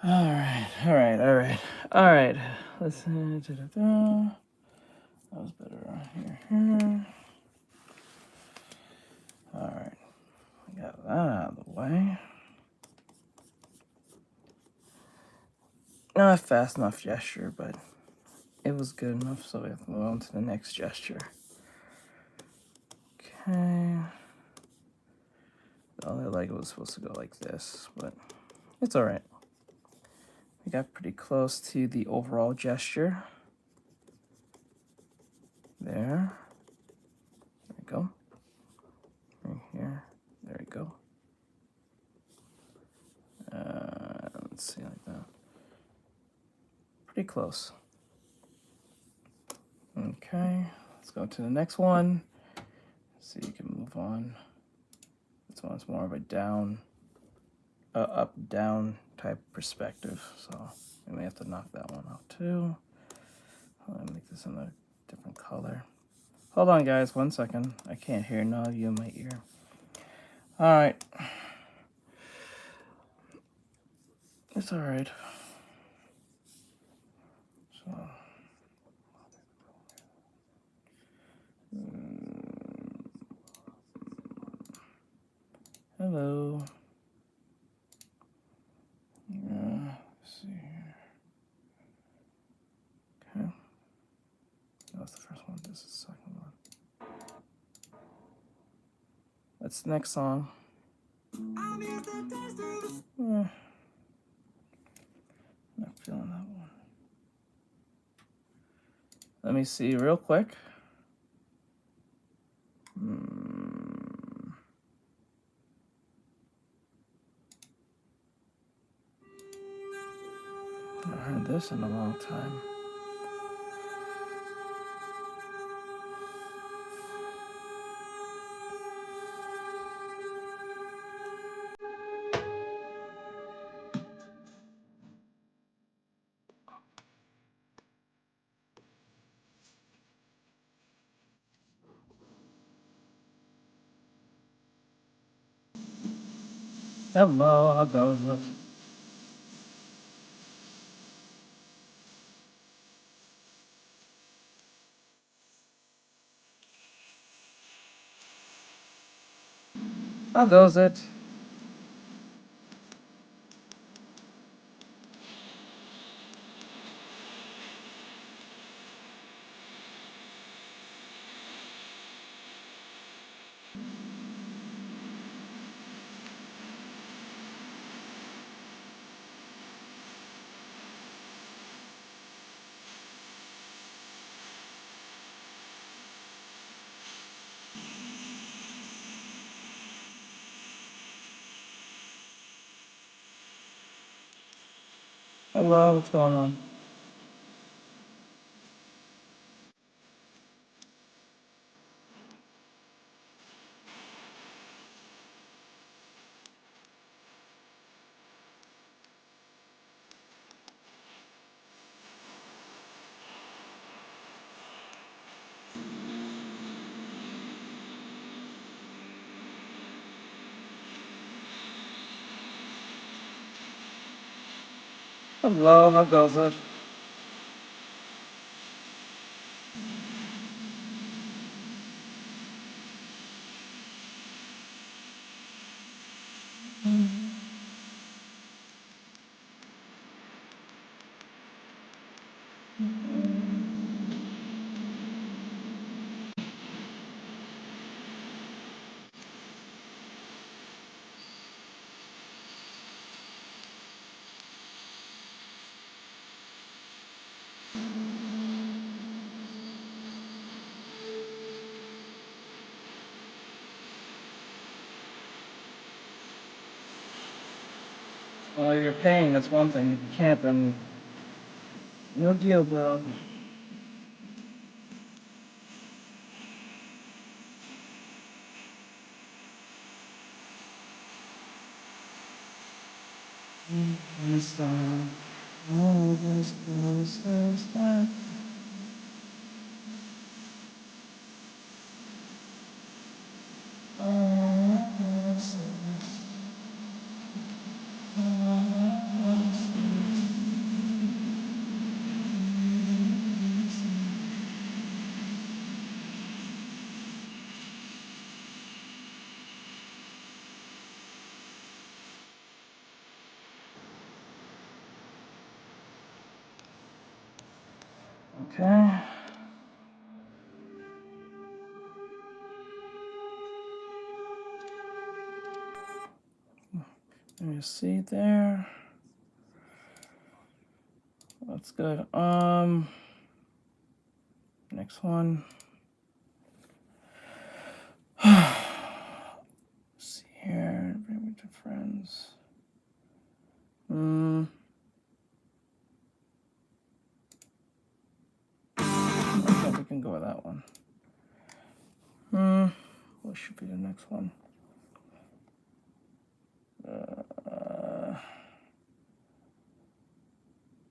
All right. Let's. That was better here. All right, we got that out of the way. Not a fast enough gesture, but it was good enough, so we have to move on to the next gesture. Okay. The other leg was supposed to go like this, but it's all right. We got pretty close to the overall gesture. There we go. Right here. There we go. Let's see, like that. Pretty close. Okay, let's go to the next one. So you can move on. This one's more of a down, up, down type perspective. So we may have to knock that one out too. Let me make this in a different color. Hold on, guys, 1 second. I can't hear none of you in my ear. All right. It's all right. So. Hello. Let's see here. Okay. That was the first one. This is the second one. That's the next song. Not feeling that one. Let me see real quick. I haven't heard this in a long time. Hello, I'll go look. How goes it? Hello, what's going on? Hello, how goes it? Well, you're paying, that's one thing. If you can't, then no deal, bro. Okay. Let me see there. That's good. Next one. See here, bring me to friends. Okay, we can go with that one. What should be the next one?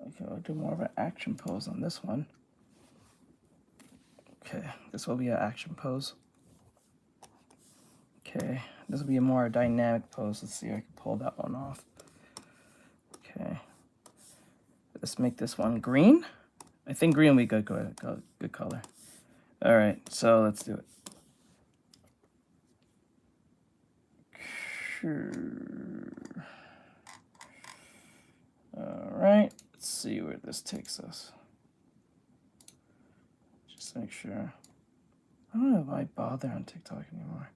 Okay, we'll do more of an action pose on this one. Okay, this will be an action pose. Okay, this will be a more dynamic pose. Let's see if I can pull that one off. Okay, let's make this one green. I think green will be good color. All right, so let's do it. Sure. All right, let's see where this takes us. Just make sure. I don't know if I bother on TikTok anymore.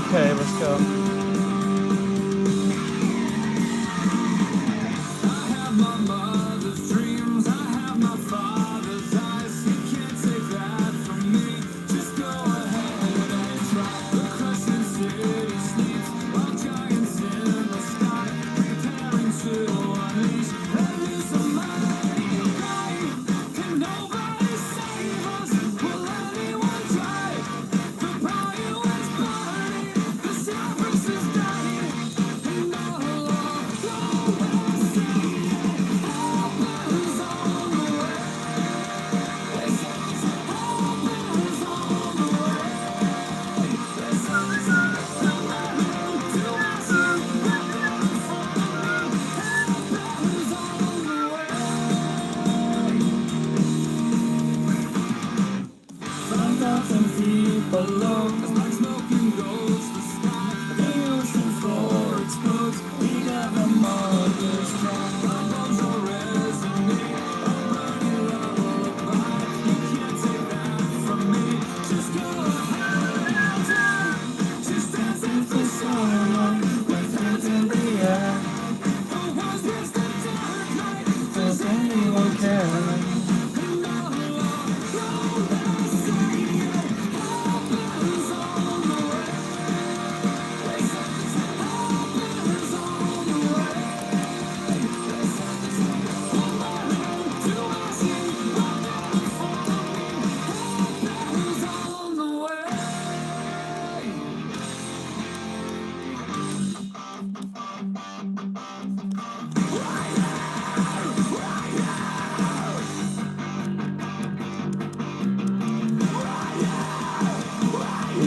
Okay, let's go.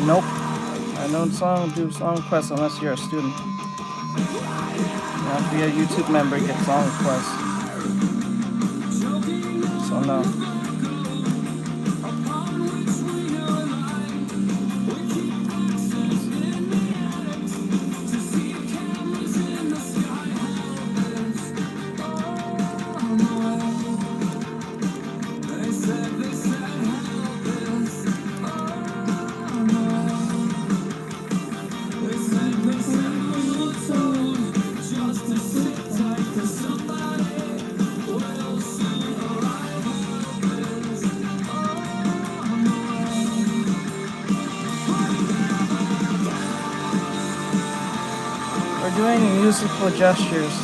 Nope. I don't do song requests unless you're a student. You have to be a YouTube member to get song requests. So no. Doing musical gestures.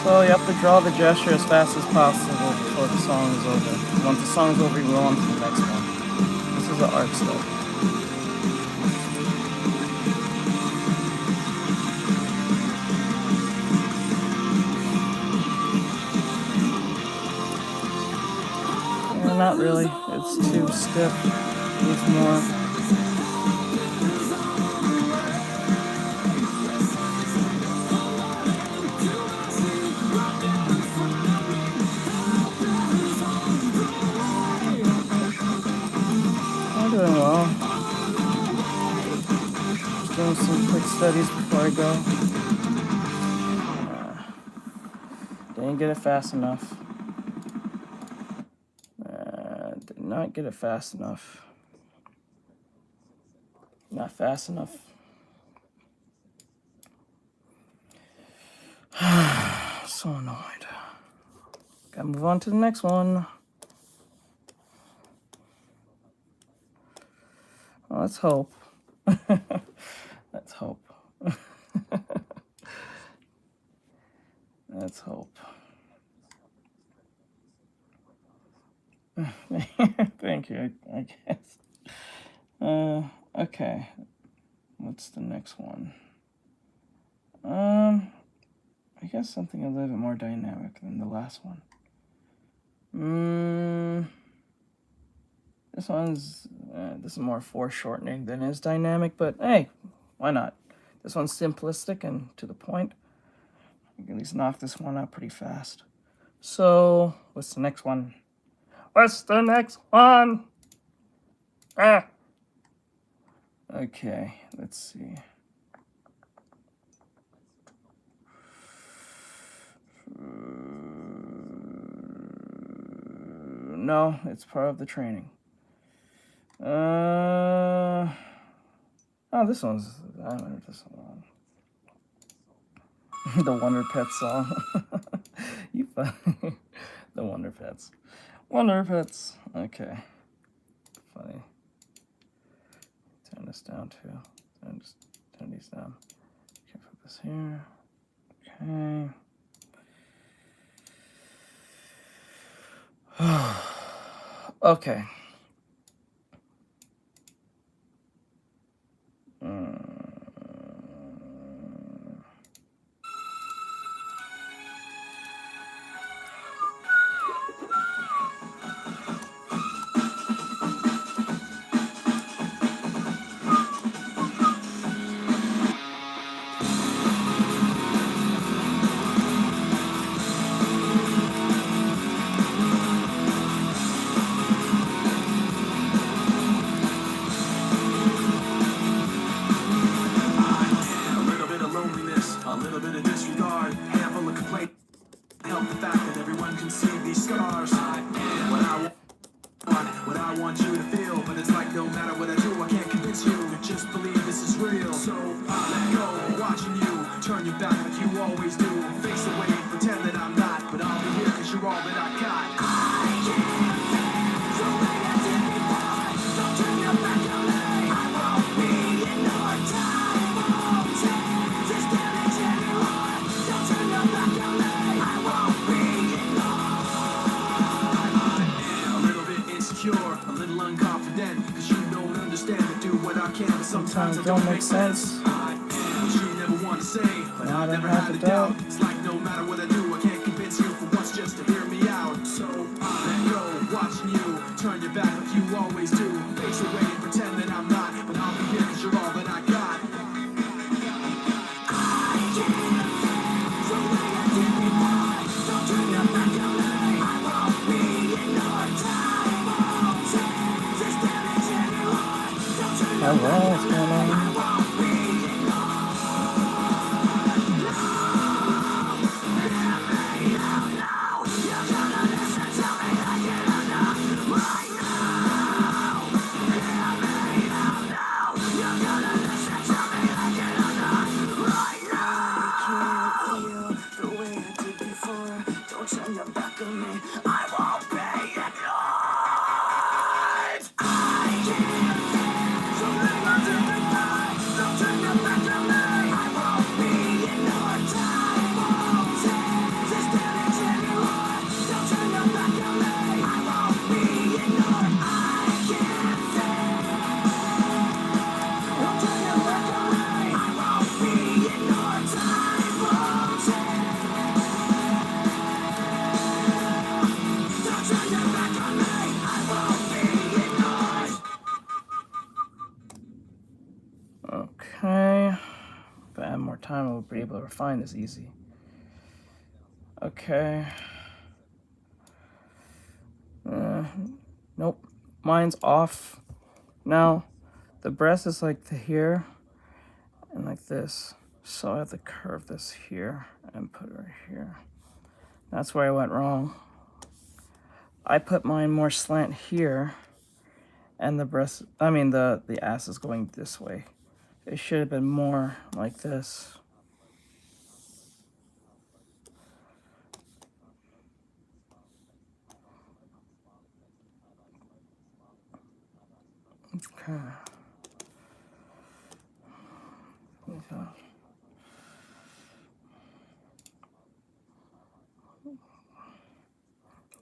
So you have to draw the gesture as fast as possible before the song is over. Once the song is over, you go on to the next one. This is an art stuff. Yeah, not really. It's too stiff. Needs more. studies before I go. Didn't get it fast enough. Did not get it fast enough. Not fast enough. So annoyed. Gotta move on to the next one. Well, let's hope. Let's hope. Let's hope. Thank you, I guess. Okay. What's the next one? I guess something a little bit more dynamic than the last one. This is more foreshortening than is dynamic, but hey, why not? This one's simplistic and to the point. I can at least knock this one out pretty fast. So, what's the next one? What's the next one? Ah! Okay, let's see. No, it's part of the training. Oh, this one's... I remember this one. The Wonder Pets song. You funny. The Wonder Pets. Wonder Pets. Okay. Funny. Turn this down too. Turn these down. Okay, put this here. Okay. Okay. Sometimes it don't make sense. Now I have to doubt. It's like no matter what I do, I can't convince you for once just to hear me out. So let go, watching you turn your back like you always do. Face away and pretend that I'm not, but I'll be here because you're all that I got. Hello, what's going on? Okay. If I had more time, I would be able to refine this easy. Okay. Nope. Mine's off. Now, the breath is like to here. and like this. So I have to curve this here and put it right here. That's where I went wrong. I put mine more slant here, and the ass is going this way. It should have been more like this. Okay.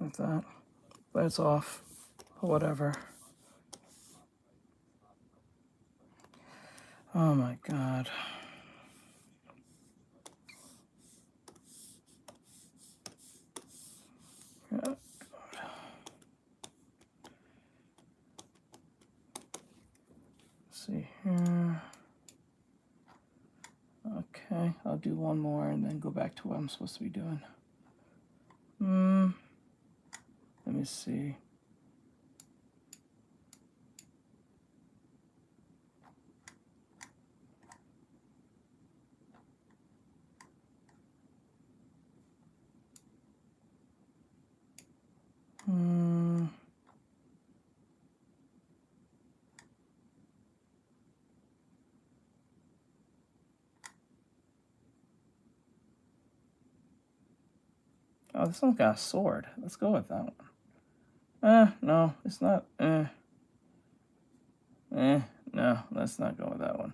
Like that. But it's off. Whatever. Oh my god. Yeah. See here. Okay, I'll do one more and then go back to what I'm supposed to be doing. Let me see. Oh, this one's got a sword. Let's go with that one. No, it's not. No, let's not go with that one.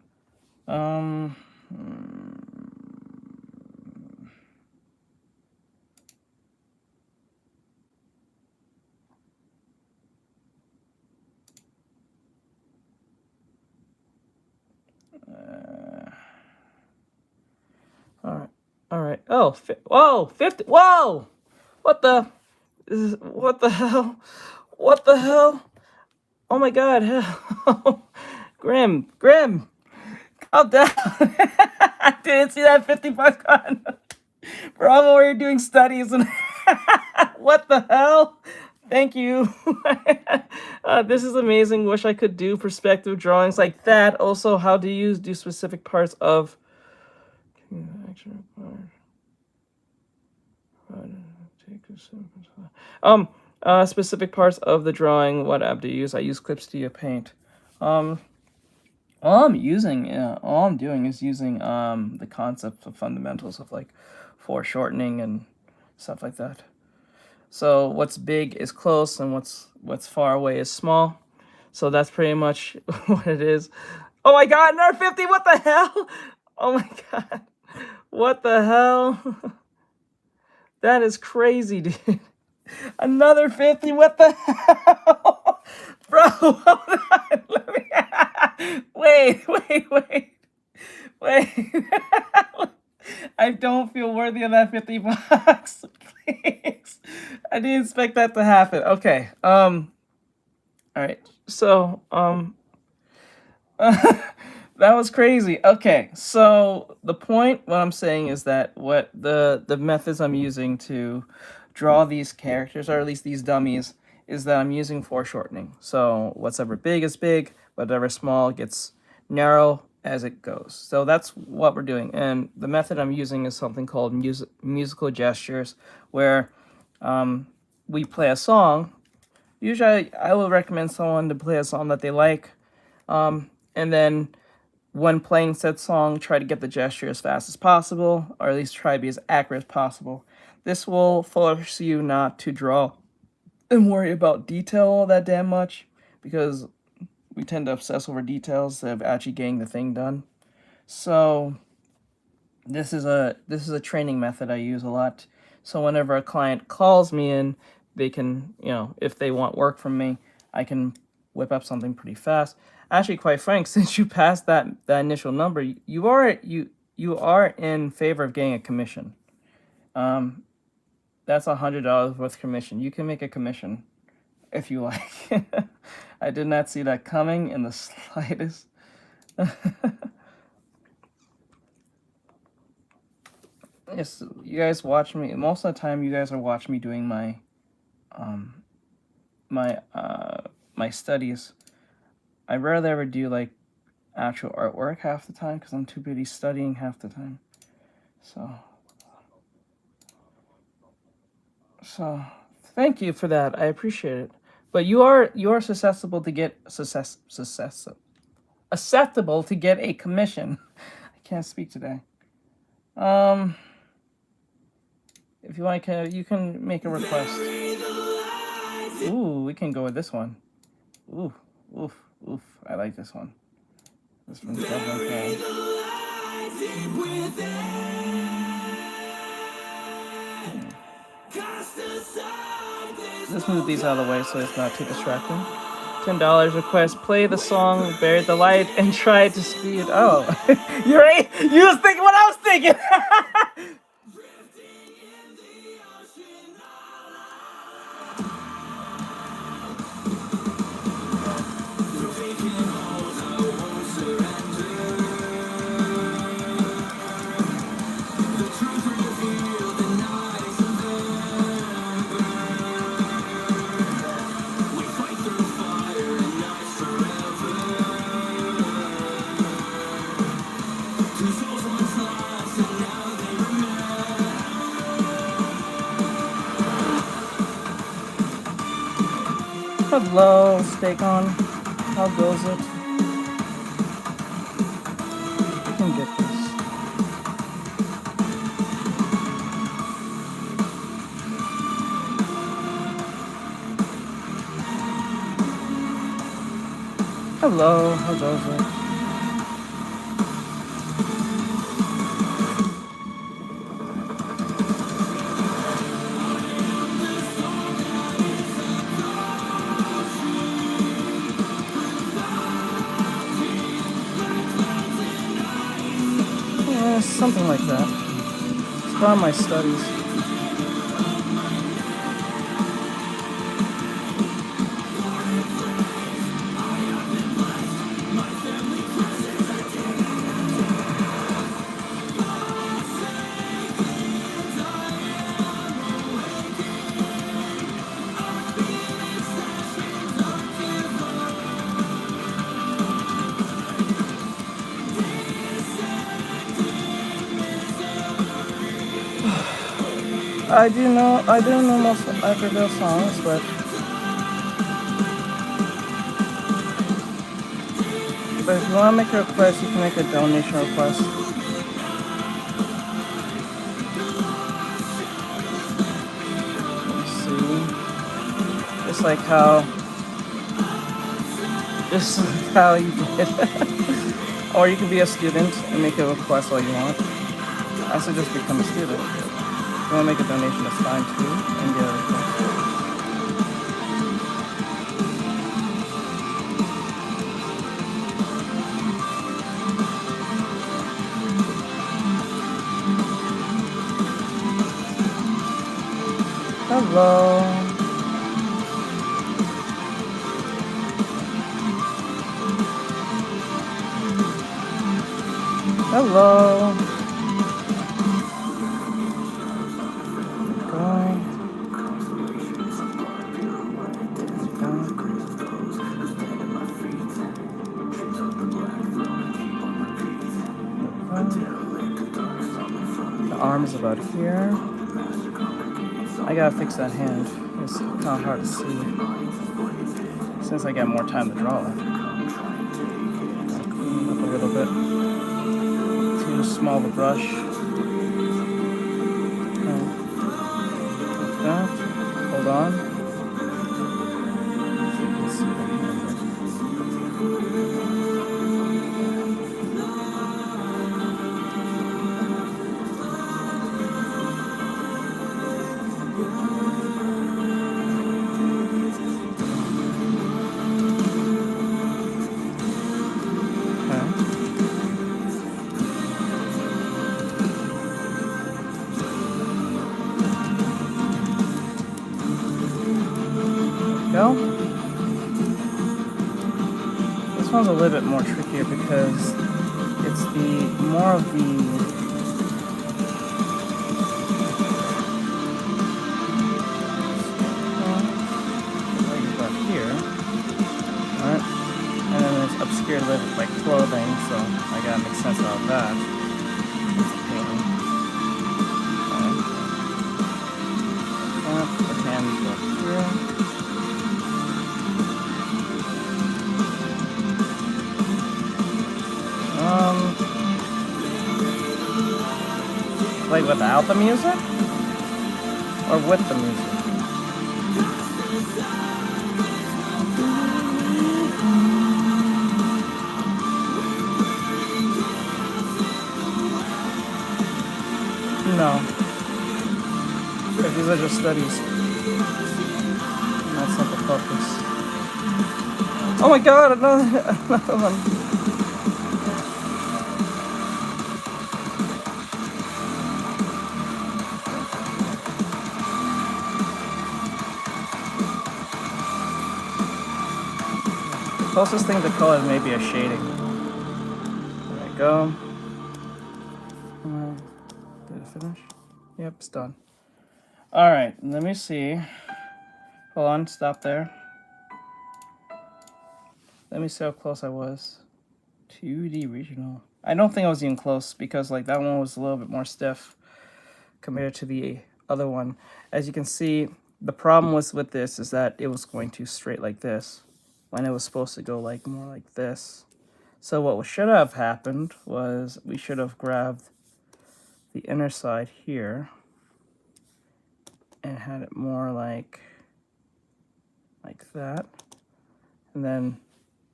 All right. Oh, whoa, 50. Whoa! What the? What the hell? What the hell? Oh my god, hell. Grim. Calm down. I didn't see that 50 bucks gone. Bro, I'm over here doing studies and what the hell? Thank you. This is amazing. Wish I could do perspective drawings like that. Also, how to do specific parts of specific parts of the drawing. What app to use? I use Clip Studio Paint. All I'm doing is using the concepts of fundamentals of like foreshortening and stuff like that. So what's big is close, and what's far away is small. So that's pretty much what it is. Oh my god, another 50! What the hell? Oh my god. What the hell? That is crazy, dude. Another 50? What the hell? Bro, hold on. Wait. I don't feel worthy of that 50 bucks. Please. I didn't expect that to happen. Okay. All right. So, that was crazy. Okay. So the point, what I'm saying is that what the methods I'm using to draw these characters, or at least these dummies, is that I'm using foreshortening. So whatever big is big, whatever small gets narrow as it goes. So that's what we're doing. And the method I'm using is something called musical gestures, where we play a song. Usually I will recommend someone to play a song that they like. And then when playing said song, try to get the gesture as fast as possible, or at least try to be as accurate as possible. This will force you not to draw and worry about detail all that damn much, because we tend to obsess over details instead of actually getting the thing done. So this is a training method I use a lot. So whenever a client calls me in, they can, if they want work from me, I can whip up something pretty fast. Actually, quite frank, since you passed that initial number, you are in favor of getting a commission. That's $100 worth of commission. You can make a commission if you like. I did not see that coming in the slightest. Yes, you guys watch me. Most of the time, you guys are watching me doing my my studies. I rarely ever do like actual artwork half the time because I'm too busy studying half the time. So thank you for that. I appreciate it. But you are susceptible to get acceptable to get a commission. I can't speak today. If you want, you can make a request. Ooh, we can go with this one. Ooh, oof, oof. I like this one. This one's definitely cool. Let's move these out of the way so it's not too distracting. $10 request, play the song Buried the Light and try to speed. Oh, you're right. You was thinking what I was thinking. Hello, Steak On. How goes it? You can get this. Hello, how goes it? Something like that. It's on my studies. I do know most Iberville songs, but if you want to make a request, you can make a donation request. Let's see. Just like how you did. Or you can be a student and make a request all you want. I suggest become a student. If you want to make a donation, that's fine too, and get a request. Hello. Hello. The arm is about here. I gotta fix that hand. It's kind of hard to see. Since I got more time to draw it. Clean up a little bit. Too small of a brush. Like that. Hold on. So you can see the hand. Go. This one's a little bit more trickier because it's more of the right about here, alright, and then it's obscured with like clothing. sense about that. The hand go here. Like without the music? Or with the music? No. Because these are just studies. That's not the focus. Oh my god, another one. The closest thing to color may be a shading. There we go. Did it finish? Yep, it's done. Alright, let me see. Hold on, stop there. Let me see how close I was. 2D regional. I don't think I was even close because like that one was a little bit more stiff compared to the other one. As you can see, the problem was with this is that it was going too straight like this when it was supposed to go like more like this. So what should have happened was we should have grabbed the inner side here and had it more like that, and then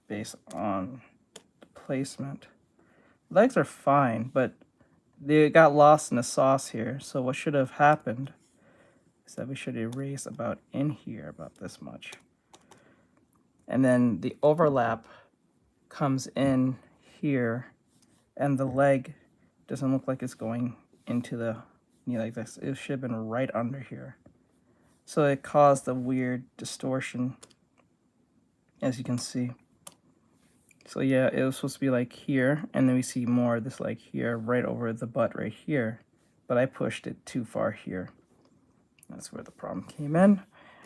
based on the placement, legs are fine, but they got lost in the sauce here. So what should have happened is that we should erase about in here about this much, and then the overlap comes in here, and the leg doesn't look like it's going into the knee like this. It should have been right under here. So it caused a weird distortion, as you can see. So yeah, it was supposed to be like here, and then we see more of this like here, right over the butt right here. But I pushed it too far here. That's where the problem came in.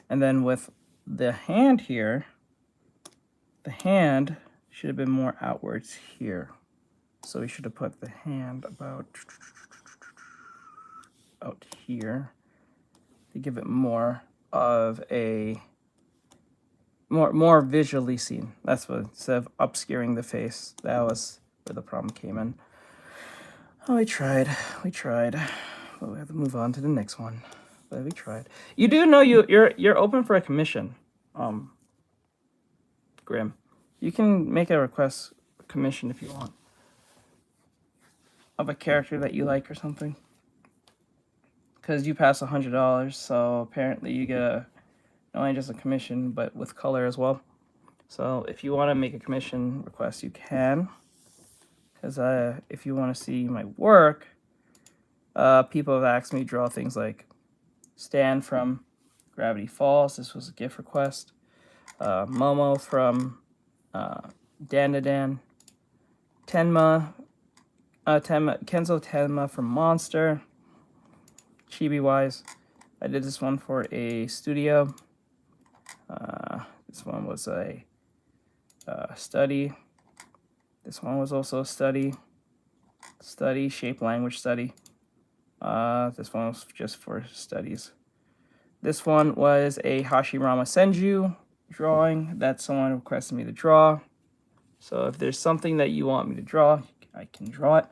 And then with the hand here, the hand should have been more outwards here. So we should have put the hand about out here to give it more of a more visually seen. That's what, instead of obscuring the face, that was where the problem came in. Oh, we tried, but we have to move on to the next one. But we tried. You do know you're open for a commission, Grim. You can make a request commission if you want of a character that you like or something. Because you pass $100, so apparently you get not only just a commission, but with color as well. So if you want to make a commission request, you can. Because if you want to see my work, people have asked me to draw things like Stan from Gravity Falls. This was a gift request. Momo from Dan, Kenzo Tenma from Monster. Chibi wise, I did this one for a studio. This one was a study. This one was also a study, shape language study. This one was just for studies. This one was a Hashirama Senju drawing that someone requested me to draw. So if there's something that you want me to draw, I can draw it.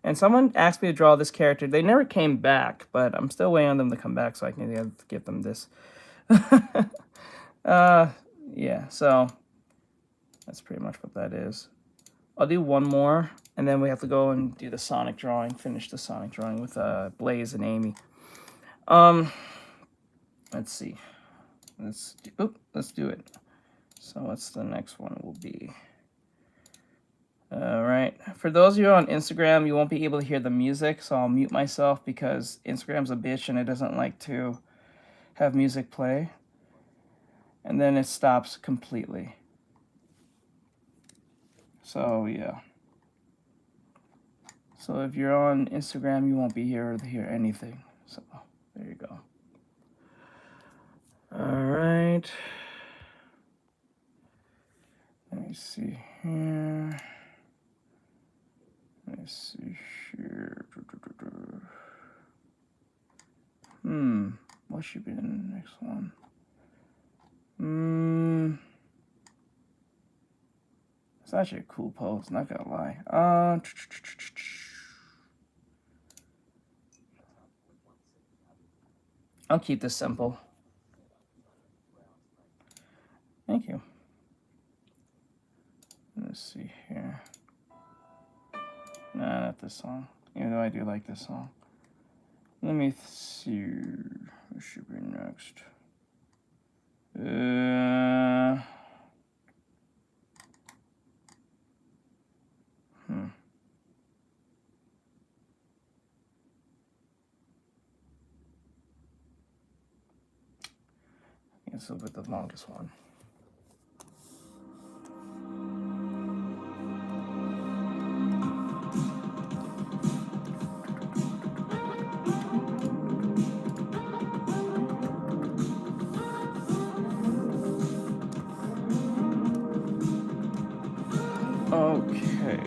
And someone asked me to draw this character. They never came back, but I'm still waiting on them to come back so I can give them this. Yeah, so that's pretty much what that is. I'll do one more, and then we have to go and do the Sonic drawing, finish the Sonic drawing with Blaze and Amy. Let's see. Let's do it. So what's the next one will be? All right. For those of you on Instagram, you won't be able to hear the music, so I'll mute myself because Instagram's a bitch and it doesn't like to have music play. And then it stops completely. So, yeah. So if you're on Instagram, you won't be here to hear anything. So, there you go. All right. Let me see here. Let me see here. What should be the next one? It's actually a cool pose, not gonna lie. I'll keep this simple. Thank you. Let's see here. Nah, not this song. Even though I do like this song. Let me see. What should be next? This will be the longest one. Okay.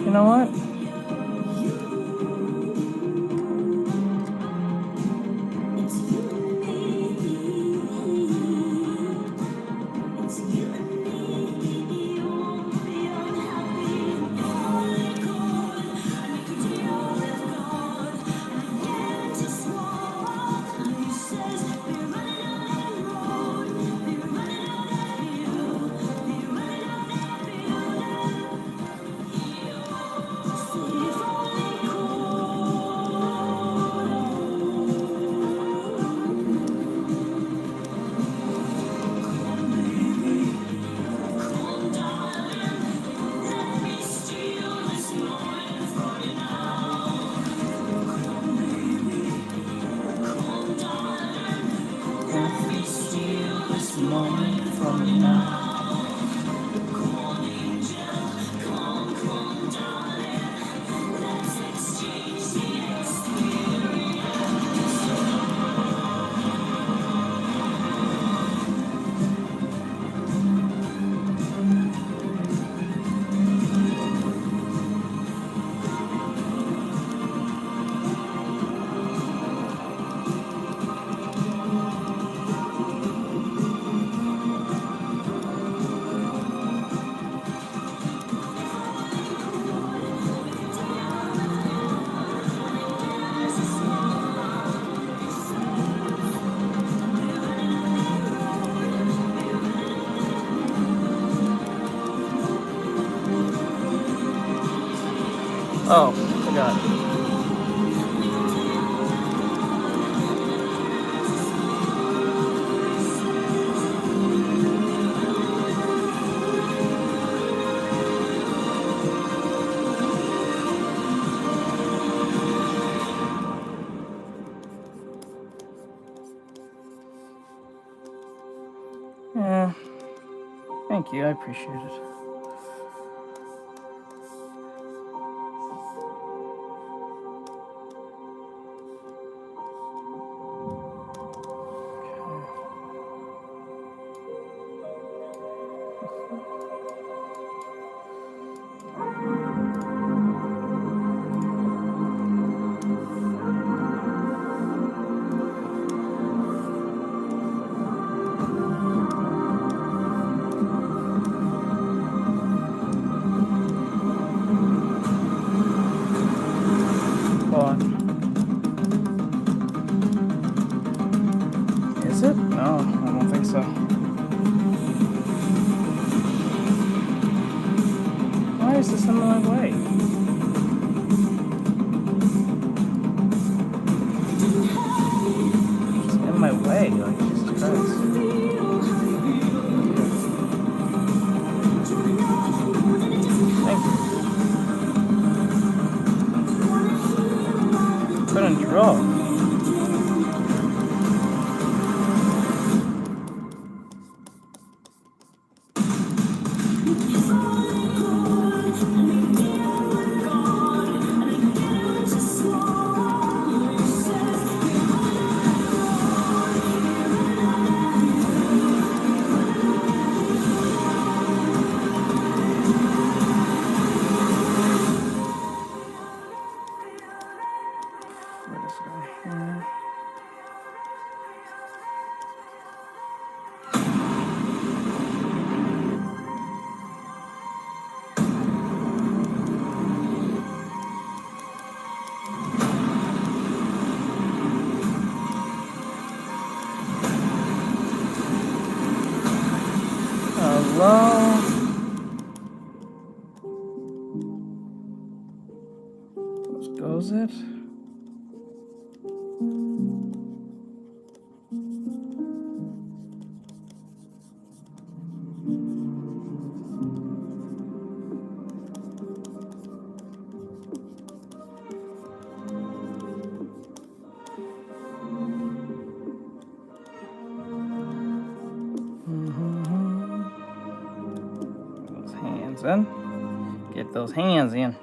You know what? Oh, forgot. Yeah. Thank you, I appreciate it. this guy here. Hello. Goes it? Those hands in. Get those hands in.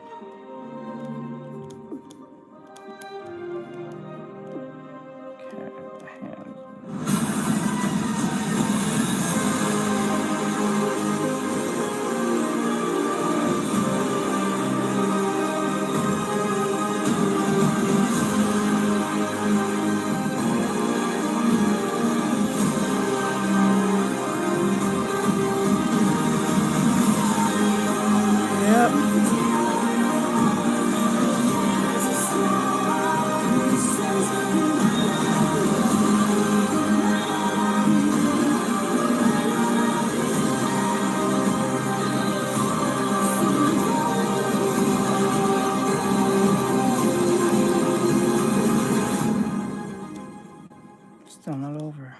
Still not over.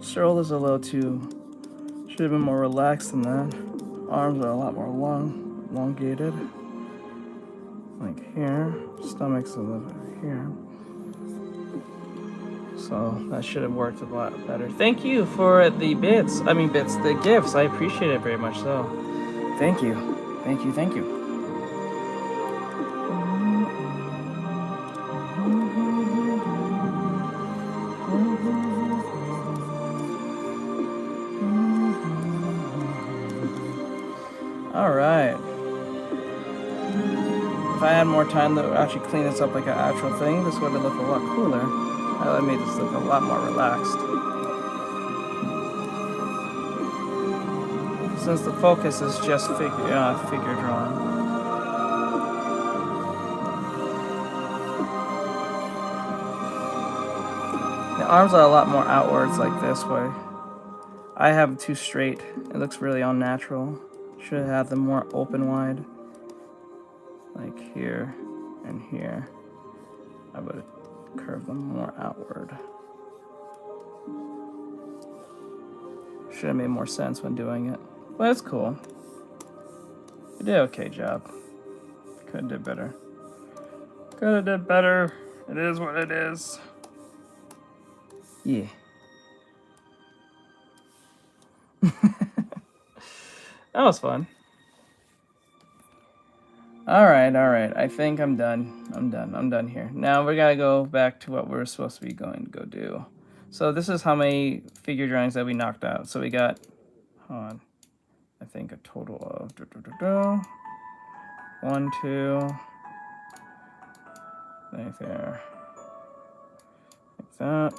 Shoulder's a little too, should have been more relaxed than that. Arms are a lot more elongated. Like here, stomach's a little bit here. So that should have worked a lot better. Thank you for the the gifts. I appreciate it very much so. Thank you. Thank you, thank you. All right. If I had more time to actually clean this up like an actual thing, this would have looked a lot cooler. That would have made this look a lot more relaxed. Since the focus is just figure drawing. The arms are a lot more outwards like this way. I have them too straight. It looks really unnatural. Should have them more open wide. Like here and here. I would curve them more outward. Should have made more sense when doing it. But it's cool. You did an okay job. Could have did better. Could have did better. It is what it is. Yeah. That was fun. All right. I think I'm done. I'm done here. Now we gotta go back to what we're supposed to be going to go do. So this is how many figure drawings that we knocked out. So we got, hold on, I think a total of 1, 2, right there, like that.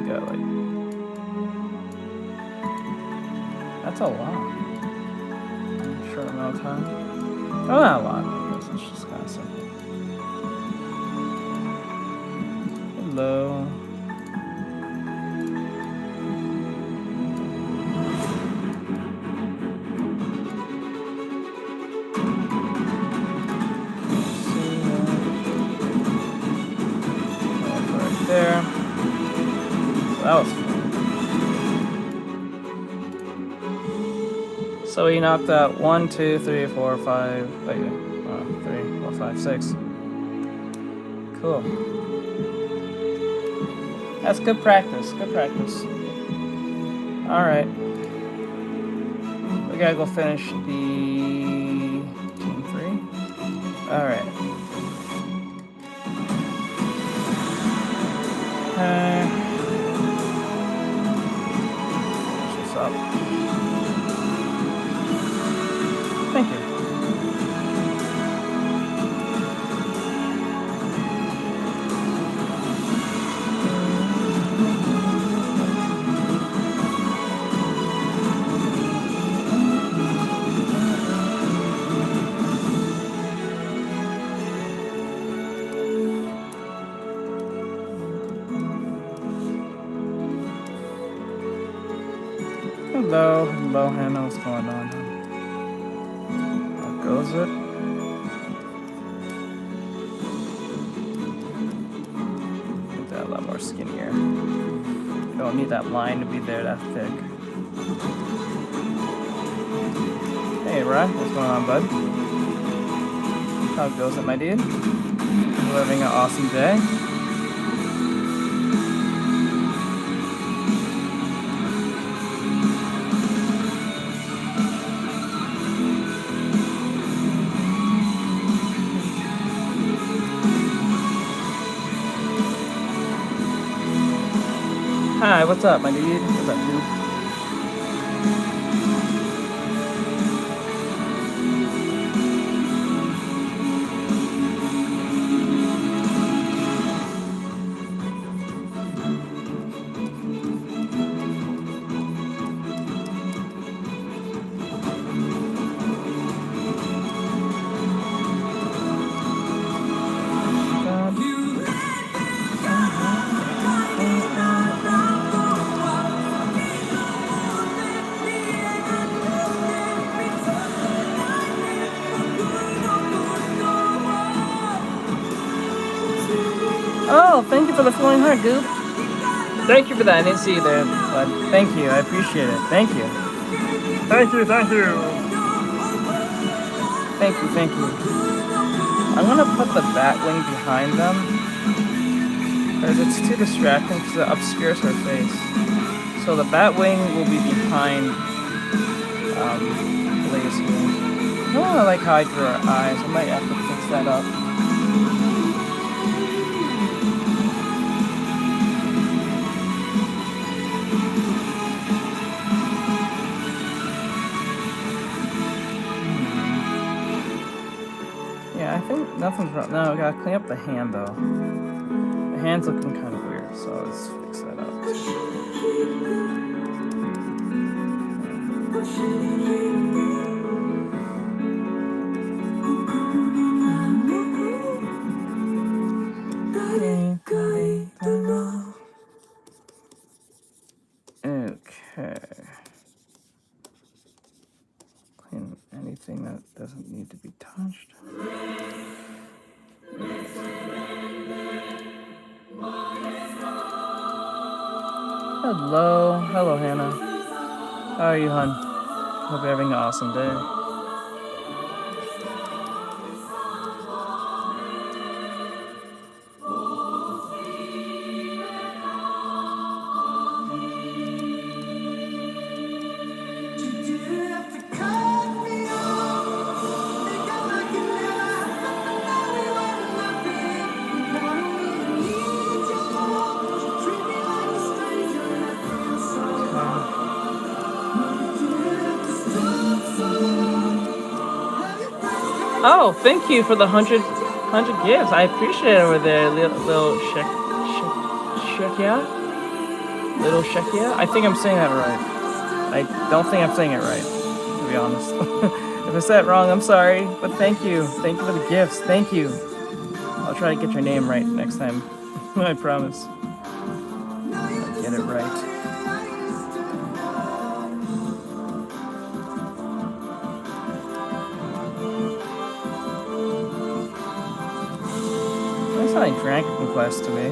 Got like, that's a lot. Short amount of time. Oh, not a lot. I guess it's just kind of simple. Hello. That was fun. So he knocked out 1, 2, 3, 4, 5. Wait, 3, 4, 5, 6. Cool. That's good practice. Good practice. All right. We gotta go finish the team 3. All right. What's up? Thank you. Hello, Hannah, what's going on? How goes it? Make that a lot more skinnier. You don't need that line to be there that thick. Hey, Ryan, what's going on, bud? How goes it, my dude? You having an awesome day? Hi, what's up, my dude? What's up, dude? Oh, thank you for the flowing heart, Goop. Thank you for that. I didn't see you there, but thank you. I appreciate it. Thank you. Thank you, thank you. Thank you, thank you. I'm gonna put the bat wing behind them because it's too distracting because it obscures her face. So the bat wing will be behind Blaze here. I don't really like how I drew her eyes. I might have to fix that up. Yeah, I think nothing's wrong. No, we gotta clean up the hand though. The hand's looking kind of weird, so let's fix that up. Okay. Clean anything that doesn't need to be touched. Hello, Hannah. How are you, hon? Hope you're having an awesome day. Oh, thank you for the 100 gifts. I appreciate it over there, little Shekia. Little Shekia. I think I'm saying that right. I don't think I'm saying it right, to be honest. If I said it wrong, I'm sorry. But thank you. Thank you for the gifts. Thank you. I'll try to get your name right next time. I promise. I'll get it right. That's not like Dragon Quest to me.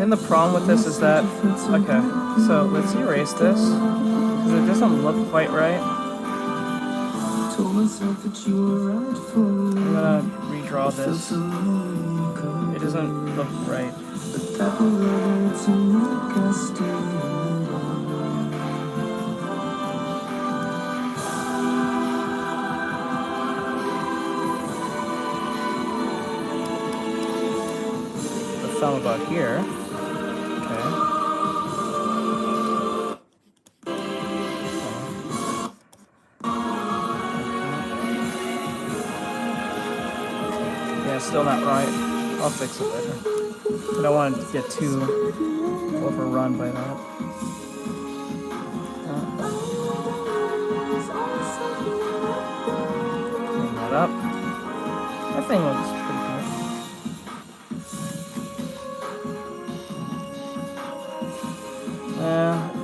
then the problem with this is that, okay, so let's erase this, because it doesn't look quite right. I'm gonna redraw this. It doesn't look right. The thumb about here. Okay. Yeah, still not right. I'll fix it later. I don't want it to get too overrun by that. Clean that up. That thing looks pretty good.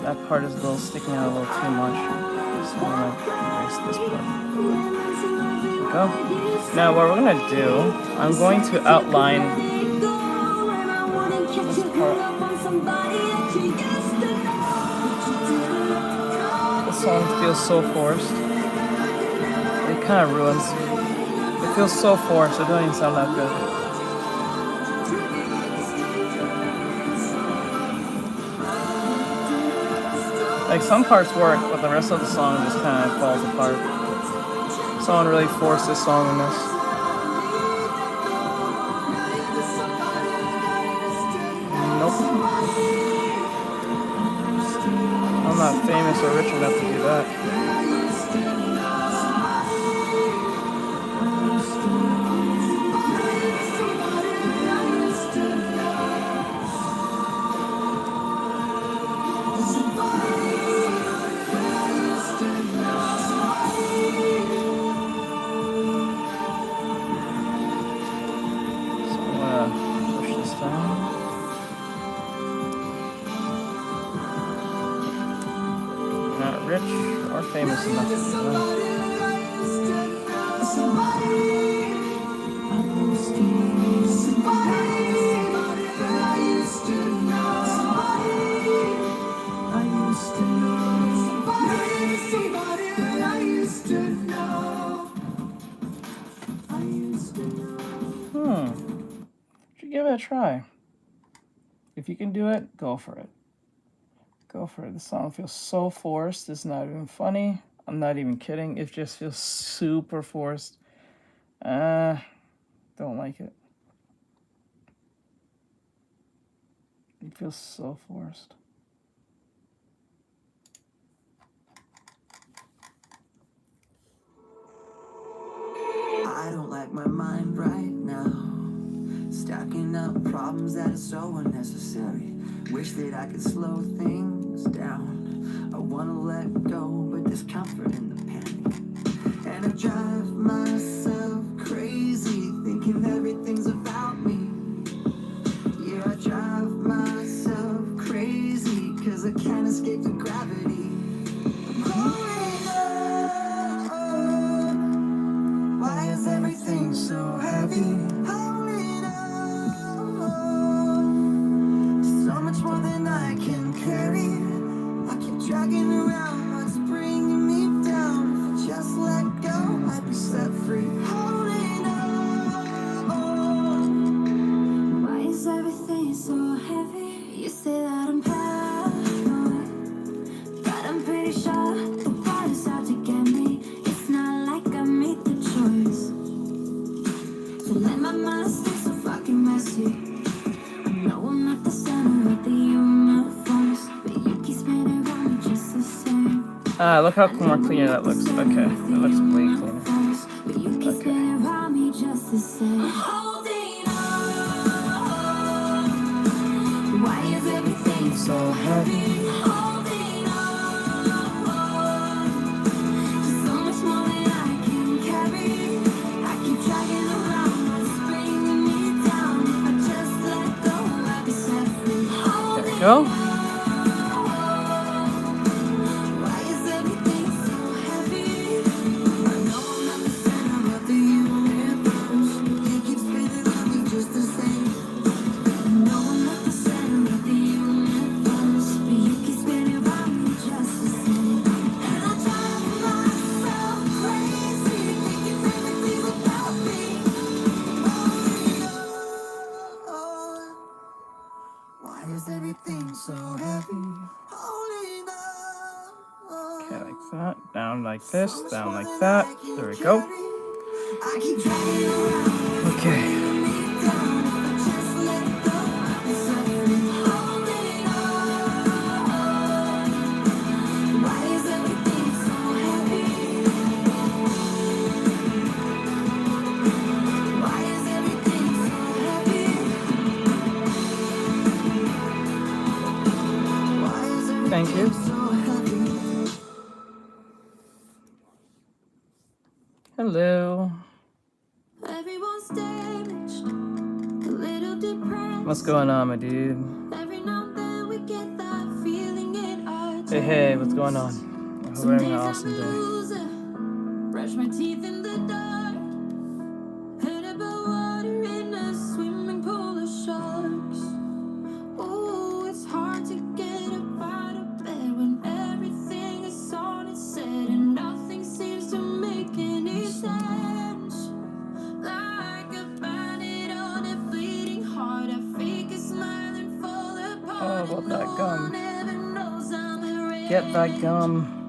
That part is a little sticking out a little too much. So I'm gonna erase this part. There we go. Now what we're gonna do, I'm going to outline this part. The song feels so forced. It kind of ruins. It feels so forced. It doesn't even sound that good. Like some parts work, but the rest of the song just kind of falls apart. Someone really forced this song in this. Nope. I'm not famous or rich enough to do that. Rich or famous enough to do that. Should give it a try. If you can do it, go for it. Go for it. The song feels so forced. It's not even funny. I'm not even kidding. It just feels super forced. Don't like it. It feels so forced. I don't like my mind right now. Stacking up problems that are so unnecessary. Wish that I could slow things down. I wanna let go, but there's comfort in the panic. And I drive myself crazy, thinking everything's about me. Yeah, I drive myself crazy, cause I can't escape the gravity. I'm growing up. Why is everything so heavy? Holding on. So much more than I can carry. I keep dragging around what's bringing me down. If I just let go, I'd be set free. Holding on. Why is everything so heavy? You say that I'm paranoid, but I'm pretty sure the water's out to get me. It's not like I made the choice to let my mind stay so fucking messy. I know I'm not the center of the universe, but you keep spinning around me just the same. Look how more cleaner that looks. Okay, it looks way cleaner. But you keep spinning around me just the same. Holding on. Why is everything so heavy? Holding on. There's so much more than I can carry. I keep dragging around what's bringing me down. If I just let go, I'll be set free. There we go. Why is everything so heavy? I know I'm not the center of the universe. You keep spinning on me just the same. I know I'm not the center of that. Down like this, down like that. There we go. I keep driving around. Okay. Just let go. It's like you're holding on. Why is everything so heavy? Why is everything so heavy? Why is everything Thank you. so heavy? Hello. Everyone's damaged, a little depressed. What's going on, my dude? Every now and then we get that feeling in our Hey, hey, what's chest. going on? I hope Some you're days having an I'm a awesome day. loser, brush my teeth in the dark. Head above water in a swimming pool of sharks. Oh, it's hard to get up out of bed when everything is on its set and nothing seems to make any sense. Like a bandit on a bleeding heart, I fake a smile and fall apart. Oh, about that gum. No one ever knows I'm a Get that wreck. gum.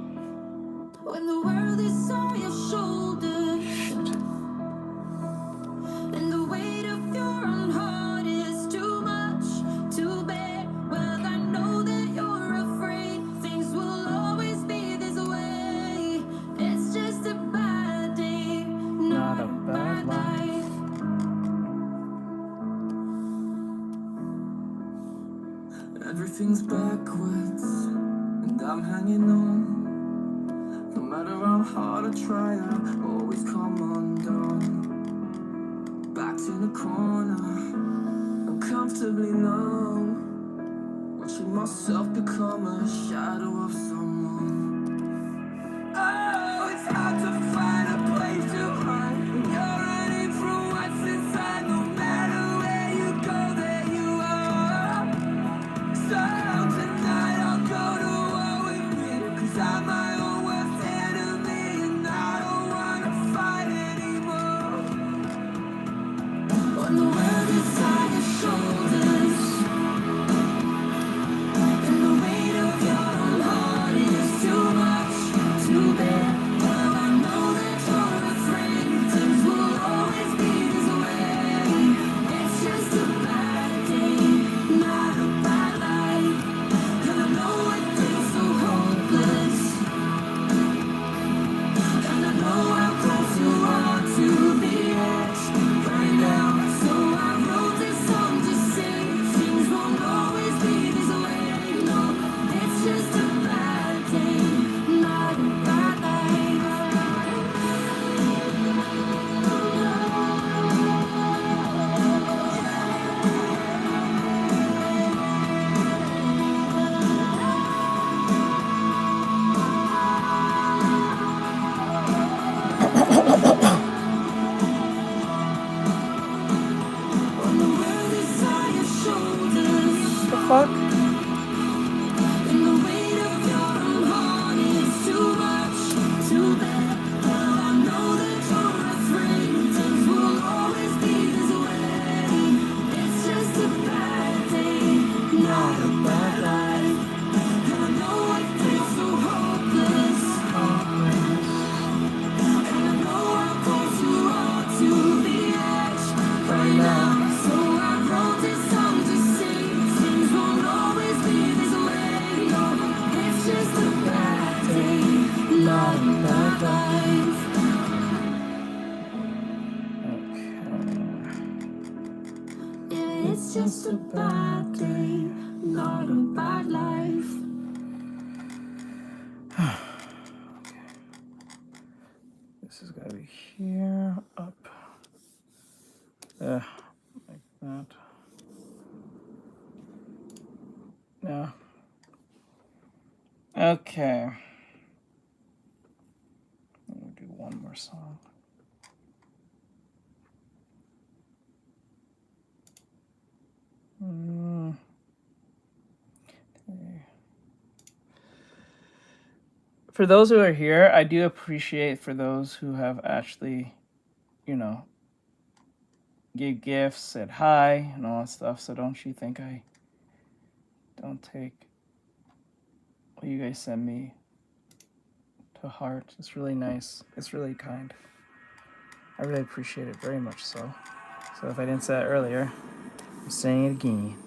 When the world is on your shoulders Shit. and the weight of your own heart is too much to bear. Well, I know that you're afraid things will always be this way. It's just a bad day, not a bad life. Everything's backwards, and I'm hanging on. No matter how hard I try, I always come undone. Backed in a corner, uncomfortably numb, watching myself become a shadow of someone. Oh, it's hard to find a place to hide when you're running from what's inside. No matter where you go, there you are. So tonight I'll go to war with me, 'cause I'm my own worst enemy, and I don't wanna fight anymore. When the world is on your shoulders and the weight of your own heart is too much to bear, well, I know that you're afraid things will always be this way. It's just a bad day, not a bad life. And I know it feels so hopeless, and I know how close you are to the edge right now. So I wrote this song to say things won't always be this way. No, it's just a bad day, not a bad life. When the world is on your shoulders The fuck? and the weight of your own heart is too much to bear, well, I know that you're afraid things will always be this way. It's just a bad day, not a bad life. And I know it feels so hopeless, and I know how close you are to the edge right now. So I wrote this song to say things won't always be this way. No, it's just a bad day, not a bad life. Okay. Yeah, it's just a bad day, not a bad life. This has got to be here, up. Like that. No. Okay. We'll do one more song. Okay. For those who are here, I do appreciate for those who have actually, you know, gave gifts, said hi, and all that stuff. So don't you think I don't take what you guys send me to heart. It's really nice. It's really kind. I really appreciate it very much so. So if I didn't say that earlier, I'm saying it again.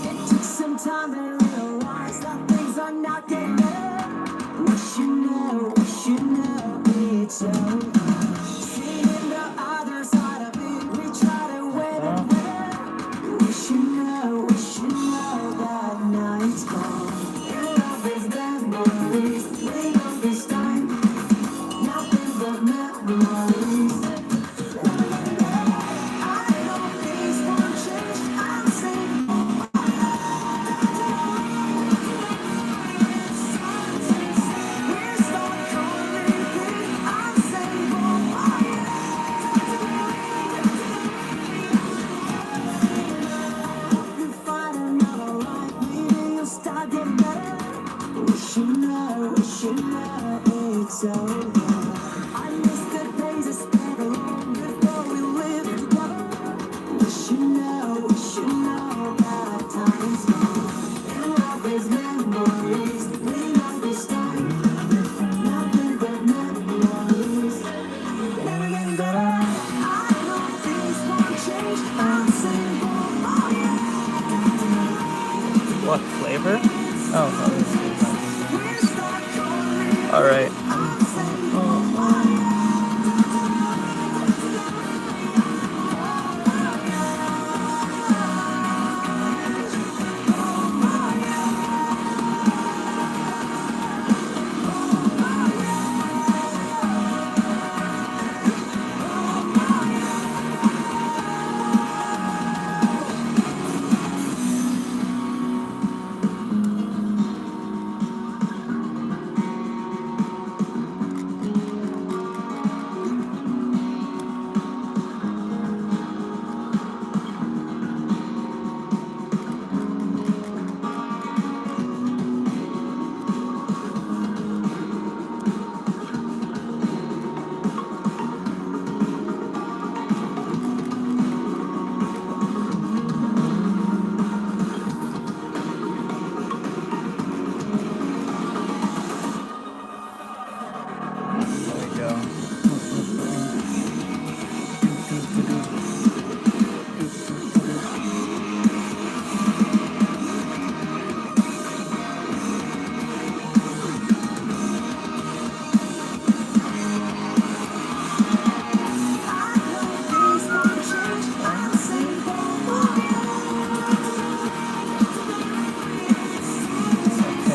It took some time to realize that things are not getting better. Wish you know it's over. Seeing the other side of it, we try to wait and better. Wish you know that night's gone. Your love is memories, we know this time. Nothing but memories. I know things won't change. I'm saying. Wish you know it's over. I miss the days I spent alone before we lived together. Wish you know that time's gone. And love is memories. We know this time. Nothing but memories. Never getting better. I know things won't change. I'm single. Oh yeah. What flavor? Oh, all right.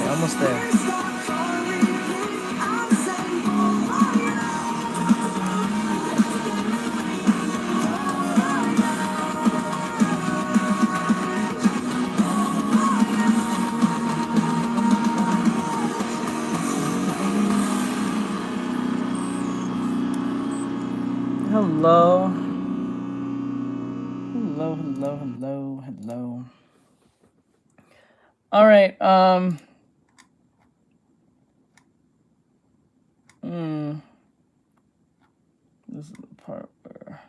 Almost there. Hello. Hello. All right. This is the part where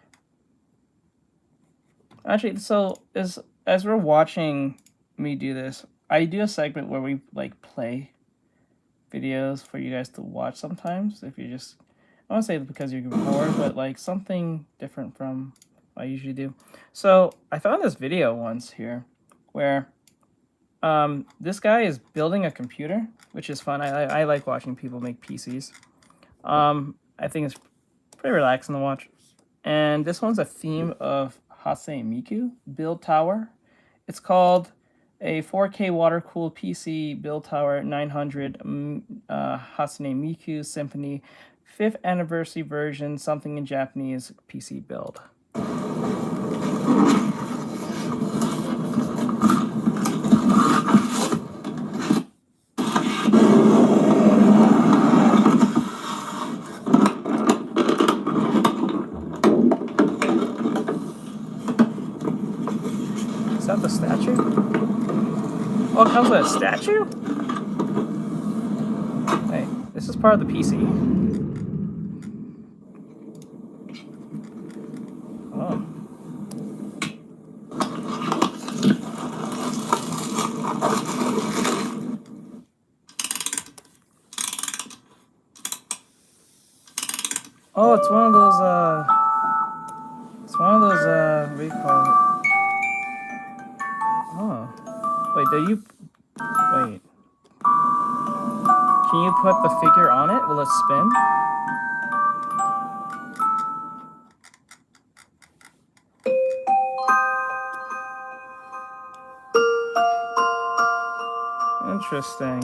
actually, so as we're watching me do this, I do a segment where we like play videos for you guys to watch sometimes. If you just, I want to say because you're bored, but like something different from what I usually do. So I found this video once here where this guy is building a computer, which is fun. I like watching people make PCs. I think it's pretty relaxing to watch. And this one's a theme of Hasei Miku build tower. It's called a 4K water-cooled PC build tower 900 Hasei Miku Symphony 5th anniversary version, something in Japanese PC build. that the statue? Oh, it comes with a statue? Wait, this is part of the PC? Oh. Oh, it's one of those, what do you call it? Oh. Wait, wait. Can you put the figure on it? Will it spin? Interesting.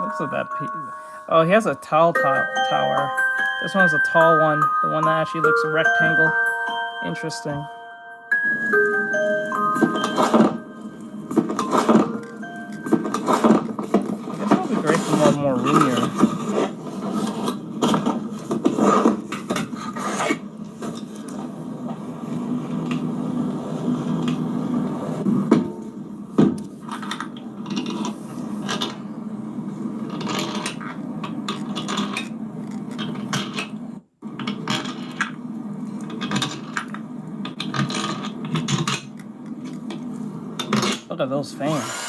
Looks like that oh, he has a tall tower. This one's a tall one. The one that actually looks a rectangle. Interesting. I guess that would be great for more roomier. Look at those fans.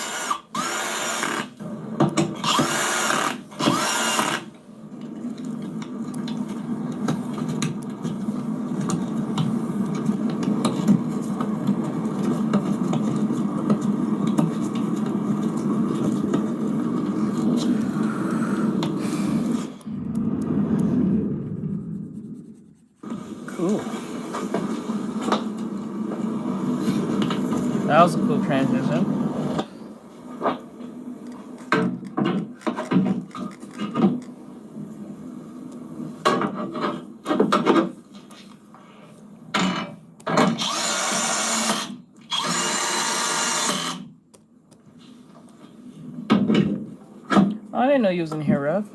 Cool. That was a cool transition. I didn't know you was in here, Rev.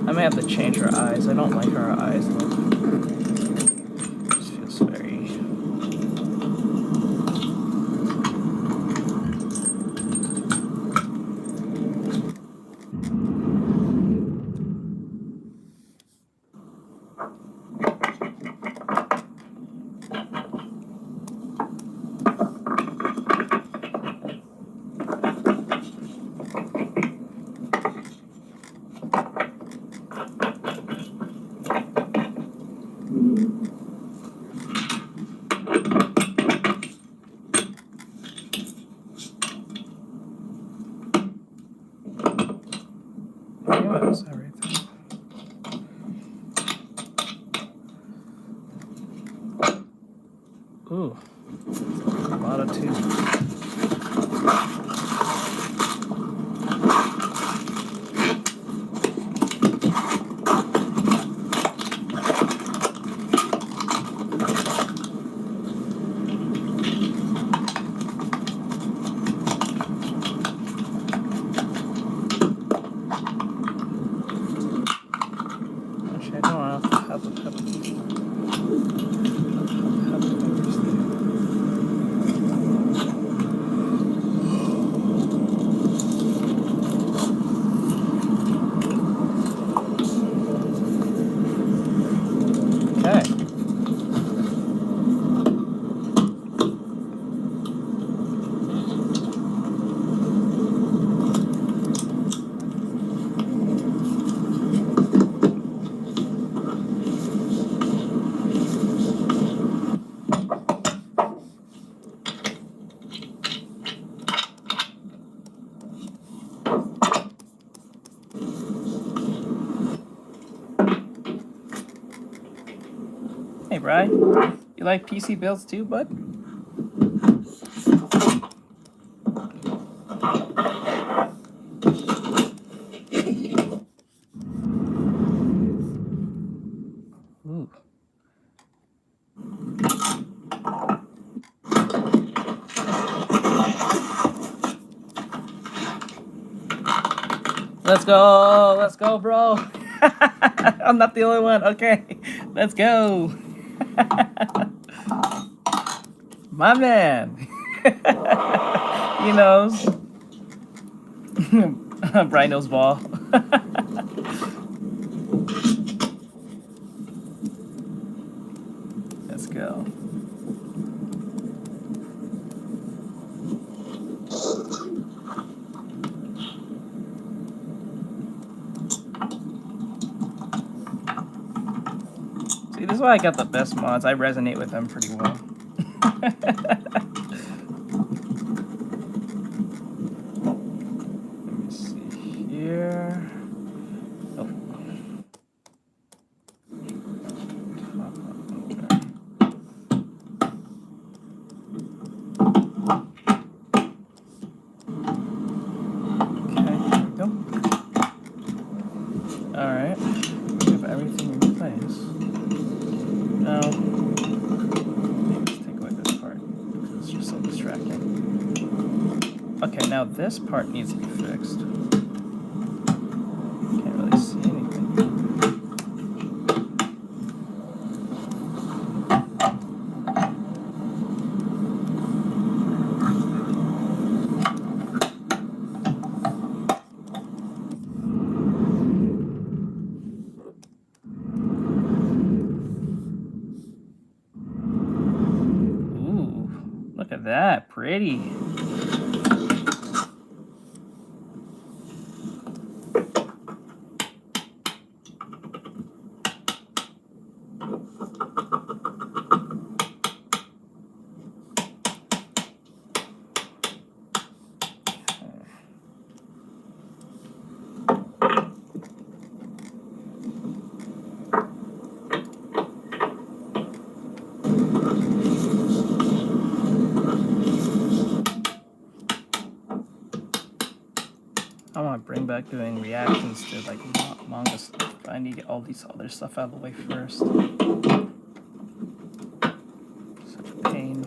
I may have to change her eyes. I don't like her eyes. This feels very... Anyways, everything. Ooh, a lot of tubes. Actually, I don't know how to have the Bri? You like PC builds too, bud? Ooh. Let's go, bro. I'm not the only one. Okay, let's go. My man. He knows. Brian knows ball. Let's go. See, this is why I got the best mods. I resonate with them pretty well. Let me see here. Oh. Alright, we have everything in place. Now, let's take away this part, because it's just so distracting. Okay, now this part needs to be fixed. Can't really see anything. Look at that, pretty. I want to bring back doing reactions to like manga stuff, but I need to get all these other stuff out of the way first. Such a pain.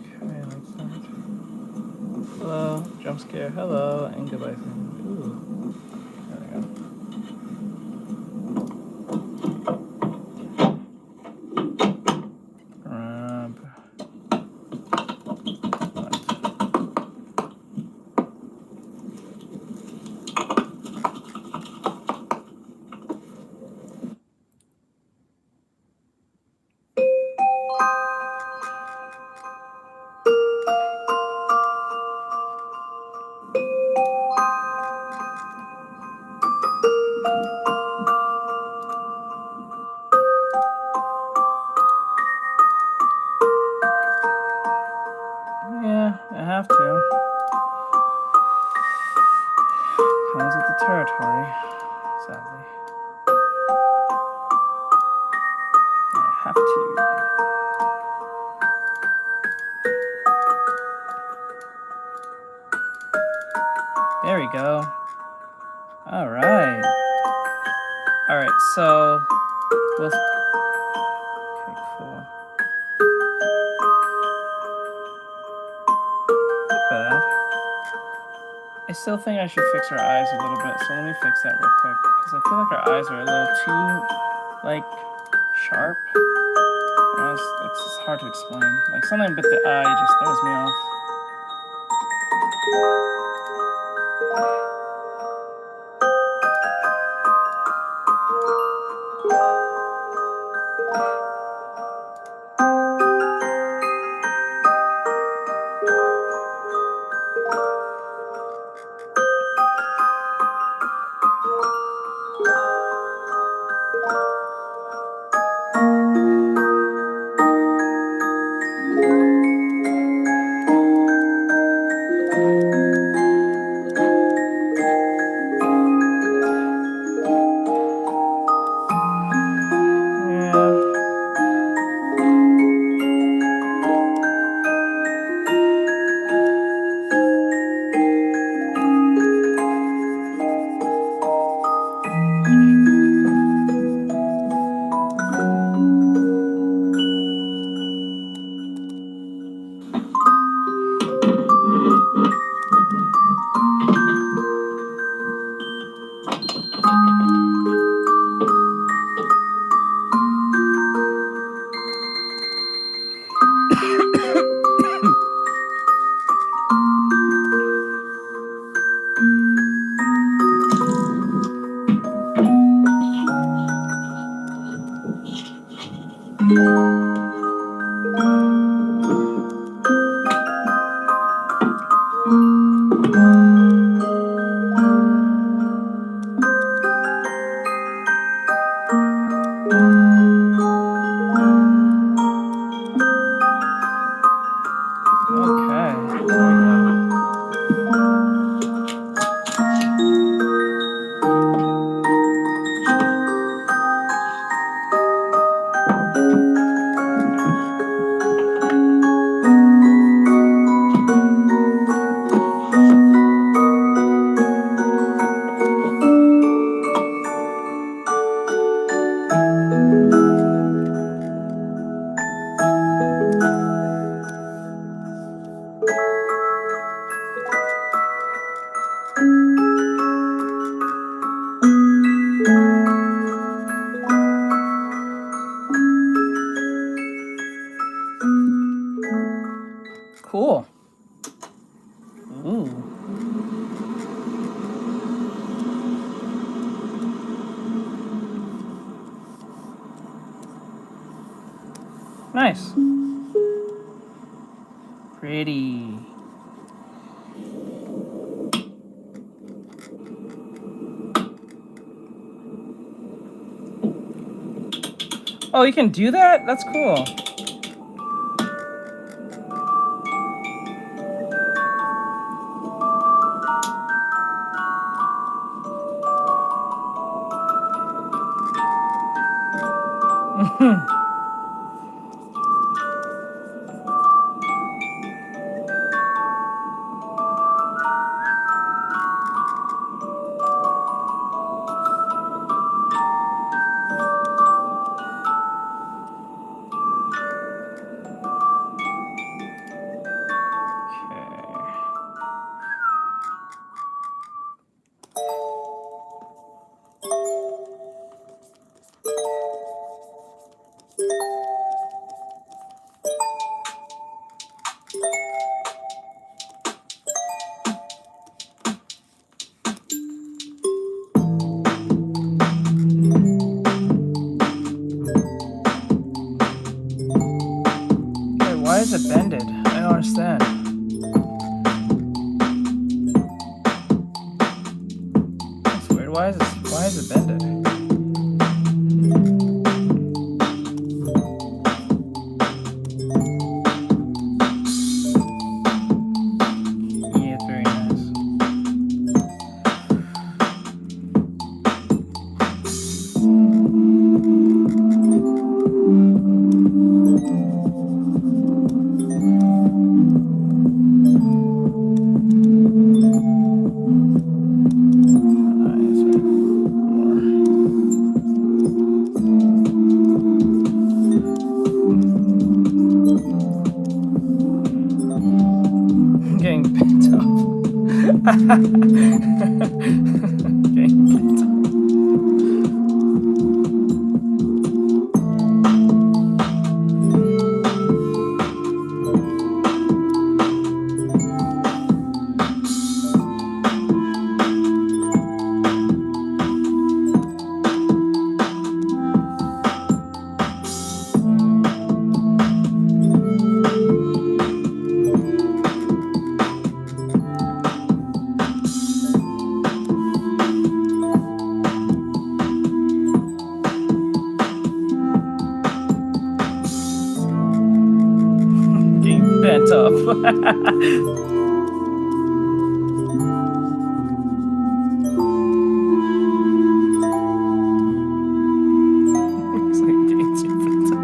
Okay, like that. Hello, jump scare. Hello, and goodbye. Ooh, there we go. Yeah, I have to. Comes with the territory, sadly. I have to. There we go. All right. All right, so we'll. Okay, cool. Not bad. I still think I should fix our eyes a little bit, so let me fix that real quick, because I feel like our eyes are a little too, like, sharp. It's hard to explain. Like, something with the eye just throws me off. Cool. Ooh. Nice. Pretty. Oh, you can do that? That's cool. Why is it bended? I don't understand. That's weird. Why is it bended? Yeah, it's very nice. Getting bent up. Getting bent up. Getting bent up. Looks like getting too bent up.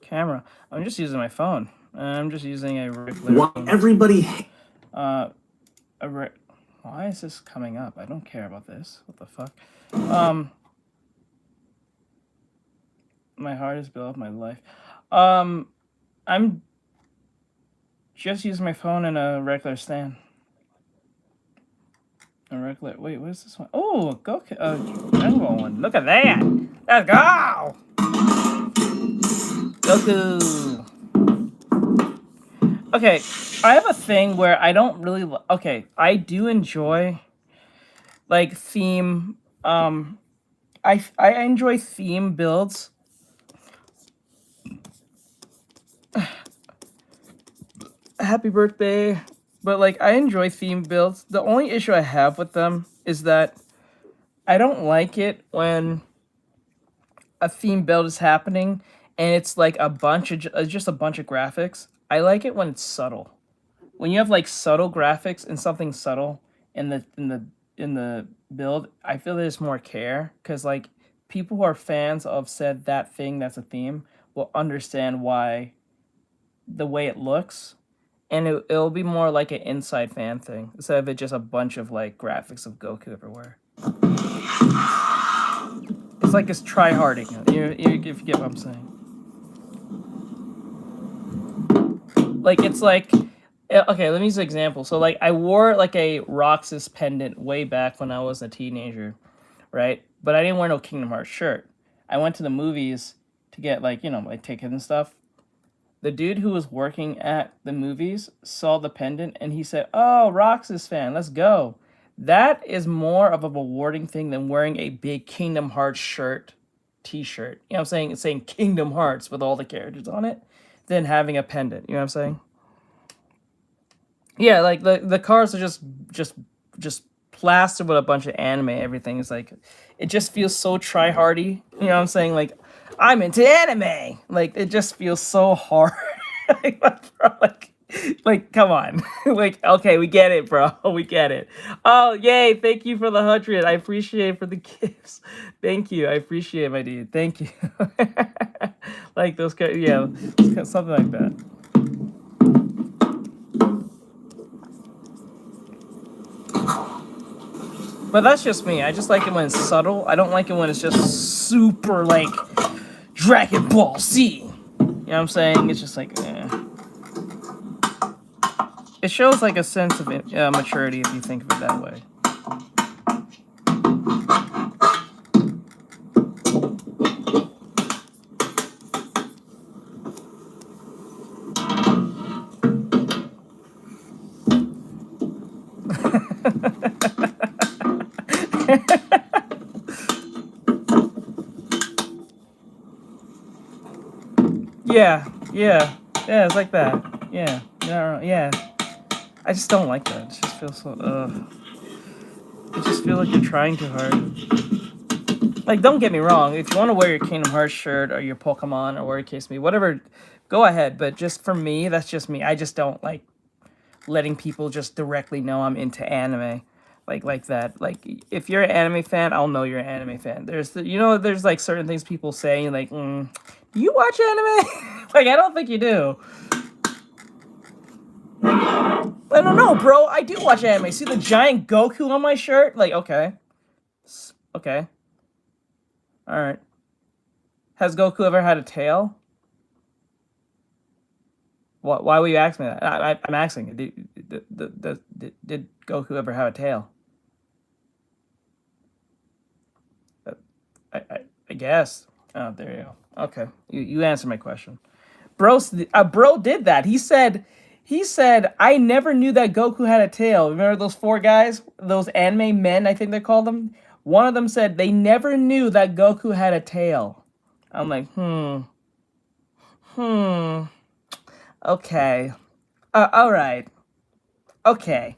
Camera. I'm just using my phone. I'm just using a regular. Why everybody? Why is this coming up? I don't care about this. What the fuck? my hardest build of my life. I'm just using my phone in a regular stand. A regular. Wait, what is this one? Oh, go. Jungle one. Look at that. Let's go. Goku. Okay, I have a thing where I don't really. Okay, I do enjoy like theme. I enjoy theme builds. Happy birthday. But like I enjoy theme builds. The only issue I have with them is that I don't like it when a theme build is happening and it's like a bunch of just a bunch of graphics. I like it when it's subtle. When you have like subtle graphics and something subtle in the build, I feel there's more care because like people who are fans of said that thing that's a theme will understand why the way it looks, and it'll be more like an inside fan thing instead of it just a bunch of like graphics of Goku everywhere. It's like it's try-harding. If you get what I'm saying. Like it's like, okay, let me use an example. So like I wore like a Roxas pendant way back when I was a teenager, right? But I didn't wear no Kingdom Hearts shirt. I went to the movies to get like, my ticket and stuff. The dude who was working at the movies saw the pendant and he said, "Oh, Roxas fan, let's go." That is more of a rewarding thing than wearing a big Kingdom Hearts shirt, t-shirt. You know what I'm saying? It's saying Kingdom Hearts with all the characters on it, than having a pendant. You know what I'm saying? Yeah, like the cars are just plastered with a bunch of anime. Everything is like, it just feels so try-hardy. You know what I'm saying? Like, I'm into anime. Like, it just feels so hard. like, bro, like, come on. like, okay, we get it, bro. We get it. Oh, yay! Thank you for the 100. I appreciate it for the gifts. Thank you. I appreciate it, my dude. Thank you. like those, yeah, something like that. But that's just me. I just like it when it's subtle. I don't like it when it's just super, like, Dragon Ball Z. You know what I'm saying? It's just like, It shows, like, a sense of maturity if you think of it that way. Yeah, it's like that. Yeah. I just don't like that. It just feels so, It just feels like you're trying too hard. Like, don't get me wrong. If you want to wear your Kingdom Hearts shirt or your Pokemon or whatever the case may be, whatever, go ahead. But just for me, that's just me. I just don't like letting people just directly know I'm into anime. Like that. Like, if you're an anime fan, I'll know you're an anime fan. There's like certain things people say, like, do you watch anime? like, I don't think you do. I don't know, bro. I do watch anime. See the giant Goku on my shirt? Like, okay. Okay. Alright. Has Goku ever had a tail? Why would you ask me that? I'm asking. Did Goku ever have a tail? I guess. Oh, there you go. Okay. You answered my question. Bro did that. He said, I never knew that Goku had a tail. Remember those 4 guys? Those anime men, I think they called them? One of them said they never knew that Goku had a tail. I'm like, Okay. Alright. Okay.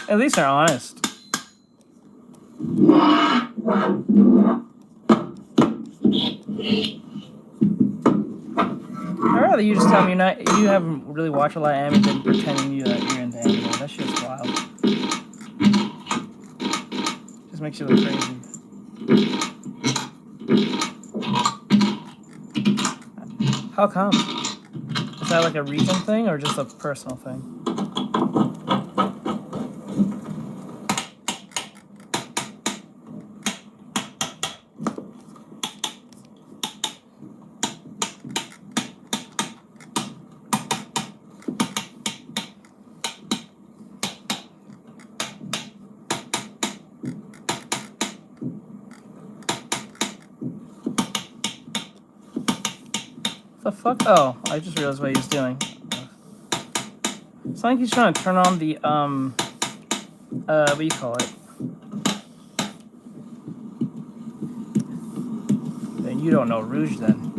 At least they're honest. that you just tell me you haven't really watched a lot of anime and pretending you're into anime. That shit's wild. Just makes you look crazy. How come? Is that like a region thing or just a personal thing? The fuck? Oh, I just realized what he's doing. It's like he's trying to turn on the, what do you call it? Then you don't know Rouge then.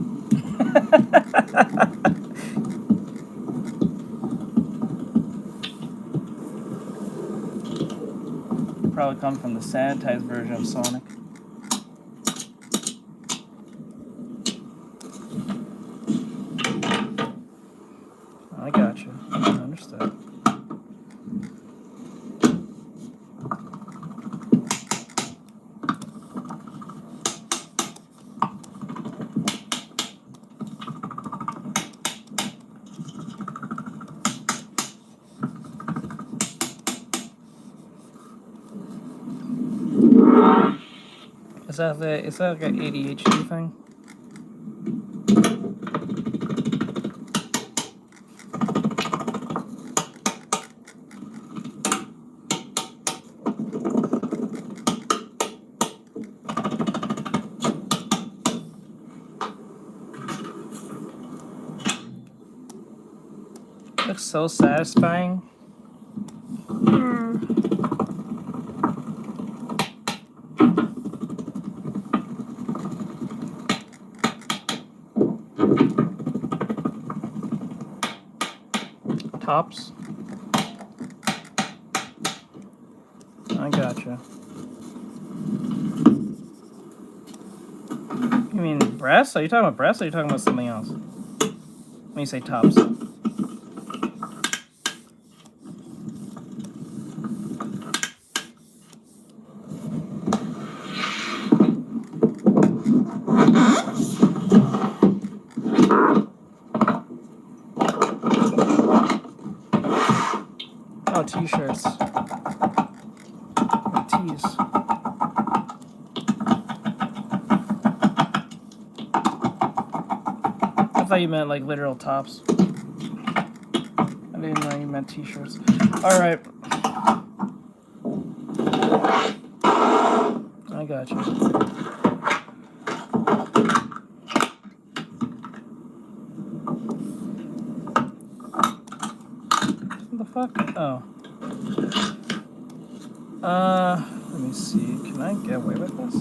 Probably come from the sanitized version of Sonic. I got you. I understood. Is that like an ADHD thing? Looks so satisfying. Tops. I gotcha. You mean breasts? Are you talking about breasts or are you talking about something else? When you say tops. Oh, t-shirts. Tees. I thought you meant like literal tops. I didn't know you meant t-shirts. Alright. I got you. What the fuck? Oh. Let me see. Can I get away with this?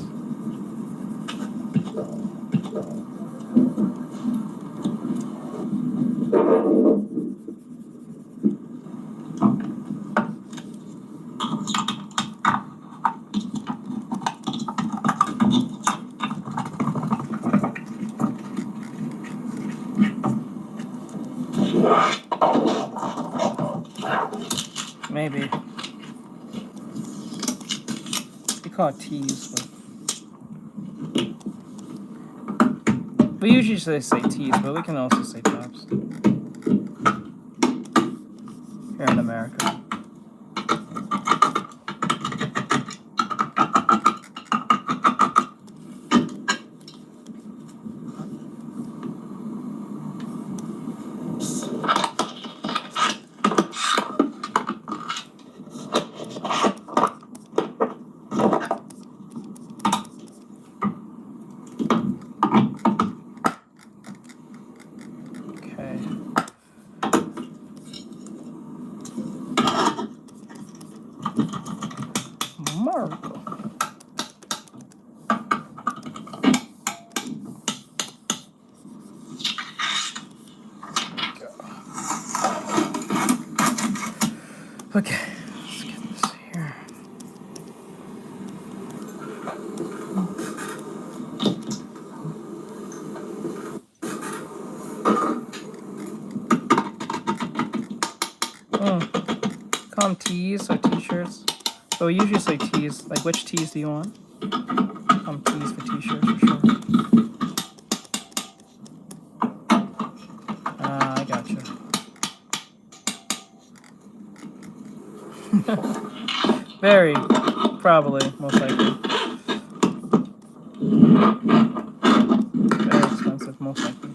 Maybe. We call it tees, but we usually say tees, but we can also say tops here in America. Okay, let's get this here. them tees or t-shirts? So we usually say tees. Like, which tees do you want? Tees for t-shirts for sure. I gotcha. Very probably, most likely. Very expensive, most likely.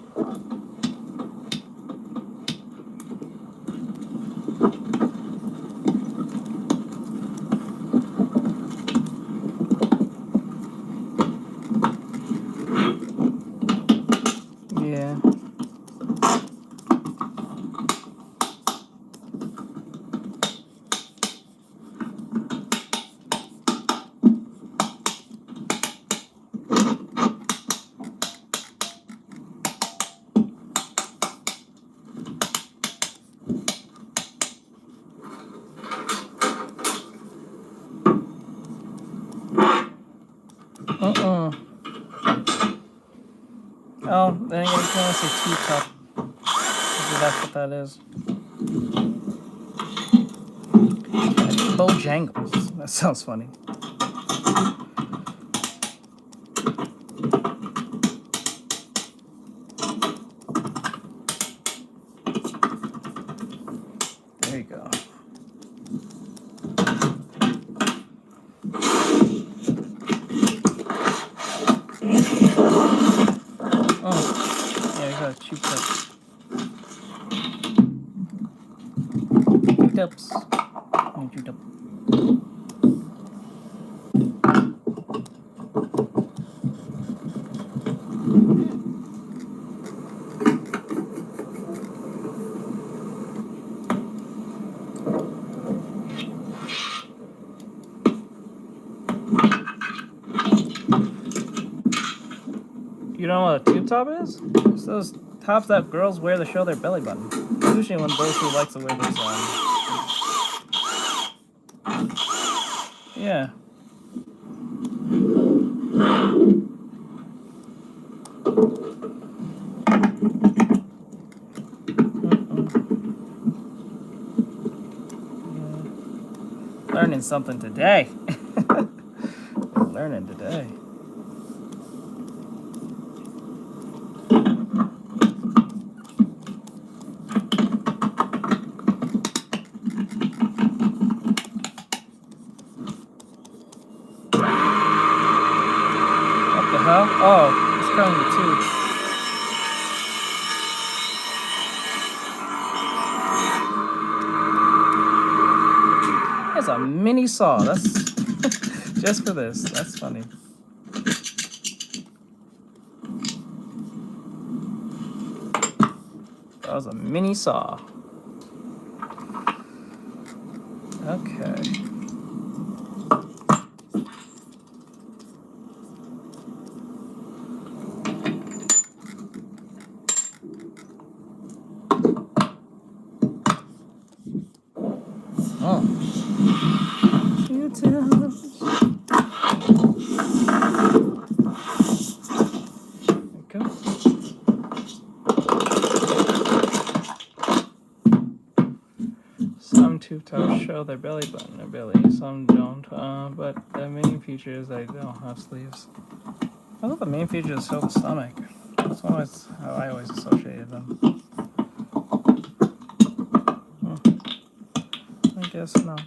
Yeah. Oh, then again, you can only say two-top. That's what that is. Bojangles. That sounds funny. There you go. Oh, yeah, you got two cups. Two cups. Two cups. You don't know what a tube top is? It's those tops that girls wear to show their belly button. Usually when those who like to wear those yeah. Learning something today. We're learning today. What the hell? Oh, it's curling the tube. It's a mini saw. That's just for this. That's funny. That was a mini saw. Okay. Oh. You tell them. There we go. Some tube tops show their belly button or belly, some don't, but the main feature is they don't have sleeves. I thought the main feature is show the stomach. That's always how I always associated them. I guess not.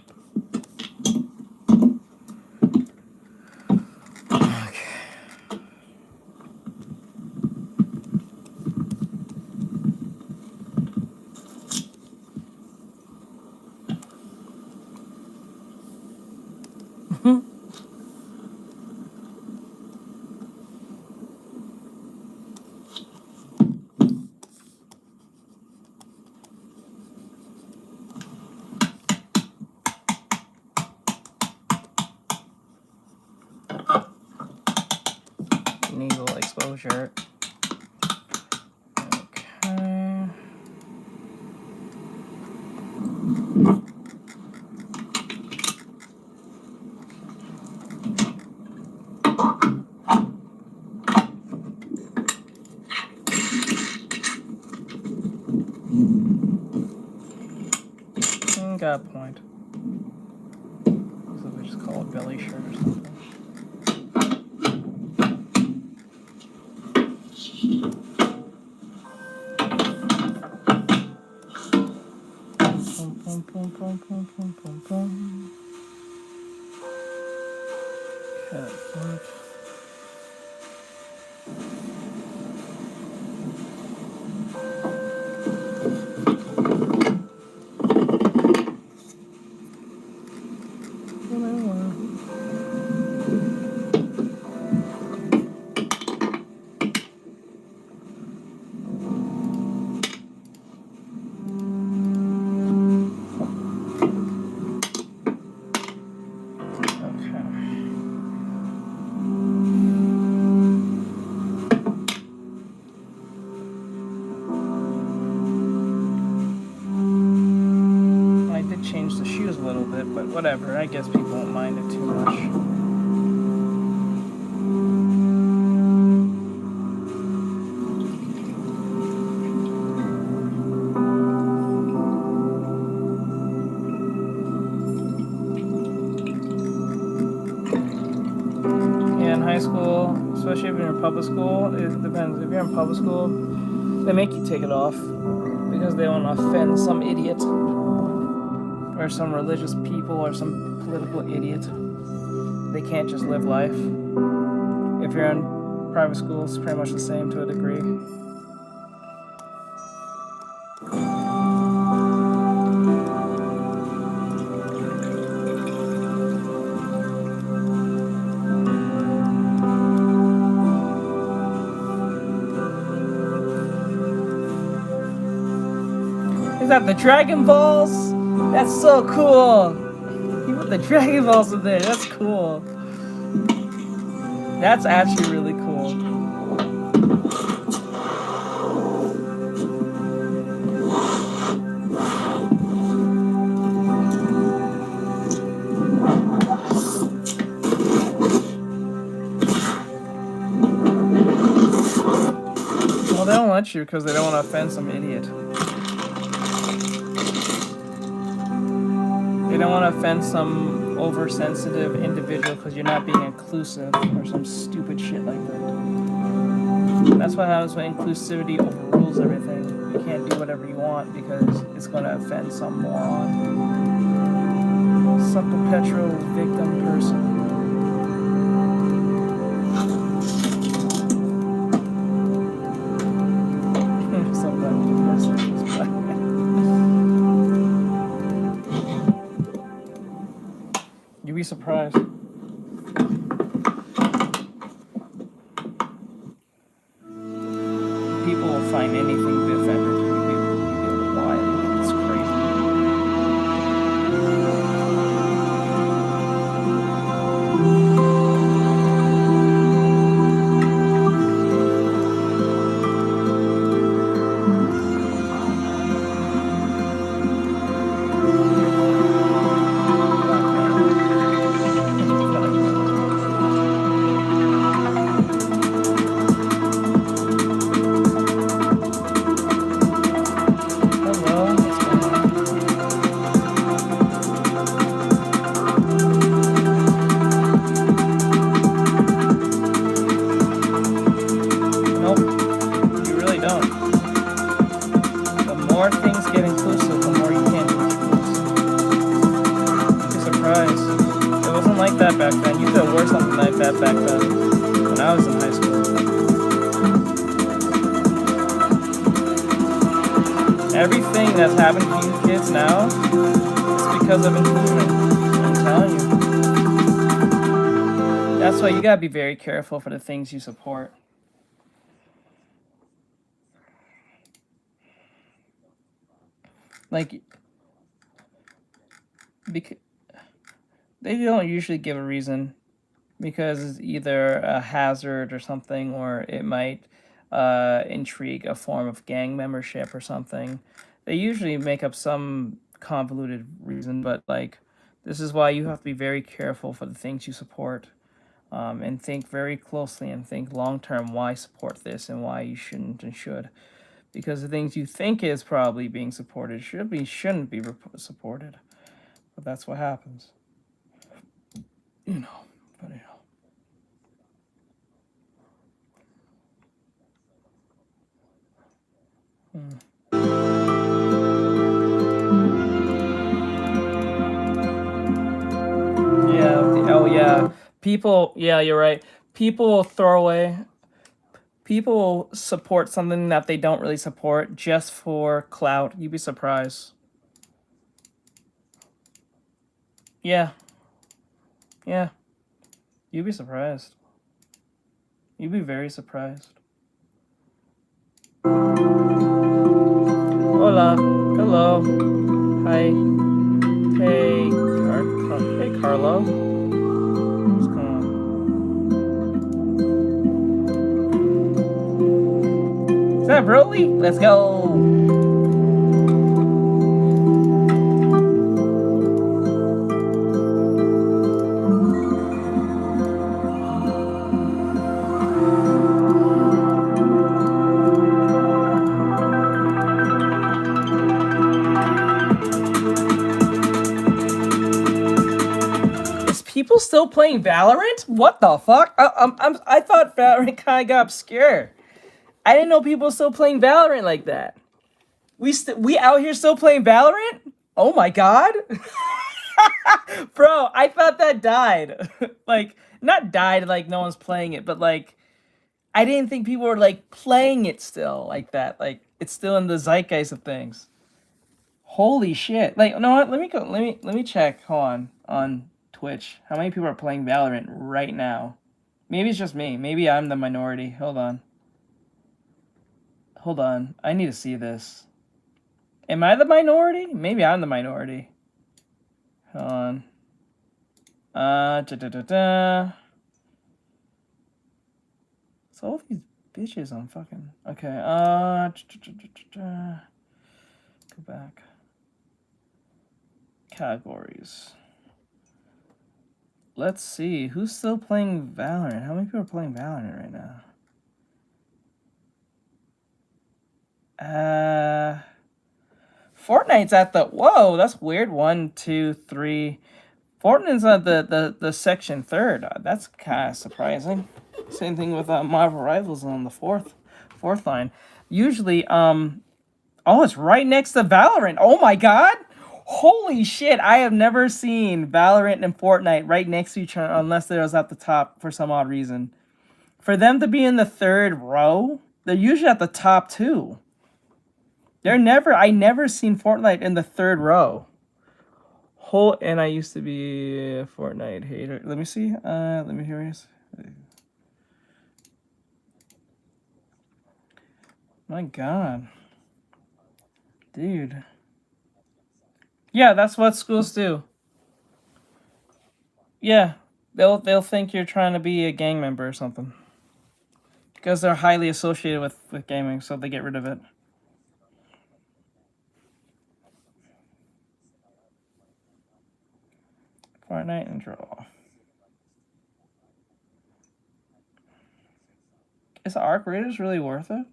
Needle exposure. Okay. Got a point. belly shirt or something. Boom, boom, boom, boom, boom, boom, boom. Cat foot. Change the shoes a little bit, but whatever. I guess people won't mind it too much. Yeah, in high school, especially if you're in public school, it depends. If you're in public school, they make you take it off because they want to offend some idiot. Or some religious people or some political idiot. They can't just live life. If you're in private school, it's pretty much the same to a degree. Is that the Dragon Balls? That's so cool! You put the Dragon Balls in there, that's cool. That's actually really cool. Well, they don't let you because they don't want to offend some idiot. They don't want to offend some oversensitive individual because you're not being inclusive or some stupid shit like that. That's what happens when inclusivity overrules everything. You can't do whatever you want because it's going to offend some moron. Some perpetual victim person. You'd be surprised. People will find anything to be offended. You'd be why? It's crazy. That back then. You could wear something like that back then when I was in high school. Everything that's happened to you kids now is because of inclusion. I'm telling you. That's why you gotta be very careful for the things you support. Like, because they don't usually give a reason because it's either a hazard or something, or it might intrigue a form of gang membership or something. They usually make up some convoluted reason, but like, this is why you have to be very careful for the things you support, and think very closely and think long term why support this and why you shouldn't and should, because the things you think is probably being supported shouldn't be supported, but that's what happens. you know, but yeah. Oh yeah. People. Yeah, you're right. People will throw away. People will support something that they don't really support just for clout. You'd be surprised. Yeah. Yeah. You'd be surprised. You'd be very surprised. Hola. Hello. Hi. Hey. Hey, Carlo. What's going on? Is that Broly? Let's go. Is people still playing Valorant? What the fuck? I thought Valorant kind of got obscure. I didn't know people were still playing Valorant like that. We out here still playing Valorant? Oh my god. Bro, I thought that died. Like, not died like no one's playing it, but like I didn't think people were like playing it still like that. Like it's still in the zeitgeist of things. Holy shit. Like, you know what? Let me go. Let me check. Hold on Twitch. How many people are playing Valorant right now? Maybe it's just me. Maybe I'm the minority. Hold on. Hold on. I need to see this. Am I the minority? Maybe I'm the minority. Hold on. Da da da da. So all of these bitches I'm fucking. Okay. Go back. Categories. Let's see. Who's still playing Valorant? How many people are playing Valorant right now? Fortnite's at the whoa. That's weird. 1, 2, 3. Fortnite's at the section third. That's kind of surprising. Same thing with Marvel Rivals on the fourth line. Usually, oh, it's right next to Valorant. Oh my god. Holy shit, I have never seen Valorant and Fortnite right next to each other unless they was at the top for some odd reason. For them to be in the third row, they're usually at the top too. I never seen Fortnite in the third row. And I used to be a Fortnite hater. Let me see. Let me hear this. My god. Dude. Yeah, that's what schools do. Yeah. They'll think you're trying to be a gang member or something. Because they're highly associated with gaming, so they get rid of it. Fortnite and draw. Is Arc Raiders really worth it?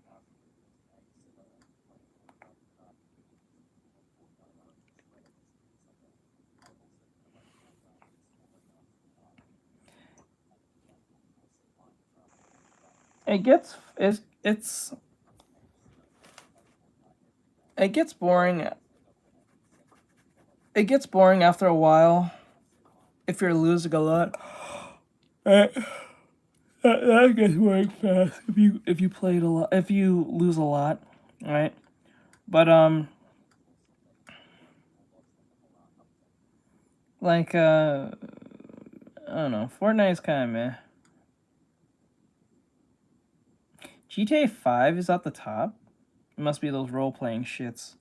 It gets it gets boring. It gets boring after a while if you're losing a lot. That gets boring fast if you play it a lot. If you lose a lot, right? But like I don't know. Fortnite's kind of meh. GTA 5 is at the top. It must be those role playing shits.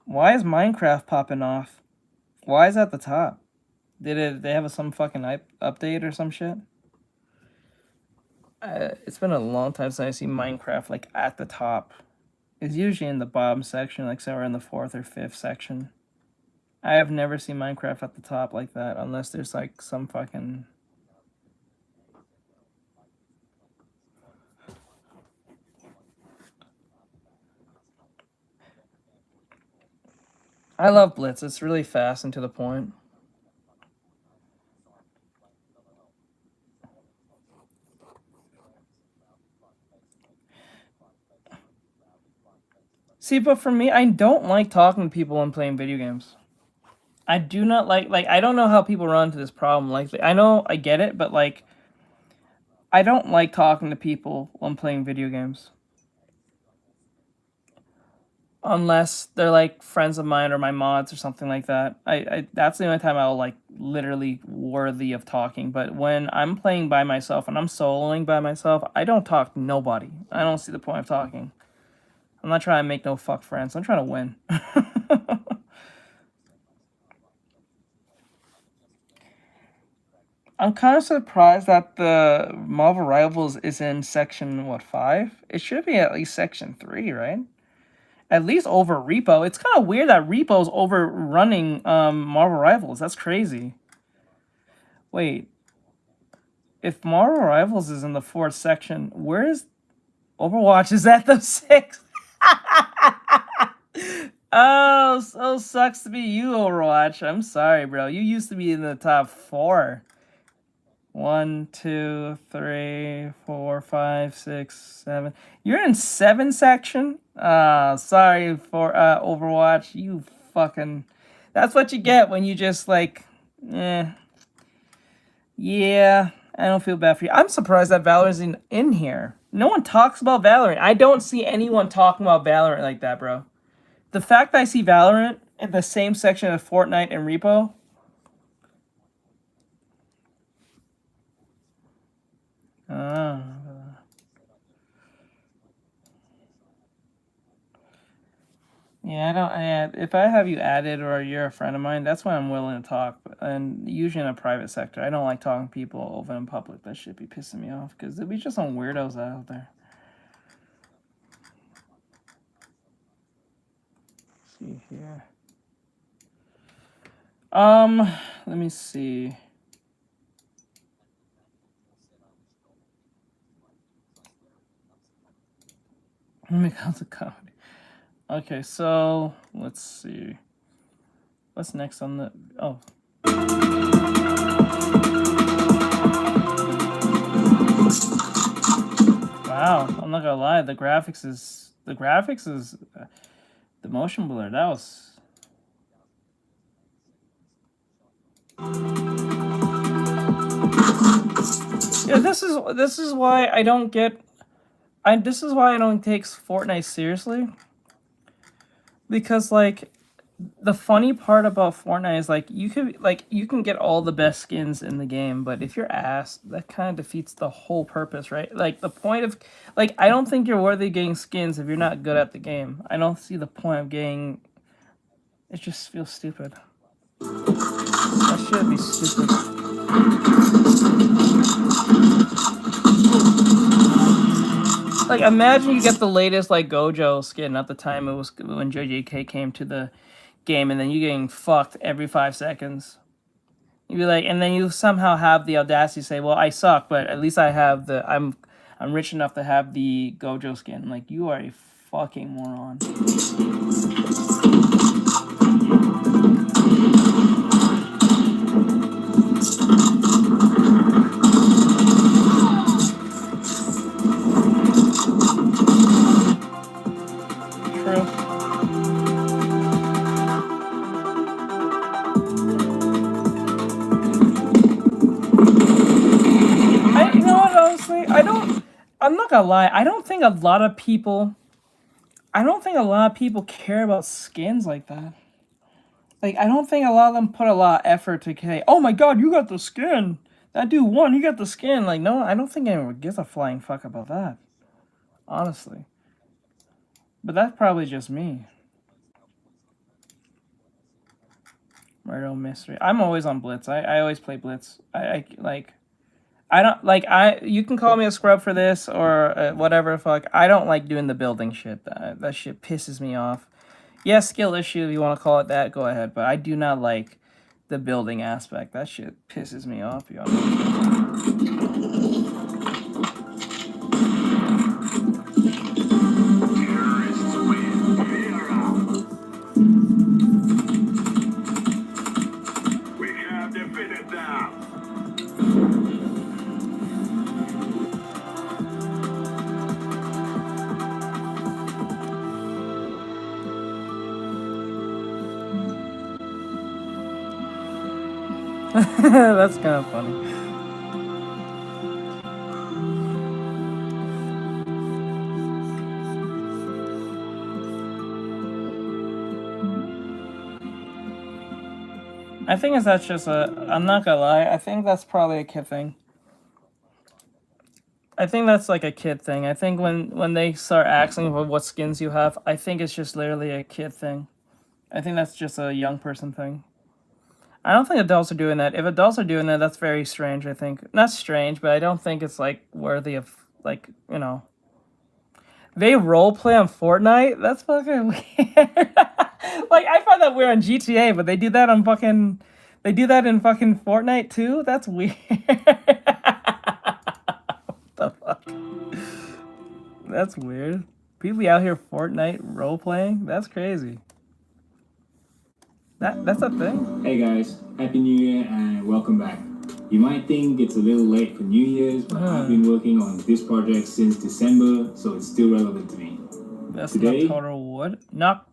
Why is Minecraft popping off? Why is that at the top? They have some fucking update or some shit? It's been a long time since I see Minecraft like at the top. It's usually in the bottom section, like somewhere in the 4th or 5th section. I have never seen Minecraft at the top like that, unless there's like some fucking. I love Blitz. It's really fast and to the point. See, but for me, I don't like talking to people when playing video games. I do not like I don't know how people run into this problem. Like I know I get it, but like I don't like talking to people when playing video games. Unless they're like friends of mine or my mods or something like that. I that's the only time I'll like literally worthy of talking. But when I'm playing by myself and I'm soloing by myself, I don't talk to nobody. I don't see the point of talking. I'm not trying to make no fuck friends. I'm trying to win. I'm kind of surprised that the Marvel Rivals is in section what 5? It should be at least section 3, right? At least over Repo. It's kind of weird that Repo's overrunning Marvel Rivals. That's crazy. Wait. If Marvel Rivals is in the 4th section, where is Overwatch? Is at the 6th? Oh, so sucks to be you, Overwatch. I'm sorry, bro. You used to be in the top 4. 1, 2, 3, 4, 5, 6, 7. You're in 7 section? Sorry for Overwatch. You fucking. That's what you get when you just like. Yeah, I don't feel bad for you. I'm surprised that Valorant's in here. No one talks about Valorant. I don't see anyone talking about Valorant like that, bro. The fact that I see Valorant in the same section as Fortnite and Repo. Yeah, I don't. If I have you added or you're a friend of mine, that's when I'm willing to talk. And usually in a private sector, I don't like talking to people over in public. That should be pissing me off because there'll be just some weirdos out there. Let's see here. Let me see. Let me go to comedy. Okay, so let's see. What's next on the? Oh. Wow, I'm not gonna lie. The graphics is the motion blur. That was. Yeah, this is why I don't get. This is why I don't take Fortnite seriously. Because like the funny part about Fortnite is like you can get all the best skins in the game, but if you're ass, that kind of defeats the whole purpose, right? Like the point of like I don't think you're worthy of getting skins if you're not good at the game. I don't see the point of getting. It just feels stupid. That should be stupid. Like imagine you get the latest like Gojo skin at the time it was when JJK came to the game, and then you getting fucked every 5 seconds. You'd be like, and then you somehow have the audacity to say, "Well, I suck, but at least I have the I'm rich enough to have the Gojo skin." I'm like, you are a fucking moron. I'm not gonna lie. I don't think a lot of people care about skins like that. Like, I don't think a lot of them put a lot of effort to say, "Oh my god, you got the skin. That dude won. You got the skin." Like, no, I don't think anyone gives a flying fuck about that. Honestly. But that's probably just me. Murder Mystery. I'm always on Blitz. I always play Blitz. I don't like you can call me a scrub for this or whatever fuck. I don't like doing the building shit. That shit pisses me off. Yes, skill issue if you want to call it that, go ahead, but I do not like the building aspect. That shit pisses me off, y'all. We have defeated them. That's kind of funny. I think that's just I'm not gonna lie, I think that's probably a kid thing. I think that's like a kid thing. I think when they start asking for what skins you have, I think it's just literally a kid thing. I think that's just a young person thing. I don't think adults are doing that. If adults are doing that, that's very strange, I think. Not strange, but I don't think it's like worthy of like, you know. They role play on Fortnite? That's fucking weird. Like I find that weird on GTA, but they do that on fucking they do that in fucking Fortnite too? That's weird. The fuck? That's weird. People out here Fortnite role playing? That's crazy. That's a thing. Hey guys, Happy New Year and welcome back. You might think it's a little late for New Year's, but I've been working on this project since December, so it's still relevant to me. That's Today, not total wood. Not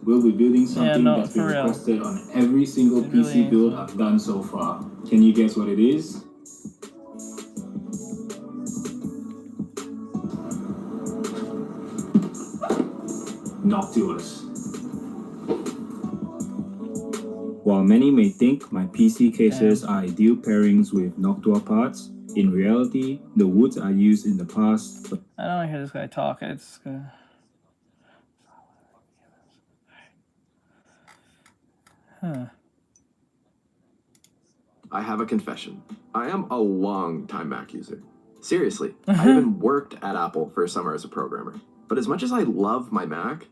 we'll be building something no, that's been for real. requested on every single It PC really build I've done so far. Can you guess what it is? Noctilus. While many may think my PC cases are ideal pairings with Noctua parts, in reality, the woods I used in the past. I don't want to hear this guy talk. It's I have a confession. I am a long-time Mac user. Seriously, I even worked at Apple for a summer as a programmer. But as much as I love my Mac,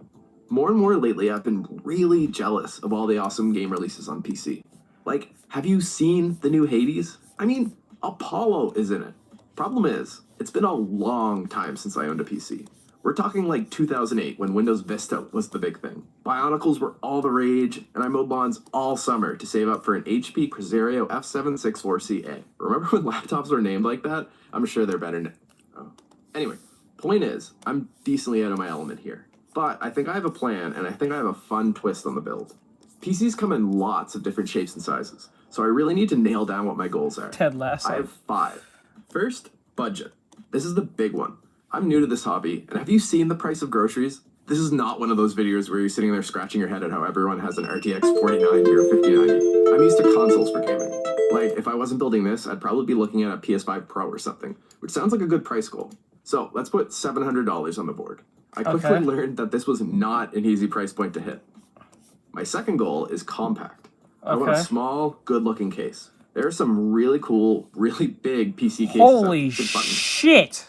more and more lately I've been really jealous of all the awesome game releases on PC. Like, have you seen the new Hades? I mean, Apollo is in it. Problem is, it's been a long time since I owned a PC. We're talking like 2008 when Windows Vista was the big thing. Bionicles were all the rage, and I mowed lawns all summer to save up for an HP Presario F764CA. Remember when laptops were named like that? I'm sure they're better now. Oh. Anyway, point is, I'm decently out of my element here. But I think I have a plan, and I think I have a fun twist on the build. PCs come in lots of different shapes and sizes, so I really need to nail down what my goals are. Ted Lasso. I have 5. First, budget. This is the big one. I'm new to this hobby, and have you seen the price of groceries? This is not one of those videos where you're sitting there scratching your head at how everyone has an RTX 4090 or 5090. I'm used to consoles for gaming. Like, if I wasn't building this, I'd probably be looking at a PS5 Pro or something, which sounds like a good price goal. So, let's put $700 on the board. I quickly learned that this was not an easy price point to hit. My second goal is compact. I want a small, good-looking case. There are some really cool, really big PC cases. Holy shit!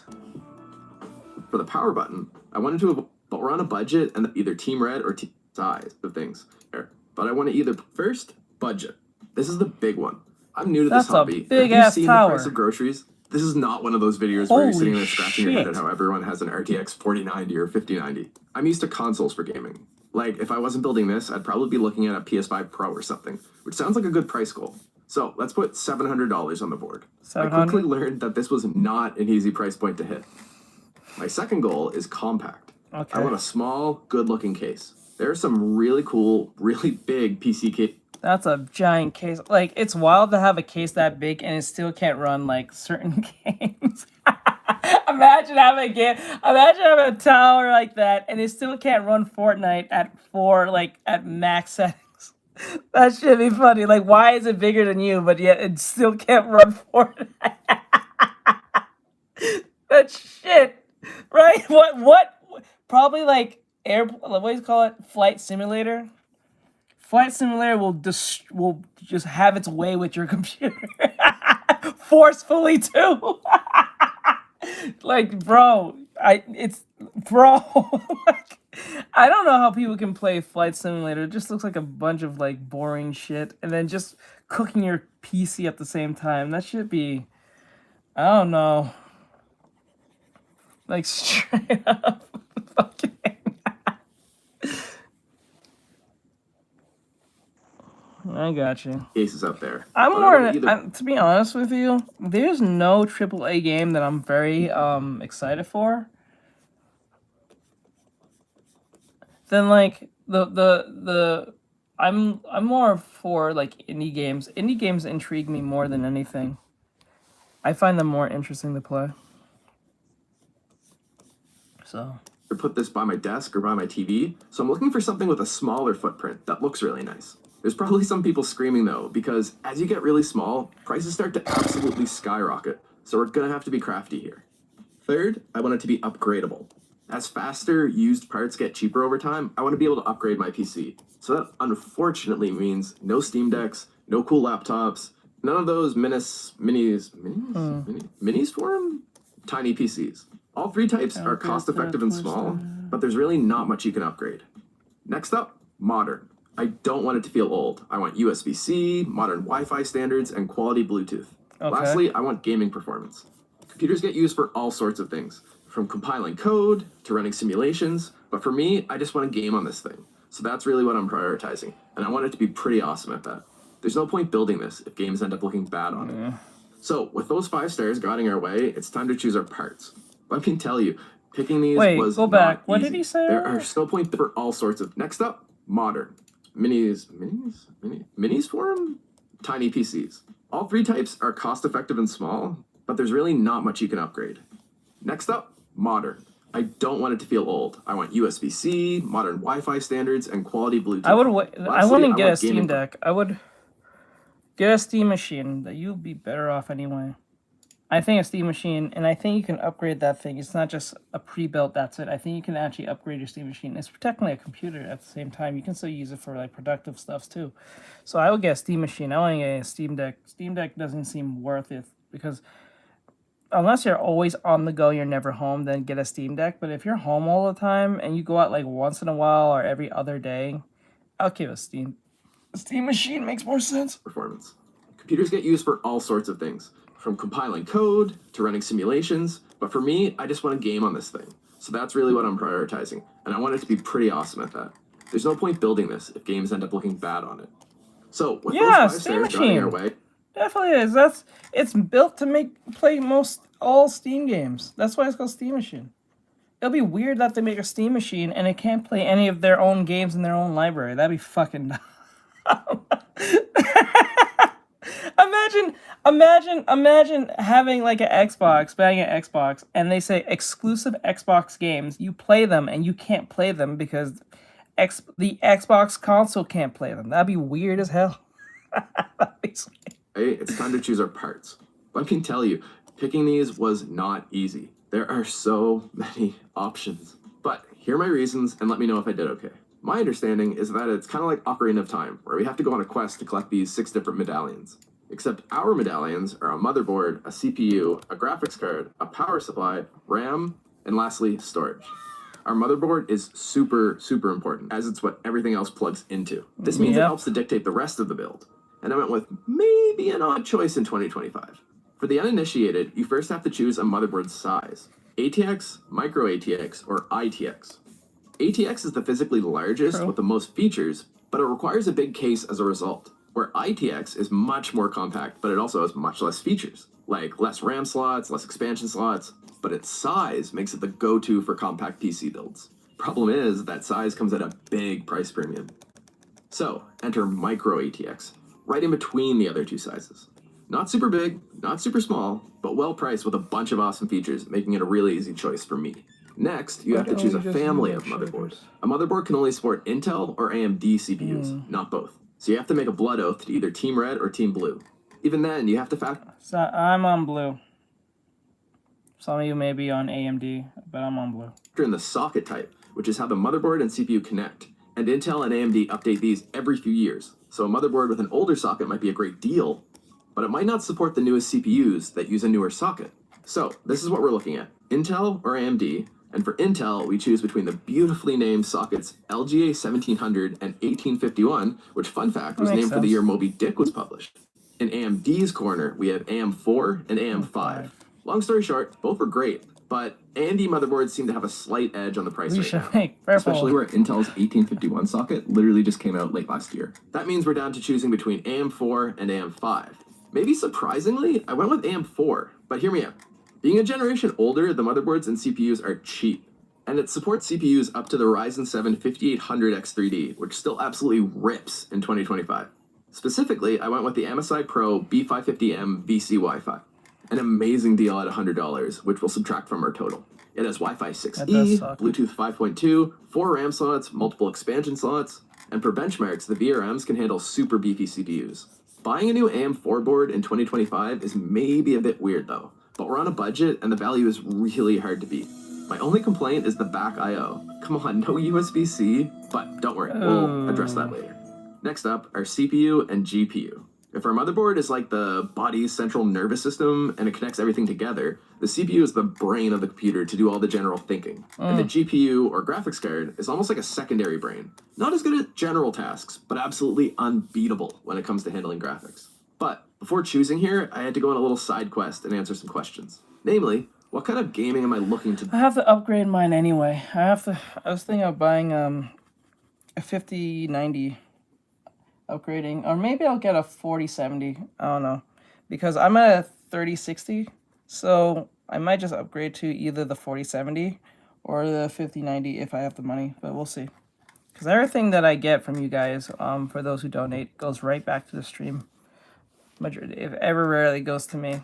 For the power button, I wanted to, but we're on a budget and either Team Red or Team size of things. But I want to either first budget. This is the big one. I'm new to this hobby. Big Have you ass seen tower. the price of groceries? This is not one of those videos where you're sitting there scratching your head shit. at how everyone has an RTX 4090 or 5090. I'm used to consoles for gaming. Like, if I wasn't building this, I'd probably be looking at a PS5 Pro or something, which sounds like a good price goal. So let's put $700 on the board. I quickly learned that this was not an easy price point to hit. My second goal is compact. I want a small, good-looking case. There are some really cool, really big PC cases. That's a giant case. Like, it's wild to have a case that big and it still can't run, like, certain games. Imagine having a tower like that and it still can't run Fortnite at at max settings. That should be funny. Like, why is it bigger than you, but yet it still can't run Fortnite? That shit. Right? What? Probably like what do you call it? Flight simulator. Flight simulator will just have its way with your computer, forcefully too. Like, bro, like, I don't know how people can play Flight Simulator. It just looks like a bunch of like boring shit, and then just cooking your PC at the same time. That should be, I don't know. Like straight up fucking. I got you. Cases up there. I'm more, to be honest with you, there's no AAA game that I'm very excited for than like the I'm more for like indie games. Indie games intrigue me more than anything. I find them more interesting to play. So put this by my desk or by my TV, so I'm looking for something with a smaller footprint that looks really nice. There's probably some people screaming though, because as you get really small, prices start to absolutely skyrocket, so we're gonna have to be crafty here. Third, I want it to be upgradable. As faster used parts get cheaper over time, I want to be able to upgrade my PC. So that unfortunately means no Steam Decks, no cool laptops, none of those minis form? Tiny PCs. All three types are cost effective and small, but there's really not much you can upgrade. Next up, modern. I don't want it to feel old. I want USB-C, modern Wi-Fi standards, and quality Bluetooth. Okay. Lastly, I want gaming performance. Computers get used for all sorts of things, from compiling code to running simulations, but for me, I just want to game on this thing. So that's really what I'm prioritizing, and I want it to be pretty awesome at that. There's no point building this if games end up looking bad on it. So with those 5 stars guiding our way, it's time to choose our parts. Let me tell you, picking these was go back. not What easy. did he say? There are no point for all sorts of. Next up, modern. Minis form? Tiny PCs. All three types are cost effective and small, but there's really not much you can upgrade. Next up, modern. I don't want it to feel old. I want USB-C, modern Wi-Fi standards, and quality Bluetooth. I Lastly, wouldn't get a want Steam gaming Deck. I would get a Steam machine. That you'd be better off anyway. I think a Steam machine, and I think you can upgrade that thing. It's not just a pre-built, that's it. I think you can actually upgrade your Steam machine. It's technically a computer at the same time. You can still use it for like productive stuff too. So I would get a Steam machine. I want to get a Steam Deck. Steam Deck doesn't seem worth it because unless you're always on the go, you're never home, then get a Steam Deck. But if you're home all the time and you go out like once in a while or every other day, I'll give a Steam machine makes more sense. Performance. Computers get used for all sorts of things, from compiling code to running simulations, but for me, I just want to game on this thing. So that's really what I'm prioritizing, and I want it to be pretty awesome at that. There's no point building this if games end up looking bad on it. So with those 5 Steam stars guiding our machine. way, Definitely is. It's built to play all Steam games. That's why it's called Steam Machine. It'll be weird that they make a Steam machine and it can't play any of their own games in their own library. That'd be fucking dumb. Imagine having like an Xbox, buying an Xbox, and they say exclusive Xbox games. You play them and you can't play them because the Xbox console can't play them. That'd be weird as hell. it's time to choose our parts. Let me tell you, picking these was not easy. There are so many options. But here are my reasons, and let me know if I did okay. My understanding is that it's kind of like Ocarina of Time, where we have to go on a quest to collect these 6 different medallions. Except our medallions are a motherboard, a CPU, a graphics card, a power supply, RAM, and lastly, storage. Our motherboard is super, super important, as it's what everything else plugs into. This means it helps to dictate the rest of the build. And I went with maybe an odd choice in 2025. For the uninitiated, you first have to choose a motherboard size. ATX, Micro ATX, or ITX. ATX is the physically largest with the most features, but it requires a big case as a result. Where ITX is much more compact, but it also has much less features, like less RAM slots, less expansion slots, but its size makes it the go-to for compact PC builds. Problem is, that size comes at a big price premium. So, enter Micro ATX, right in between the other 2 sizes. Not super big, not super small, but well priced with a bunch of awesome features, making it a really easy choice for me. Next, you have to choose a family of motherboards. A motherboard can only support Intel or AMD CPUs, not both. So you have to make a blood oath to either Team Red or Team Blue. Even then, you have to So I'm on blue. Some of you may be on AMD, but I'm on blue. factor in the socket type, which is how the motherboard and CPU connect. And Intel and AMD update these every few years. So a motherboard with an older socket might be a great deal, but it might not support the newest CPUs that use a newer socket. So this is what we're looking at, Intel or AMD. And for Intel, we choose between the beautifully named sockets LGA 1700 and 1851, which, fun fact, was named for the year Moby Dick was published. In AMD's corner, we have AM4 and AM5. Long story short, both were great, but AMD motherboards seem to have a slight edge on the price right now. Especially where Intel's 1851 socket literally just came out late last year. That means we're down to choosing between AM4 and AM5. Maybe surprisingly, I went with AM4, but hear me out. Being a generation older, the motherboards and CPUs are cheap. And it supports CPUs up to the Ryzen 7 5800X3D, which still absolutely rips in 2025. Specifically, I went with the MSI Pro B550M VC Wi-Fi. An amazing deal at $100, which will subtract from our total. It has Wi-Fi 6E, Bluetooth 5.2, 4 RAM slots, multiple expansion slots, and for benchmarks, the VRMs can handle super beefy CPUs. Buying a new AM4 board in 2025 is maybe a bit weird though, but we're on a budget and the value is really hard to beat. My only complaint is the back I/O. Come on, no USB-C, but don't worry, we'll address that later. Next up, our CPU and GPU. If our motherboard is like the body's central nervous system and it connects everything together, the CPU is the brain of the computer to do all the general thinking. And the GPU or graphics card is almost like a secondary brain. Not as good at general tasks, but absolutely unbeatable when it comes to handling graphics. But before choosing here, I had to go on a little side quest and answer some questions. Namely, what kind of gaming am I looking to... I have to upgrade mine anyway. I was thinking of buying a 5090 upgrading, or maybe I'll get a 4070. I don't know, because I'm at a 3060, so I might just upgrade to either the 4070 or the 5090 if I have the money, but we'll see. Because everything that I get from you guys, for those who donate, goes right back to the stream. If ever rarely goes to me.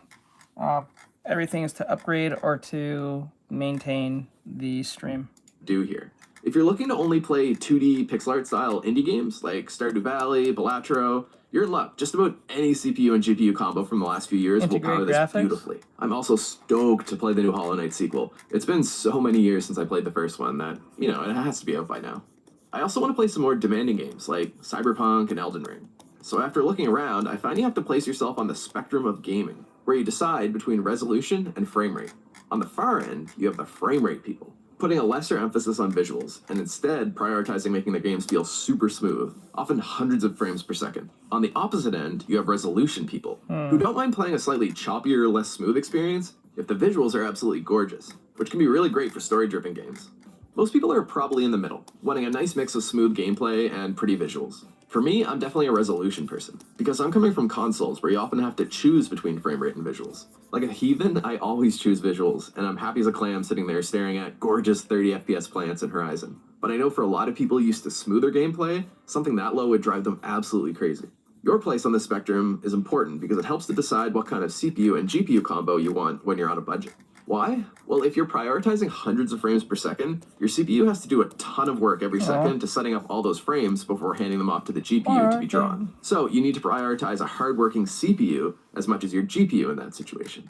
Everything is to upgrade or to maintain the stream. Do here. If you're looking to only play 2D pixel art style indie games like Stardew Valley, Balatro, you're in luck. Just about any CPU and GPU combo from the last few years will power this beautifully. I'm also stoked to play the new Hollow Knight sequel. It's been so many years since I played the first one that, you know, it has to be out by now. I also want to play some more demanding games like Cyberpunk and Elden Ring. So after looking around, I find you have to place yourself on the spectrum of gaming, where you decide between resolution and frame rate. On the far end, you have the frame rate people, putting a lesser emphasis on visuals, and instead prioritizing making their games feel super smooth, often hundreds of frames per second. On the opposite end, you have resolution people, who don't mind playing a slightly choppier, less smooth experience if the visuals are absolutely gorgeous, which can be really great for story-driven games. Most people are probably in the middle, wanting a nice mix of smooth gameplay and pretty visuals. For me, I'm definitely a resolution person, because I'm coming from consoles where you often have to choose between frame rate and visuals. Like a heathen, I always choose visuals, and I'm happy as a clam sitting there staring at gorgeous 30 FPS plants and Horizon. But I know for a lot of people used to smoother gameplay, something that low would drive them absolutely crazy. Your place on the spectrum is important because it helps to decide what kind of CPU and GPU combo you want when you're on a budget. Why? Well, if you're prioritizing hundreds of frames per second, your CPU has to do a ton of work every second to setting up all those frames before handing them off to the GPU to be drawn. So you need to prioritize a hardworking CPU as much as your GPU in that situation.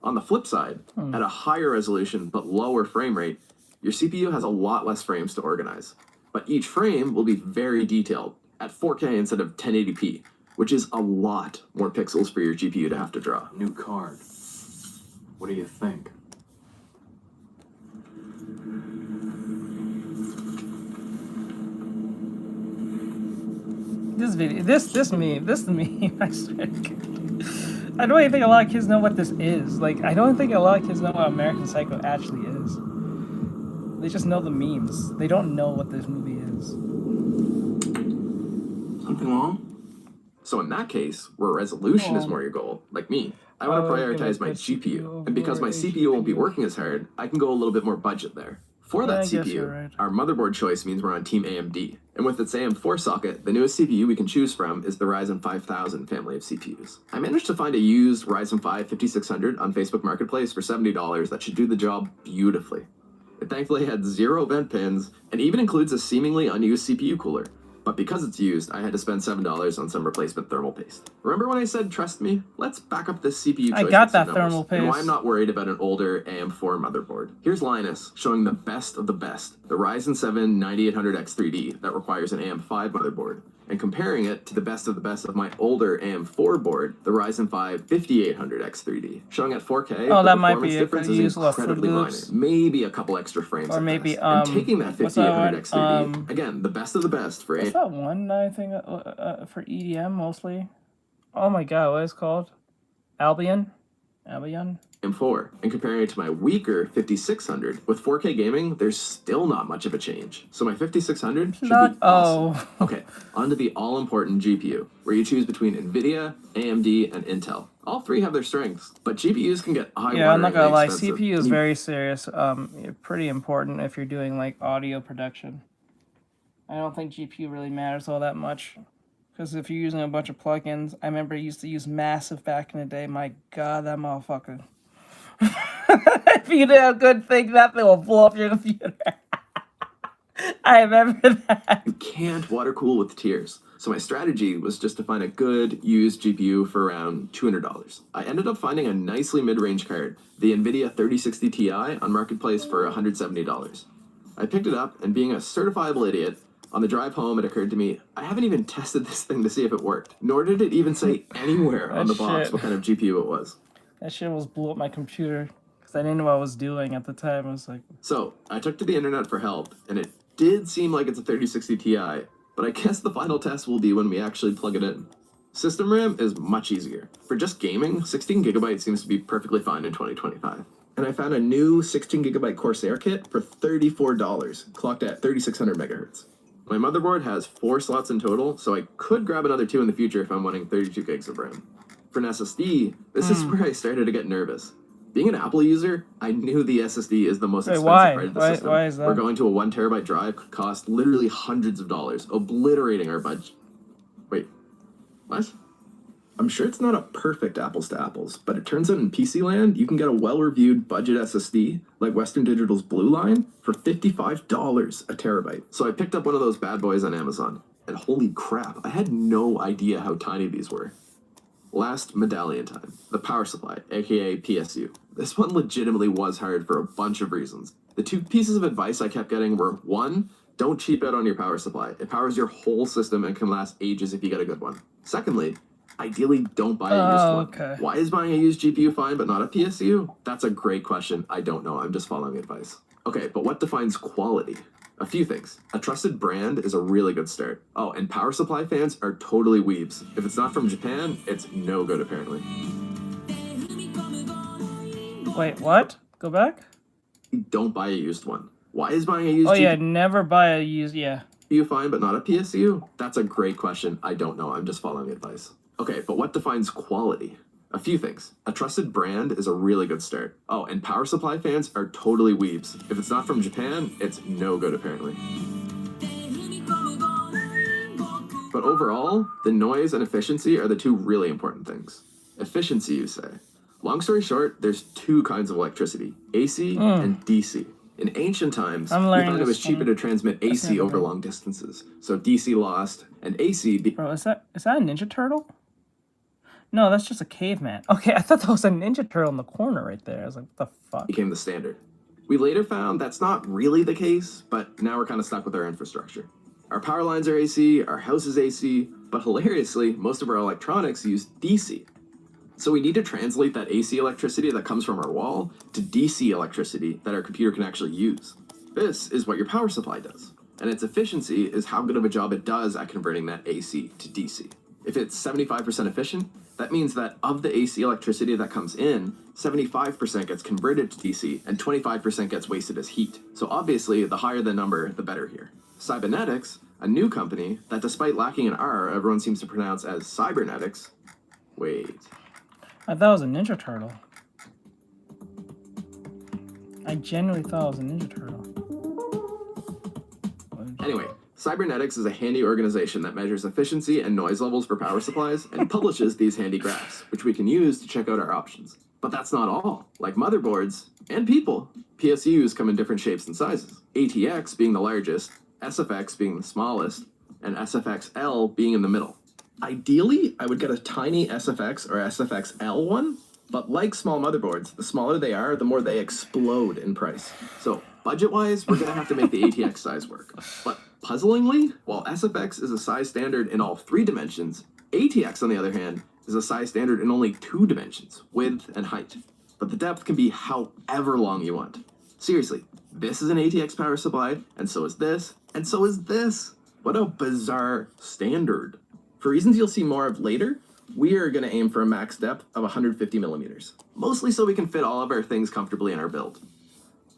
On the flip side, at a higher resolution but lower frame rate, your CPU has a lot less frames to organize. But each frame will be very detailed, at 4K instead of 1080p, which is a lot more pixels for your GPU to have to draw. New card. What do you think? This video, this meme, I swear to God. I don't even think a lot of kids know what this is. Like, I don't think a lot of kids know what American Psycho actually is. They just know the memes. They don't know what this movie is. Something wrong? So in that case, where resolution is more your goal, like me, I want to prioritize my GPU. And because my CPU won't be working as hard, I can go a little bit more budget there. For that CPU, our motherboard choice means we're on Team AMD. And with its AM4 socket, the newest CPU we can choose from is the Ryzen 5000 family of CPUs. I managed to find a used Ryzen 5 5600 on Facebook Marketplace for $70 that should do the job beautifully. It thankfully had 0 vent pins and even includes a seemingly unused CPU cooler. But because it's used, I had to spend $7 on some replacement thermal paste. Remember when I said trust me? Let's back up this CPU choice. I got that thermal paste. And why I'm not worried about an older AM4 motherboard. Here's Linus showing the best of the best, the Ryzen 7 9800X3D that requires an AM5 motherboard, and comparing it to the best of my older AM4 board, the Ryzen 5 5800X3D, showing at 4K. Oh, that might be it. Difference is incredibly minor, maybe a couple extra frames. Or maybe and taking that 5800X3D, again, the best of the best for what's that one I think for EDM mostly? Oh my god, what is it called? Albion? M4, and comparing it to my weaker 5600, with 4K gaming, there's still not much of a change. So my 5600 should be awesome. Okay, on to the all-important GPU, where you choose between NVIDIA, AMD, and Intel. All three have their strengths, but GPUs can get eye-wateringly Yeah, I'm not gonna lie, expensive. CPU is very serious. Pretty important if you're doing like audio production. I don't think GPU really matters all that much. Because if you're using a bunch of plugins, I remember I used to use Massive back in the day. My God, that motherfucker. If you do a good thing, that thing will blow up your computer. I remember that. You can't water cool with tears. So my strategy was just to find a good used GPU for around $200. I ended up finding a nicely mid-range card, the NVIDIA 3060 Ti on Marketplace for $170. I picked it up, and being a certifiable idiot, on the drive home, it occurred to me, I haven't even tested this thing to see if it worked, nor did it even say anywhere on the box what kind of GPU it was. That shit almost blew up my computer, because I didn't know what I was doing at the time. I was like... So, I took to the internet for help, and it did seem like it's a 3060 Ti, but I guess the final test will be when we actually plug it in. System RAM is much easier. For just gaming, 16GB seems to be perfectly fine in 2025. And I found a new 16GB Corsair kit for $34, clocked at 3600 megahertz. My motherboard has 4 slots in total, so I could grab another 2 in the future if I'm wanting 32 gigs of RAM. For an SSD, this is where I started to get nervous. Being an Apple user, I knew the SSD is the most expensive part of the system. Why is that? We're going to a 1TB drive could cost literally hundreds of dollars, obliterating our budget. Wait, what? I'm sure it's not a perfect apples to apples, but it turns out in PC land, you can get a well-reviewed budget SSD, like Western Digital's Blue Line, for $55 a terabyte. So I picked up one of those bad boys on Amazon, and holy crap, I had no idea how tiny these were. Last medallion time, the power supply, aka PSU. This one legitimately was hard for a bunch of reasons. The 2 pieces of advice I kept getting were, 1, don't cheap out on your power supply. It powers your whole system and can last ages if you get a good one. Secondly, ideally don't buy a used one. Okay. Why is buying a used GPU fine but not a PSU? That's a great question. I don't know. I'm just following advice. Okay, but what defines quality? A few things. A trusted brand is a really good start. Oh, and power supply fans are totally weebs. If it's not from Japan, it's no good apparently. Wait, what? Go back? Don't buy a used one. Why is buying a used Oh yeah, never buy a used, yeah. GPU fine but not a PSU? That's a great question. I don't know. I'm just following advice. Okay, but what defines quality? A few things. A trusted brand is a really good start. Oh, and power supply fans are totally weebs. If it's not from Japan, it's no good apparently. But overall, the noise and efficiency are the 2 really important things. Efficiency, you say. Long story short, there's 2 kinds of electricity, AC and DC. In ancient times, we found it was cheaper to transmit AC over long distances. So DC lost, and AC... Bro, is that a Ninja Turtle? No, that's just a caveman. Okay, I thought that was a Ninja Turtle in the corner right there. I was like, what the fuck? Became the standard. We later found that's not really the case, but now we're kind of stuck with our infrastructure. Our power lines are AC, our house is AC, but hilariously, most of our electronics use DC. So we need to translate that AC electricity that comes from our wall to DC electricity that our computer can actually use. This is what your power supply does, and its efficiency is how good of a job it does at converting that AC to DC. If it's 75% efficient, that means that of the AC electricity that comes in, 75% gets converted to DC and 25% gets wasted as heat. So obviously, the higher the number, the better here. Cybernetics, a new company that despite lacking an R, everyone seems to pronounce as cybernetics. Wait. I thought it was a Ninja Turtle. I genuinely thought it was a Ninja Turtle. Anyway, Cybernetics is a handy organization that measures efficiency and noise levels for power supplies and publishes these handy graphs, which we can use to check out our options. But that's not all. Like motherboards and people, PSUs come in different shapes and sizes. ATX being the largest, SFX being the smallest, and SFXL being in the middle. Ideally, I would get a tiny SFX or SFXL one, but like small motherboards, the smaller they are, the more they explode in price. So budget-wise, we're gonna have to make the ATX size work. But puzzlingly, while SFX is a size standard in all 3 dimensions, ATX, on the other hand, is a size standard in only 2 dimensions, width and height. But the depth can be however long you want. Seriously, this is an ATX power supply, and so is this, and so is this. What a bizarre standard. For reasons you'll see more of later, we are going to aim for a max depth of 150 millimeters, mostly so we can fit all of our things comfortably in our build.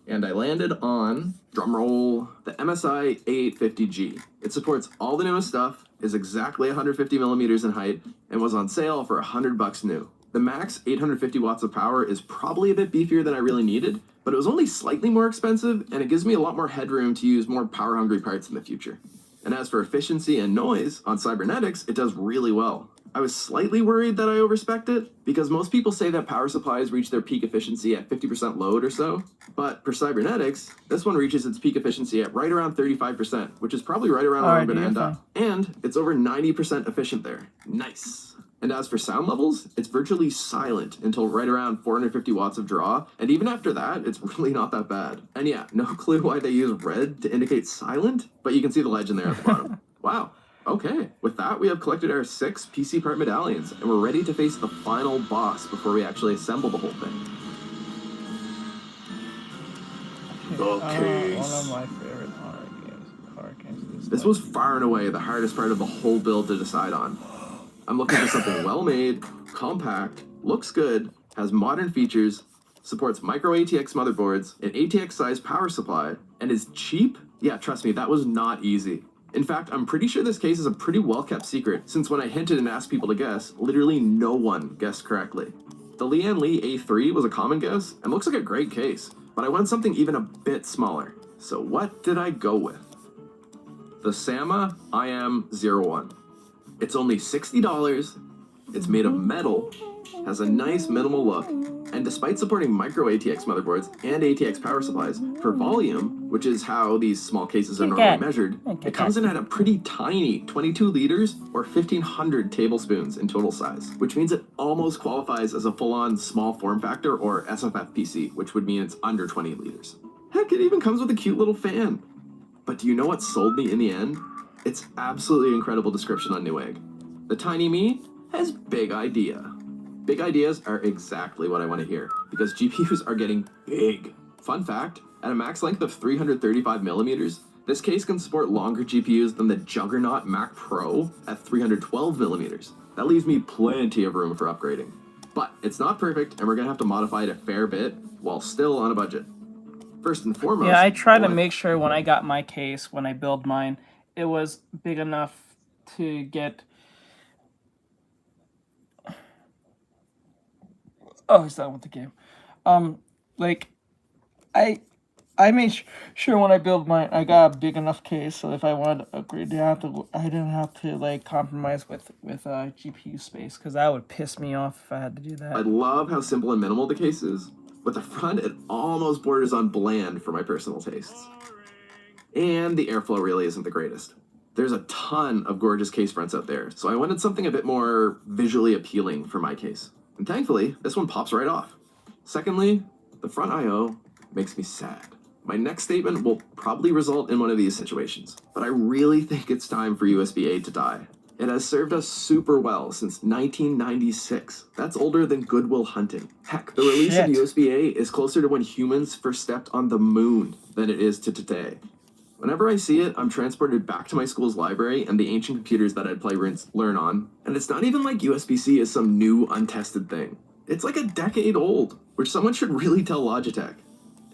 And I landed on, drumroll, the MSI A850G. It supports all the newest stuff, is exactly 150 millimeters in height, and was on sale for $100 new. The max 850 watts of power is probably a bit beefier than I really needed, but it was only slightly more expensive, and it gives me a lot more headroom to use more power-hungry parts in the future. And as for efficiency and noise, on cybernetics, it does really well. I was slightly worried that I overspec'd it, because most people say that power supplies reach their peak efficiency at 50% load or so, but for cybernetics, this one reaches its peak efficiency at right around 35%, which is probably right around where I'm gonna end up. And it's over 90% efficient there. Nice. And as for sound levels, it's virtually silent until right around 450 watts of draw, and even after that, it's really not that bad. And yeah, no clue why they use red to indicate silent, but you can see the legend there at the bottom. Wow. Okay, with that, we have collected our 6 PC part medallions, and we're ready to face the final boss before we actually assemble the whole thing. The case. One of my favorite horror games. This was far and away the hardest part of the whole build to decide on. I'm looking for something well-made, compact, looks good, has modern features, supports micro ATX motherboards, an ATX-sized power supply, and is cheap? Yeah, trust me, that was not easy. In fact, I'm pretty sure this case is a pretty well-kept secret, since when I hinted and asked people to guess, literally no one guessed correctly. The Lian Li A3 was a common guess, and looks like a great case, but I wanted something even a bit smaller. So what did I go with? The Sama IM01. It's only $60, it's made of metal, has a nice minimal look, and despite supporting micro ATX motherboards and ATX power supplies, for volume, which is how these small cases are normally measured, it comes in at a pretty tiny 22 liters or 1,500 tablespoons in total size, which means it almost qualifies as a full-on small form factor or SFF PC, which would mean it's under 20 liters. Heck, it even comes with a cute little fan. But do you know what sold me in the end? It's absolutely incredible description on Newegg. The tiny me has big idea. Big ideas are exactly what I want to hear, because GPUs are getting big. Fun fact, at a max length of 335 millimeters, this case can support longer GPUs than the juggernaut Mac Pro at 312 millimeters. That leaves me plenty of room for upgrading. But it's not perfect, and we're gonna have to modify it a fair bit, while still on a budget. First and foremost... Yeah, I try to make sure when I got my case, when I build mine, it was big enough to get... Oh, he's done with the game. Like, I made sure when I build mine, I got a big enough case, so if I wanted to upgrade, I didn't have to like compromise with GPU space, because that would piss me off if I had to do that. I love how simple and minimal the case is. With the front, it almost borders on bland for my personal tastes. And the airflow really isn't the greatest. There's a ton of gorgeous case fronts out there, so I wanted something a bit more visually appealing for my case. And thankfully, this one pops right off. Secondly, the front I/O makes me sad. My next statement will probably result in one of these situations, but I really think it's time for USB-A to die. It has served us super well since 1996. That's older than Good Will Hunting. Heck, the release of USB-A is closer to when humans first stepped on the moon than it is to today. Whenever I see it, I'm transported back to my school's library and the ancient computers that I'd play learn on. And it's not even like USB-C is some new, untested thing. It's like a decade old, which someone should really tell Logitech.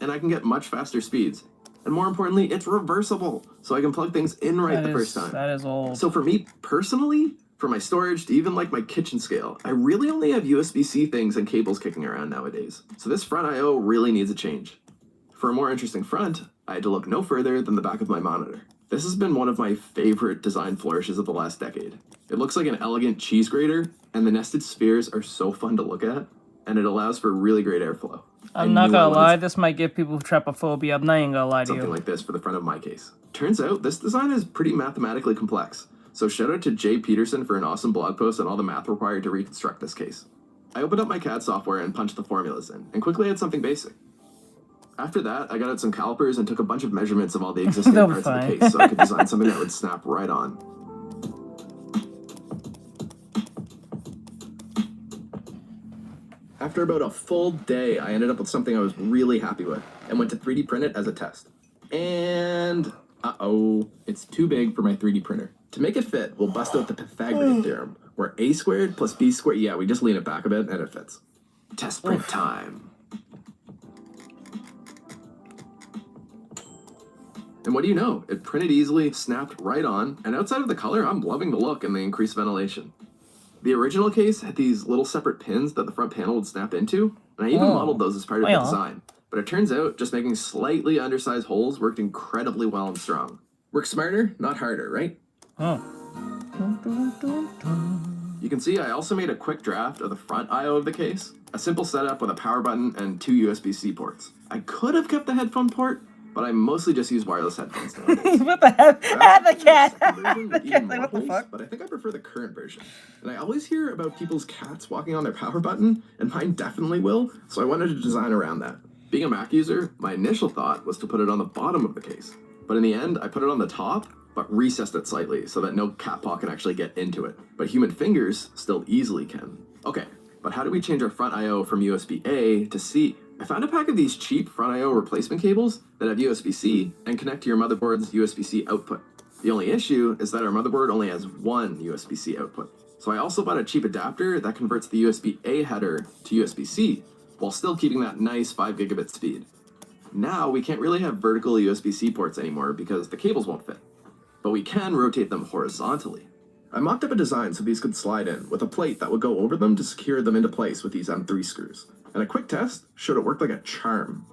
And I can get much faster speeds. And more importantly, it's reversible, so I can plug things in the first time. That is old. So for me, personally, for my storage to even like my kitchen scale, I really only have USB-C things and cables kicking around nowadays. So this front I/O really needs a change. For a more interesting front, I had to look no further than the back of my monitor. This has been one of my favorite design flourishes of the last decade. It looks like an elegant cheese grater, and the nested spheres are so fun to look at, and it allows for really great airflow. I'm not gonna lie, this might give people trypophobia. I'm not even gonna lie to you. Something like this for the front of my case. Turns out, this design is pretty mathematically complex, so shout out to Jay Peterson for an awesome blog post on all the math required to reconstruct this case. I opened up my CAD software and punched the formulas in, and quickly had something basic. After that, I got out some calipers and took a bunch of measurements of all the existing parts of the case so I could design something that would snap right on. After about a full day, I ended up with something I was really happy with and went to 3D print it as a test. And, uh-oh, it's too big for my 3D printer. To make it fit, we'll bust out the Pythagorean theorem, where a squared plus b squared, yeah, we just lean it back a bit and it fits. Test print time. And what do you know? It printed easily, snapped right on, and outside of the color, I'm loving the look and the increased ventilation. The original case had these little separate pins that the front panel would snap into, and I even modeled those as part of the design. But it turns out just making slightly undersized holes worked incredibly well and strong. Work smarter, not harder, right? You can see I also made a quick draft of the front I/O of the case, a simple setup with a power button and 2 USB-C ports. I could have kept the headphone port, but I mostly just use wireless headphones nowadays. What the heck? The cat! The cat, like, what the fuck? But I think I prefer the current version. And I always hear about people's cats walking on their power button, and mine definitely will, so I wanted to design around that. Being a Mac user, my initial thought was to put it on the bottom of the case. But in the end, I put it on the top, but recessed it slightly so that no cat paw can actually get into it. But human fingers still easily can. Okay, but how do we change our front I/O from USB-A to C? I found a pack of these cheap front I/O replacement cables that have USB-C and connect to your motherboard's USB-C output. The only issue is that our motherboard only has one USB-C output. So I also bought a cheap adapter that converts the USB-A header to USB-C while still keeping that nice 5 gigabit speed. Now we can't really have vertical USB-C ports anymore because the cables won't fit, but we can rotate them horizontally. I mocked up a design so these could slide in with a plate that would go over them to secure them into place with these M3 screws. And a quick test showed it worked like a charm.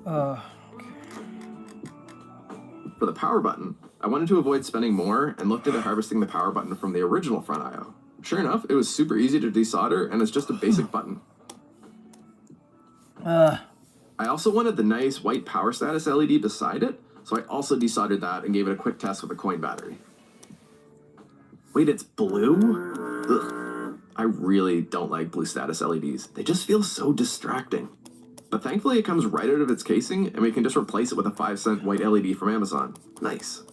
For the power button, I wanted to avoid spending more and looked into harvesting the power button from the original front I/O. Sure enough, it was super easy to desolder and it's just a basic button. I also wanted the nice white power status LED beside it, so I also desoldered that and gave it a quick test with a coin battery. Wait, it's blue? Ugh. I really don't like blue status LEDs. They just feel so distracting. But thankfully it comes right out of its casing and we can just replace it with a 5-cent white LED from Amazon. Nice.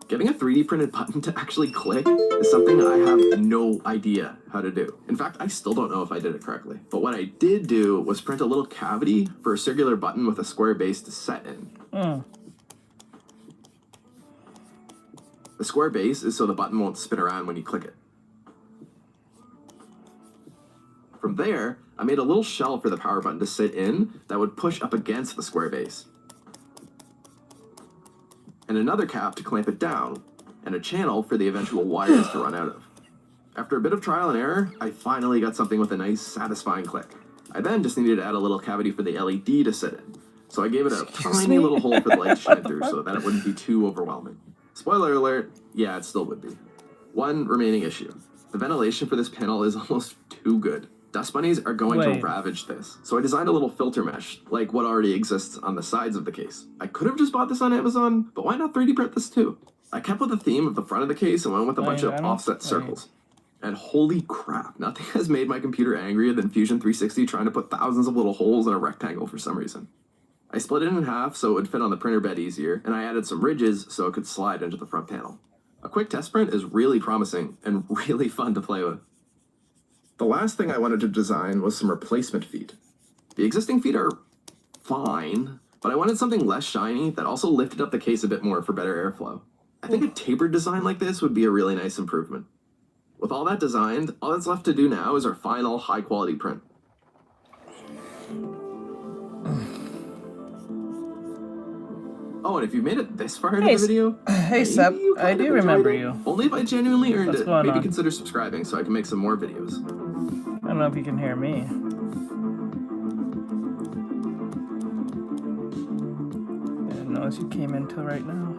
Getting a 3D printed button to actually click is something I have no idea how to do. In fact, I still don't know if I did it correctly. But what I did do was print a little cavity for a circular button with a square base to set in. The square base is so the button won't spin around when you click it. From there, I made a little shell for the power button to sit in that would push up against the square base. And another cap to clamp it down, and a channel for the eventual wires to run out of. After a bit of trial and error, I finally got something with a nice, satisfying click. I then just needed to add a little cavity for the LED to sit in, so I gave it a tiny little hole for the light to shine through so that it wouldn't be too overwhelming. Spoiler alert, yeah, it still would be. One remaining issue. The ventilation for this panel is almost too good. Dust bunnies are going to ravage this, so I designed a little filter mesh, like what already exists on the sides of the case. I could have just bought this on Amazon, but why not 3D print this too? I kept with the theme of the front of the case and went with a bunch of offset circles. And holy crap, nothing has made my computer angrier than Fusion 360 trying to put thousands of little holes in a rectangle for some reason. I split it in half so it would fit on the printer bed easier, and I added some ridges so it could slide into the front panel. A quick test print is really promising and really fun to play with. The last thing I wanted to design was some replacement feet. The existing feet are fine, but I wanted something less shiny that also lifted up the case a bit more for better airflow. I think a tapered design like this would be a really nice improvement. With all that designed, all that's left to do now is our final high-quality print. Oh, and if you made it this far into the video, hey Sep, I do remember you. Only if I genuinely earned What's it. going Maybe on? consider subscribing so I can make some more videos. I don't know if you can hear me. I didn't notice you came in till right now.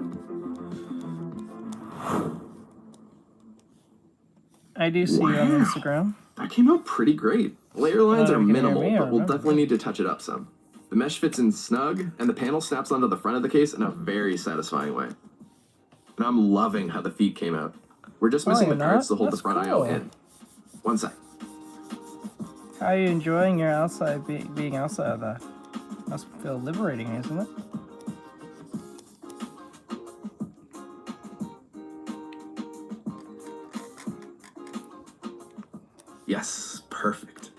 I do see you on Instagram. That came out pretty great. Layer lines are you can hear minimal, me, I but we'll remember. definitely need to touch it up some. The mesh fits in snug, and the panel snaps onto the front of the case in a very satisfying way. And I'm loving how the feet came out. We're just missing the you're parts not? to hold the That's front I/O cool. in. One sec. How are you enjoying your outside, being outside of that? Must feel liberating, isn't it? Yes, perfect.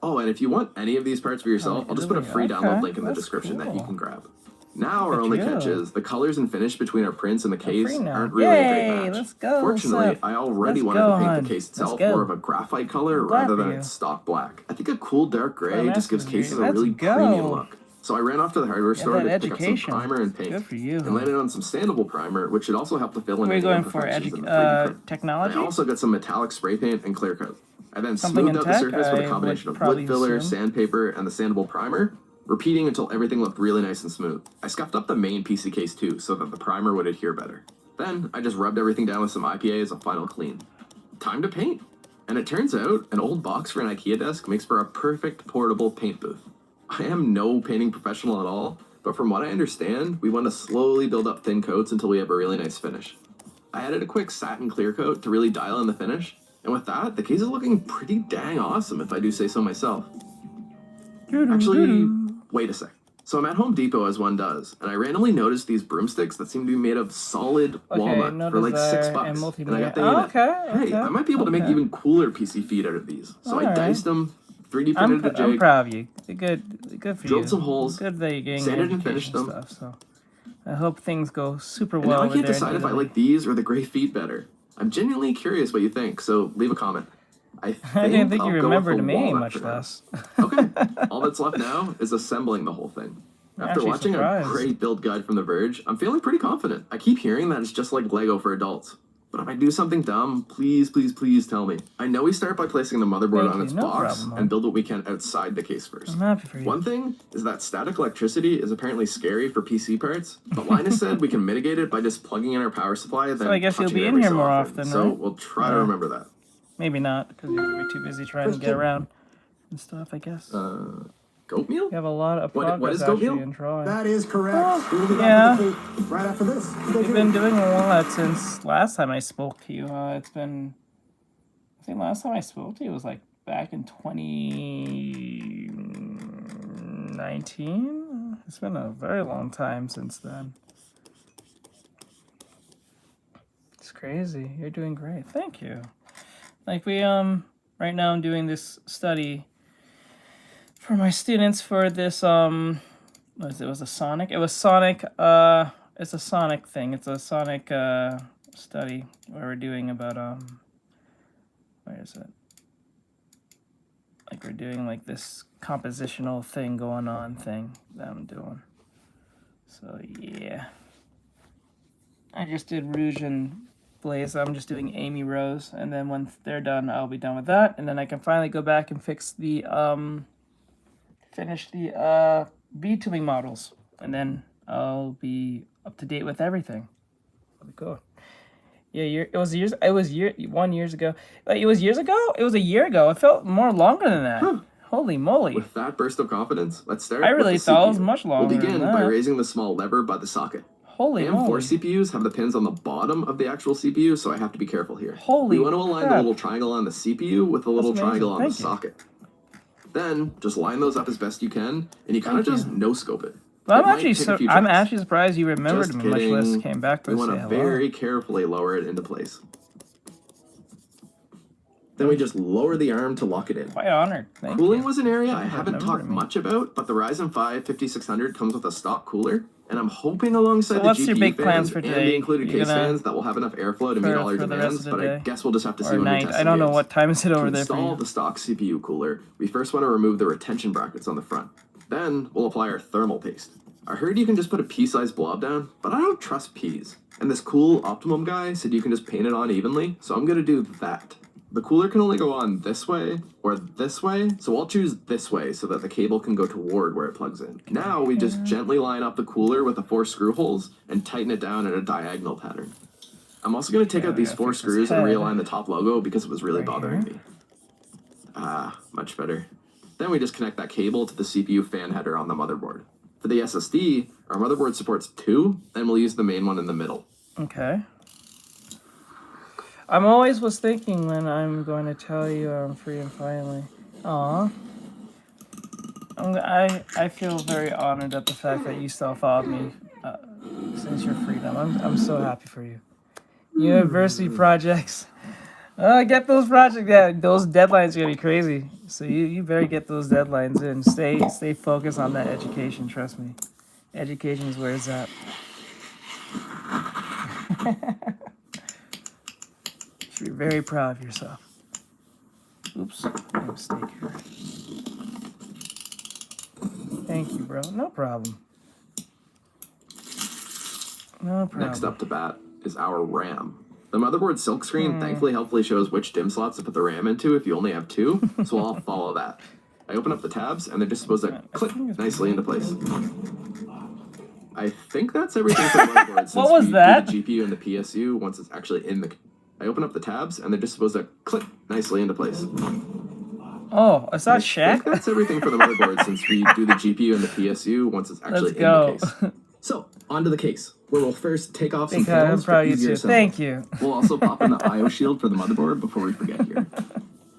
Oh, and if you want any of these parts for yourself, I'll just put a free Okay, download link in the that's description that you cool. can grab. Now our Good only you. catch is the colors and finish between our prints and the Free case now. aren't really a Yay, great match. let's go, Fortunately, Seth. I already Let's wanted go, to paint hon. the case Let's itself go. more of a graphite color Glad rather for than you. its stock black. I think a cool dark gray Well, just gives that's cases great. a really Let's go. premium look. So I ran off to the hardware store that to pick up some education. primer and paint. Good for you, And huh? landed on some sandable primer, which should also help to fill in What are you any going for? imperfections in the 3D print. Technology? I also got some metallic spray paint and clear coat. I then Something smoothed in out the tech, surface with I a combination would of probably wood filler, assume. sandpaper, and the sandable primer, repeating until everything looked really nice and smooth. I scuffed up the main PC case too, so that the primer would adhere better. Then, I just rubbed everything down with some IPA as a final clean. Time to paint! And it turns out, an old box for an IKEA desk makes for a perfect portable paint booth. I am no painting professional at all, but from what I understand, we want to slowly build up thin coats until we have a really nice finish. I added a quick satin clear coat to really dial in the finish, and with that, the case is looking pretty dang awesome if I do say so myself. Actually, wait a sec. So I'm at Home Depot as one does, and I randomly noticed these broomsticks that seem to be made of solid walnut no for like $6. desire and And I multimedia. got thinking, Okay, hey, I might be able to make okay. even cooler PC feet out of these. So I Alright. diced them, 3D printed the I'm jig, proud of you. Good for you. drilled some holes, Good that you're getting sanded and education finished them. stuff. So I hope things go super and well. now I over can't there in decide if I Italy. like these or the gray feet better. I'm genuinely curious what you think, so leave a comment. I didn't think I'll you go with remembered the me, walnut much for now. less. Okay, all that's left now is assembling the whole thing. After Actually watching surprised. a great build guide from The Verge, I'm feeling pretty confident. I keep hearing that it's just like Lego for adults. But if I do something dumb, please, please, please tell me. I know we start by placing the motherboard Thank on you, its no box problem, and build what we can outside the case first. I'm happy for you. One thing is that static electricity is apparently scary for PC parts, but Linus said we can mitigate it by just plugging in our power supply. Then I guess you'll touching be it in every here so more often. often, So right? we'll try to Yeah. remember that. Maybe not, because you're gonna be too busy trying to get around and stuff. I guess. Goat meal? You have a lot of What progress is goat actually meal? in drawing. That is correct. We'll be yeah. back to the tape right after this. You've been doing a lot since last time I spoke to you. It's been, I think last time I spoke to you was like back in 2019. It's been a very long time since then. It's crazy. You're doing great. Thank you. Like we right now I'm doing this study for my students for this what was it? Was a Sonic? It was Sonic it's a Sonic thing. It's a Sonic study where we're doing about where is it? Like we're doing like this compositional thing going on thing that I'm doing. So yeah. I just did Rouge and Blaze. I'm just doing Amy Rose, and then when they're done, I'll be done with that, and then I can finally go back and fix the finish the V-tubing models, and then I'll be up to date with everything. That'll be cool. Yeah, it was years. It was 1 year ago. Like it was years ago. It was a year ago. It felt more longer than that. Huh. Holy moly! With that burst of confidence, let's start. I really with the thought it was CPU. much longer We'll begin than by that. raising the small lever by the socket. Holy AM4 moly! CPUs have the pins on the bottom of the actual CPU, so I have to be careful here. Holy We want to align the crap. little triangle on the CPU with the little amazing. triangle on the Thank you. socket. Then just line those up as best you can, and you kind of just no scope it. Well, It might take a few I'm tries. actually surprised you remembered Just me, much less kidding. came back to We say want to hello. very carefully lower it into place. Then we just lower the arm to lock it in. Quite honored. Thank Cooling you. was an area I haven't remember talked me. much about, but the Ryzen 5 5600 comes with a stock cooler, and I'm hoping alongside So the what's GPU your big fans plans for and today? the included You case gonna- fans that will have enough airflow to meet all our for the rest demands, of the but I day? guess we'll just have to see Or when we night. test I some don't know games. what time is it To over there for install you. the stock CPU cooler, we first want to remove the retention brackets on the front. Then we'll apply our thermal paste. I heard you can just put a pea-sized blob down, but I don't trust peas. And this cool Optimum guy said you can just paint it on evenly, so I'm gonna do that. The cooler can only go on this way or this way, so I'll choose this way so that the cable can go toward where it plugs in. Now we just gently line up the cooler with the 4 screw holes and tighten it down in a diagonal pattern. I'm also going to take out these 4 fix his screws and head. realign the top logo because it was really Right bothering here. me. Ah, much better. Then we just connect that cable to the CPU fan header on the motherboard. For the SSD, our motherboard supports 2, and we'll use the main one in the middle. Okay. I'm always was thinking when I'm going to tell you I'm free and finally. Aw. I feel very honored at the fact that you still thought of me since your freedom. I'm so happy for you. University projects. Get those projects. Yeah, those deadlines are gonna be crazy. So you better get those deadlines in. Stay focused on that education. Trust me. Education is where it's at. You should be very proud of yourself. Oops, made a mistake here. Thank you, bro. No problem. No problem. Next up to bat is our RAM. The motherboard silkscreen thankfully helpfully shows which DIMM slots to put the RAM into if you only have 2, so I'll follow that. I open up the tabs and they're just supposed to click nicely into place. I think that's everything for the motherboard since What was we that? do the GPU and the PSU once it's actually in the... I open up the tabs and they're just supposed to click nicely into place. Oh, is that I Shaq? think that's everything for the motherboard since we do the GPU and the PSU once it's actually Let's in go. the case. So, onto the case, where we'll first take off some Big I'm panels proud for of you easier too. assembly. Thank you. We'll also pop in the I/O shield for the motherboard before we forget here.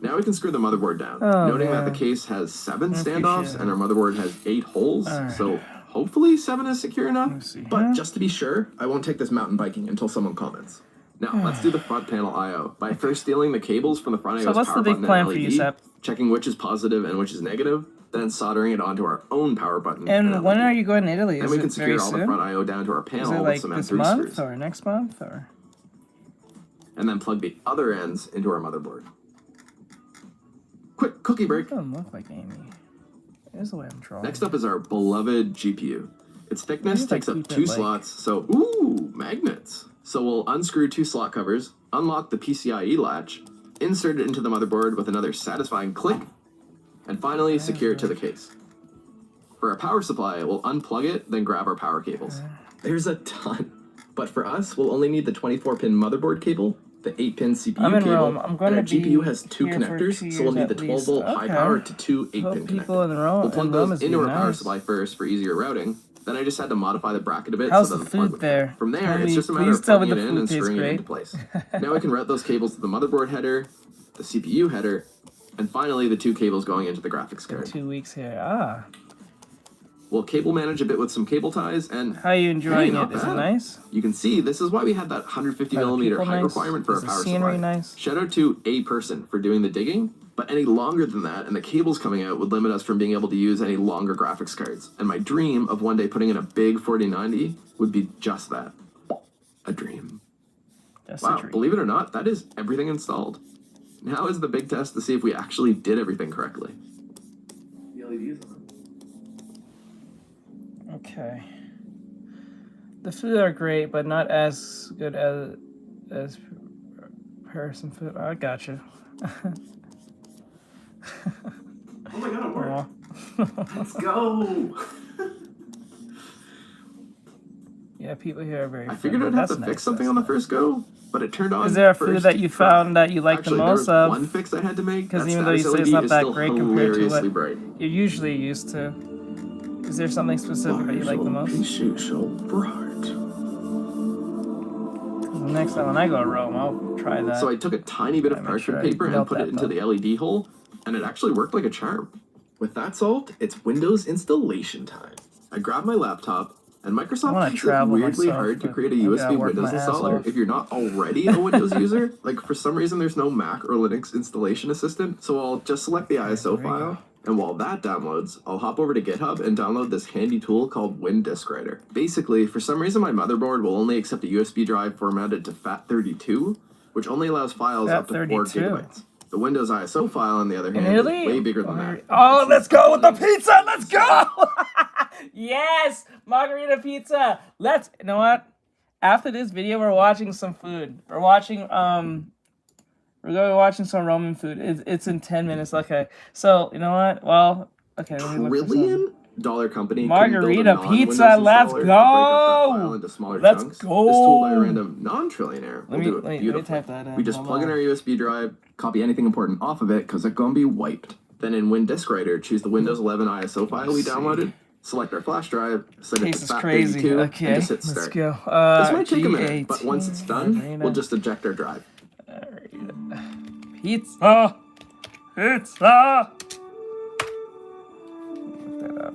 Now we can screw the motherboard down, Oh, noting that man. the case has 7 I standoffs appreciate and our motherboard has 8 holes, Alright. so hopefully 7 is secure enough. Let's see. But just to be sure, I won't take this mountain biking until someone comments. Now, let's do the front panel I/O. By first stealing the cables from the front So I/O's what's the power big button plan and for LED, you, Sep? checking which is positive and which is negative, then soldering it onto our own power button. And when LED. are you going to Italy? Then Is we can it very secure all the soon? front I/O down to our Is panel it with like some this M3 month screws. or next month or? And then plug the other ends into our motherboard. Quick cookie break. Doesn't look like Amy. It is the way I'm drawing. Next up is our beloved GPU. Its thickness Maybe if I takes up keep 2 it, like- slots, so ooh, magnets. So we'll unscrew 2 slot covers, unlock the PCIe latch, insert it into the motherboard with another satisfying click, and finally secure it to the case. For our power supply, we'll unplug it, then grab our power cables. There's a ton, but for us, we'll only need the 24-pin motherboard cable, the 8-pin CPU I'm in cable, Rome. I'm going and our to be GPU has 2 here for connectors, 2 so we'll need years the at least. 12-volt high Okay. power to 2 8-pin Hope connectors. people in Rome. We'll plug in Rome those is into our being power nice. supply first for easier routing. Then I just had to modify the bracket a bit How's so the that the plug food would there? fit. From there, Tell it's me- just a matter please of tell me plugging it the in and food tastes screwing it great. into place. Now we can route those cables to the motherboard header, the CPU header, and finally the 2 cables going into the graphics card. 2 weeks here. Ah, We'll cable manage a bit with some cable ties, and how are you enjoying not it? Is it bad. nice? You can see this is why we had that 150 Are the millimeter people height nice? requirement for Is our the power scenery supply. nice? Shout out to a person for doing the digging, but any longer than that and the cables coming out would limit us from being able to use any longer graphics cards. And my dream of one day putting in a big 4090 would be just that. A dream. That's Wow, the dream. believe it or not, that is everything installed. Now is the big test to see if we actually did everything correctly. The LEDs on. Okay. The food are great, but not as good as Harrison food. I gotcha. Oh my god, it worked. Aw. Let's go! Yeah, people here are very. I figured I'd have to fix something on the first go, but it turned on. Is there a food first that you try. found that you like Actually, the there most was of? one fix I had to make. Because That even though you status say it's LED not is that still great compared to hilariously what bright. you're usually used to. Is there something specific that you like the most? so bright. The next time when I go to Rome, I'll try that. So I took a tiny bit of Make parchment sure I paper and melt put that, it into though. the LED hole, and it actually worked like a charm. With that solved, it's Windows installation time. I grabbed my laptop, and I Microsoft wanna makes it travel weirdly myself, hard to but create a I gotta USB work Windows my ass installer off. if you're not already a Windows user. Like, for some reason, there's no Mac or Linux installation assistant, so I'll just select the ISO there we file. go. And while that downloads, I'll hop over to GitHub and download this handy tool called WinDiskWriter. Basically, for some reason my motherboard will only accept a USB drive formatted to FAT32, which only allows files up to 4 FAT32. gigabytes. The Windows ISO file, on the other In hand, Italy? is way bigger than that. Oh, let's go with the pizza! Let's go! Yes! Margarita pizza! You know what? After this video, we're watching some food. We're watching, we're going to be watching some Roman food. It's in 10 minutes. Okay. So, you know what? Well, okay. Let me look for some. $1 trillion company Margarita couldn't build a non-Windows pizza, let's installer to break up that go! file into smaller Let's chunks. go! This tool by a random non-trillionaire will Let do it me beautifully. type that in. We just Hold plug in on. our USB drive, copy anything important off of it because it's gonna be wiped. Then in WinDiskWriter, choose the Windows 11 ISO file we downloaded, select our flash drive, set it Case to is FAT32, crazy. Okay, and just hit let's start. go. This might take a minute, but once it's done, Margarita. we'll just eject our drive. Pizza! Pizza! Look that up.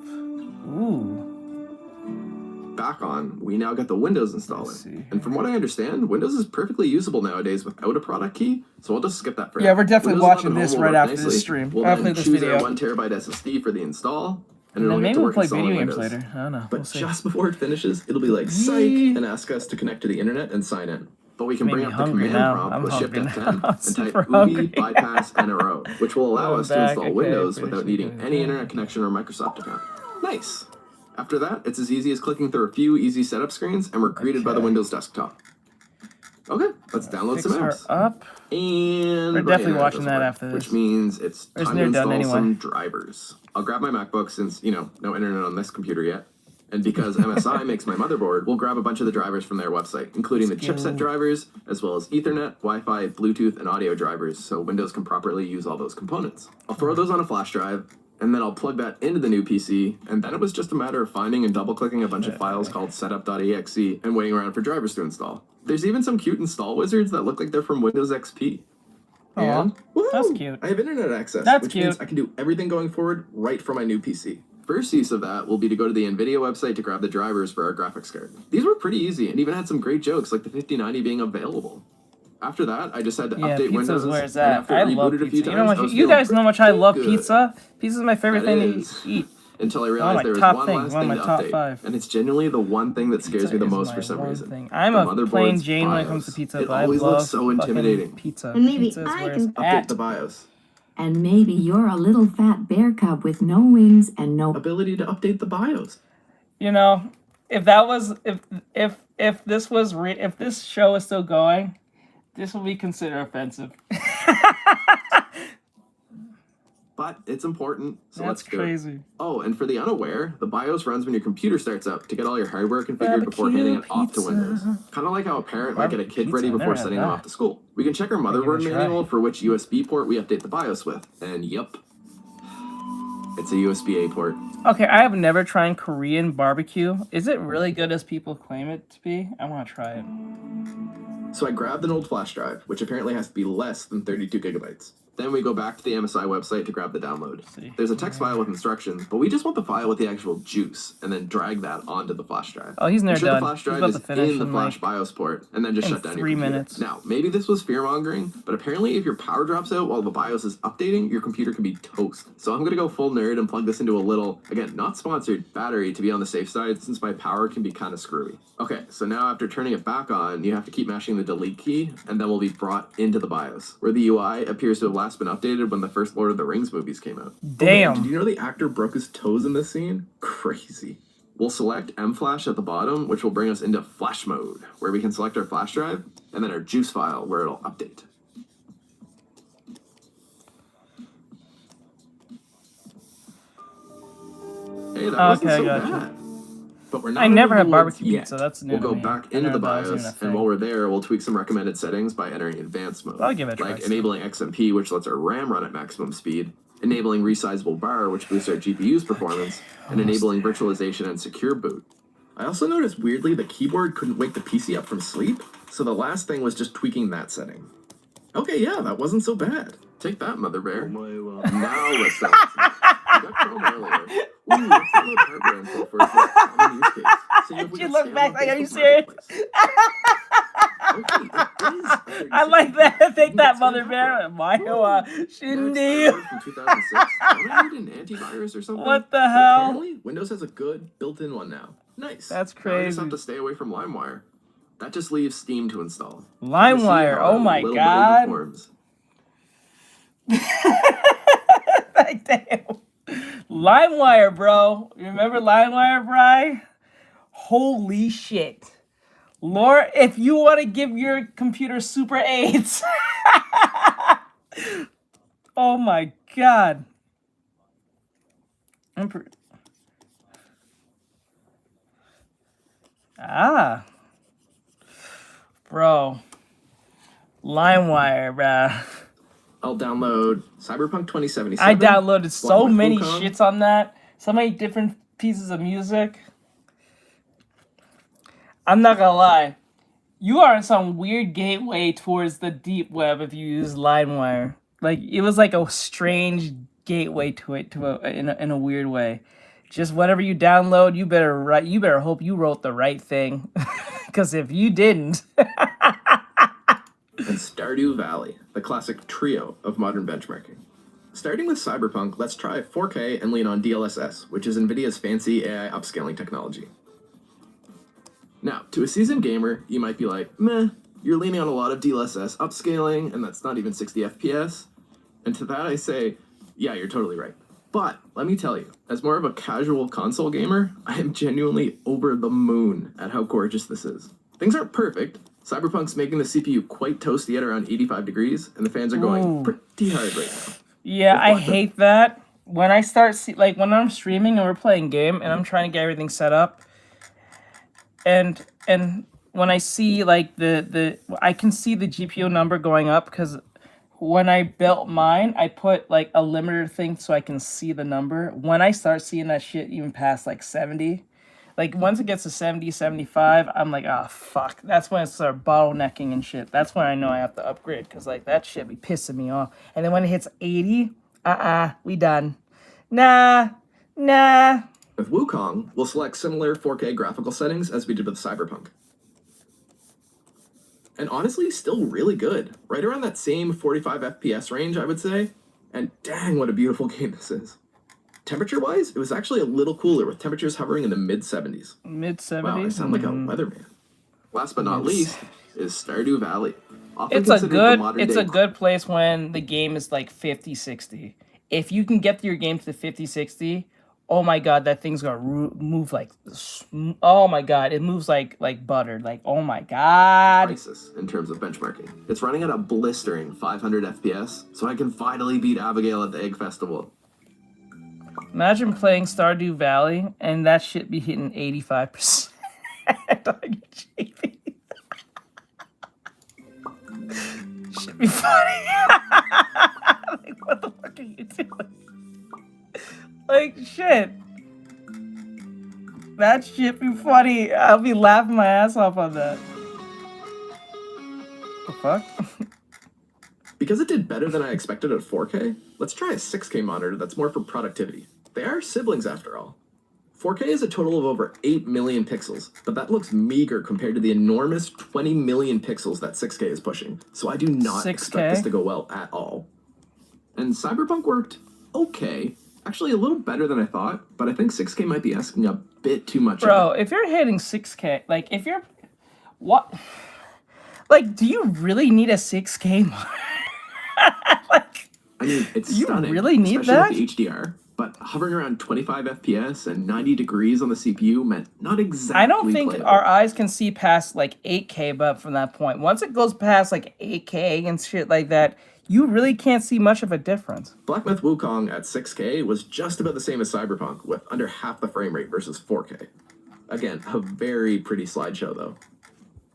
Ooh. Back on, we now got the Windows installer. see. And from what I understand, Windows is perfectly usable nowadays without a product key, so I'll just skip that for Yeah, now. we're definitely Windows watching 11 this will right work after this nicely. stream. We'll After then this choose video. our 1 terabyte SSD for the install, and And it'll then get maybe to we'll work play installing video games Windows. later. I don't know. But We'll see. just before it finishes, it'll be like psych Yee. and ask us to connect to the internet and sign in. But we can Made bring me up the hungry command now. prompt I'm with Shift hungry F10 now. and Super type hungry. ubi bypass NRO, which will allow Going us to back. install Okay, Windows finish without it. needing any internet connection or Microsoft account. Nice. After that, it's as easy as clicking through a few easy setup screens, and we're greeted by the Okay. Windows desktop. Okay, let's download Fix some her apps. up. And We're my definitely internet watching doesn't that work, after this. which means it's Or it's time to near done install anyway. some drivers. I'll grab my MacBook since, no internet on this computer yet. And because MSI makes my motherboard, we'll grab a bunch of the drivers from their website, including the chipset drivers, as well as Ethernet, Wi-Fi, Bluetooth, and audio drivers, so Windows can properly use all those components. I'll throw those on a flash drive, and then I'll plug that into the new PC, and then it was just a matter of finding and double-clicking a bunch of files called setup.exe and waiting around for drivers to install. There's even some cute install wizards that look like they're from Windows XP. Aw, And woohoo! that's cute. I have internet access, That's which means cute. I can do everything going forward right from my new PC. First use of that will be to go to the NVIDIA website to grab the drivers for our graphics card. These were pretty easy and even had some great jokes like the 5090 being available. After that, I just had to Yeah, update pizza's Windows. where it's and at. after I it love rebooted a few pizza. You know times, how I was much? You feeling guys know how much I pretty love good. pizza. Pizza's my favorite That thing is. to eat. Until I my realized there was top one thing, last one of thing my to top update, 5. and it's genuinely the one thing that scares me the Is most my for some one reason. thing. I'm The a motherboard's plain Jane when it BIOS. comes to pizza, It but I always love looks so fucking intimidating. pizza. And maybe Pizza's I where can it's Update at. the BIOS. And maybe you're a little fat bear cub with no wings and no Ability to update the BIOS. You know, if that was if this was if this show is still going, this will be considered offensive. But it's important, so That's let's do crazy. it. Oh, and for the unaware, the BIOS runs when your computer starts up to get all your hardware configured before Barbecue handing it off to pizza. Windows. Kind of like how a parent might get a kid Barbecue ready pizza, I before never sending had them that. off to school. We can check our give it motherboard a try. manual for which USB port we update the BIOS with. And yep, it's a USB-A port. Okay, I have never tried Korean barbecue. Is it really good as people claim it to be? I want to try it. So I grabbed an old flash drive, which apparently has to be less than 32 gigabytes. Then we go back to the MSI website to grab the download. See. There's a text file with instructions, but we just want the file with the actual juice, and then drag that onto the flash drive. Oh, he's near Make sure done. the flash He's drive about is to finish in the in, flash like, BIOS port, and then just in shut down 3 your computer. minutes. Now, maybe this was fear-mongering, but apparently if your power drops out while the BIOS is updating, your computer can be toast. So I'm gonna go full nerd and plug this into a little, again, not sponsored, battery to be on the safe side, since my power can be kind of screwy. Okay, so now after turning it back on, you have to keep mashing the delete key, and then we'll be brought into the BIOS, where the UI appears to have last been updated when the first Lord of the Rings movies came out. Damn. Oh, did you know the actor broke his toes in this scene? Crazy. We'll select mFlash at the bottom, which will bring us into flash mode, where we can select our flash drive, and then our juice file, where it'll update. Hey, that wasn't Okay, so gotcha. bad. But we're not I out never of had the woods barbecue yet. pizza. That's new We'll to go me. back I into the never thought it was even BIOS, a and thing. while we're there, we'll tweak some recommended settings by entering advanced mode. I'll give it a try like still. enabling XMP, which lets our RAM run at maximum speed, enabling resizable bar, which boosts our GPU's performance, and enabling virtualization and secure boot. I also noticed weirdly the keyboard couldn't wake the PC up from sleep, so the last thing was just tweaking that setting. Okay, yeah, that wasn't so bad. Take that, Mother Bear. Now let's start. We got Chrome earlier. Ooh, let's download hardware info for a common use case. See if we She can looked scam back on like, are you Facebook serious? Marketplace. Okay, it is. I like that. Take that, It's Mother gonna Bear. happen. Mayo, Next, I Shindy. learned from 2006. Don't I need an antivirus or something? What the But hell? Apparently, Windows has a good built-in one now. Nice. That's Now I just crazy. have to stay away from LimeWire. That just leaves Steam to install. LimeWire. Oh my Little buddy god. performs. Like, damn. LimeWire, bro. Remember LimeWire, Bri? Holy shit. Lord, if you want to give your computer super aids. Oh my god. Bro. LimeWire, bruh. I'll download Cyberpunk 2077. I downloaded so Walk with many Wukong. shits on that. So many different pieces of music. I'm not gonna lie. You are in some weird gateway towards the deep web if you use LimeWire. Like, it was like a strange gateway to it in a weird way. Just whatever you download, you better hope you wrote the right thing. Because if you didn't, And Stardew Valley, the classic trio of modern benchmarking. Starting with Cyberpunk, let's try 4K and lean on DLSS, which is NVIDIA's fancy AI upscaling technology. Now, to a seasoned gamer, you might be like, meh, you're leaning on a lot of DLSS upscaling, and that's not even 60 FPS. And to that I say, yeah, you're totally right. But let me tell you, as more of a casual console gamer, I am genuinely over the moon at how gorgeous this is. Things aren't perfect. Cyberpunk's making the CPU quite toasty at around 85 degrees, and the fans are going pretty hard right now. Yeah, I hate that. When I start like when I'm streaming and we're playing game and I'm trying to get everything set up, and when I see like the I can see the GPU number going up because when I built mine, I put like a limiter thing so I can see the number. When I start seeing that shit even past like 70, like once it gets to 70, 75, I'm like, oh fuck. That's when it starts bottlenecking and shit. That's when I know I have to upgrade because like that shit be pissing me off. And then when it hits 80, we done. Nah. With Wukong, we'll select similar 4K graphical settings as we did with Cyberpunk. And honestly, still really good. Right around that same 45 FPS range, I would say. And dang, what a beautiful game this is. Temperature-wise, it was actually a little cooler with temperatures hovering in the mid-70s. Mid-70s? Wow, I sound like a weatherman. Last but not least is Stardew Valley. It's a good place when the game is like 50-60. If you can get your game to the 50-60, oh my god, that thing's gonna move like, oh my god, it moves like butter. Like, oh my god. Crisis in terms of benchmarking. It's running at a blistering 500 FPS, so I can finally beat Abigail at the Egg Festival. Imagine playing Stardew Valley and that shit be hitting 85%. Should be funny. Like, what the fuck are you doing? Like, shit. That shit be funny. I'll be laughing my ass off on that. The fuck? Because it did better than I expected at 4K, let's try a 6K monitor that's more for productivity. They are siblings after all. 4K is a total of over 8 million pixels, but that looks meager compared to the enormous 20 million pixels that 6K is pushing, so I do not expect this to go well at all. And Cyberpunk worked okay. Actually a little better than I thought, but I think 6K might be asking a bit too much. Bro, if you're hitting 6K, like if you're... What? Like, do you really need a 6K monitor? Like, I mean, it's you stunning, really need especially that? with the HDR. But hovering around 25 FPS and 90 degrees on the CPU meant not exactly I don't think playable. our eyes can see past like 8K, but from that point, once it goes past like 8K and shit like that, you really can't see much of a difference. Black Myth Wukong at 6K was just about the same as Cyberpunk, with under half the frame rate versus 4K. Again, a very pretty slideshow though.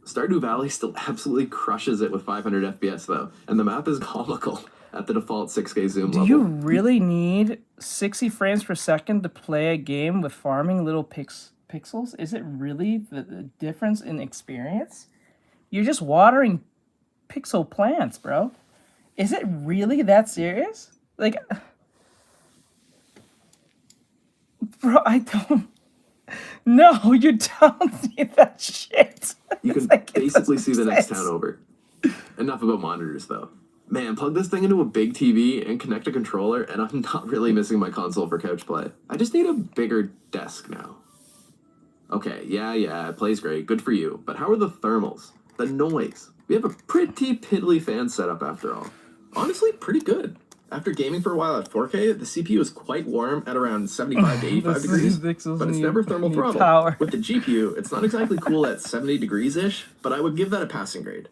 Stardew Valley still absolutely crushes it with 500 FPS though, and the map is comical at the default 6K zoom level. Do you really need 60 frames per second to play a game with farming little pixels? Is it really the difference in experience? You're just watering pixel plants, bro. Is it really that serious? Like, bro, I don't... No, you don't need that shit. You can like, basically see the next town over. Enough about monitors though. Man, plug this thing into a big TV and connect a controller and I'm not really missing my console for couch play. I just need a bigger desk now. Okay, yeah, it plays great, good for you. But how are the thermals? The noise? We have a pretty piddly fan setup after all. Honestly, pretty good. After gaming for a while at 4K, the CPU is quite warm at around 75 to 85 degrees, but it's never thermal throttle. Power. With the GPU, it's not exactly cool at 70 degrees-ish, but I would give that a passing grade.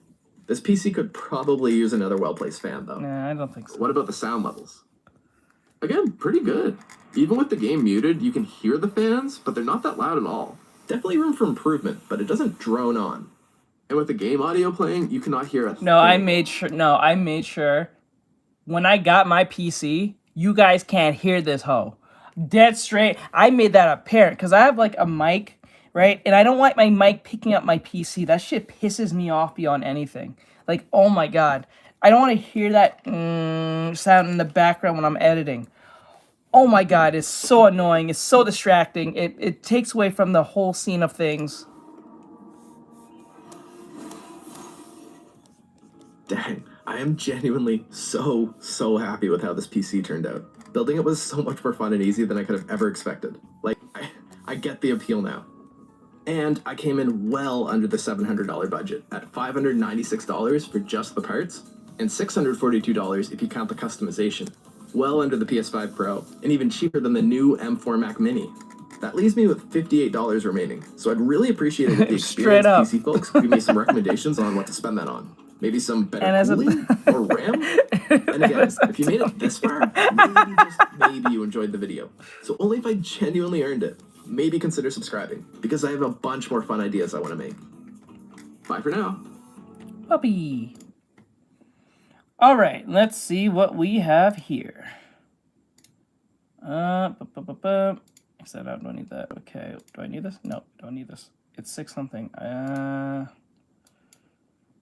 This PC could probably use another well-placed fan, though. Nah, I don't think so. What about the sound levels? Again, pretty good. Even with the game muted, you can hear the fans, but they're not that loud at all. Definitely room for improvement, but it doesn't drone on. And with the game audio playing, you cannot hear a thing. I made sure when I got my PC, you guys can't hear this hoe. Dead straight. I made that apparent because I have like a mic, right? And I don't like my mic picking up my PC. That shit pisses me off beyond anything. Like, oh my god. I don't want to hear that sound in the background when I'm editing. Oh my god, it's so annoying. It's so distracting. It takes away from the whole scene of things. Dang, I am genuinely so happy with how this PC turned out. Building it was so much more fun and easy than I could have ever expected. Like, I get the appeal now. And I came in well under the $700 budget at $596 for just the parts, and $642 if you count the customization. Well under the PS5 Pro, and even cheaper than the new M4 Mac Mini. That leaves me with $58 remaining, so I'd really appreciate it if the Straight experienced up. PC folks give me some recommendations on what to spend that on. Maybe some better cooling or RAM? And again, if you made it this far, maybe you enjoyed the video. So only if I genuinely earned it, maybe consider subscribing, because I have a bunch more fun ideas I want to make. Bye for now. Puppy. All right, let's see what we have here. Except I don't need that. Okay, do I need this? No, don't need this. It's 6 something.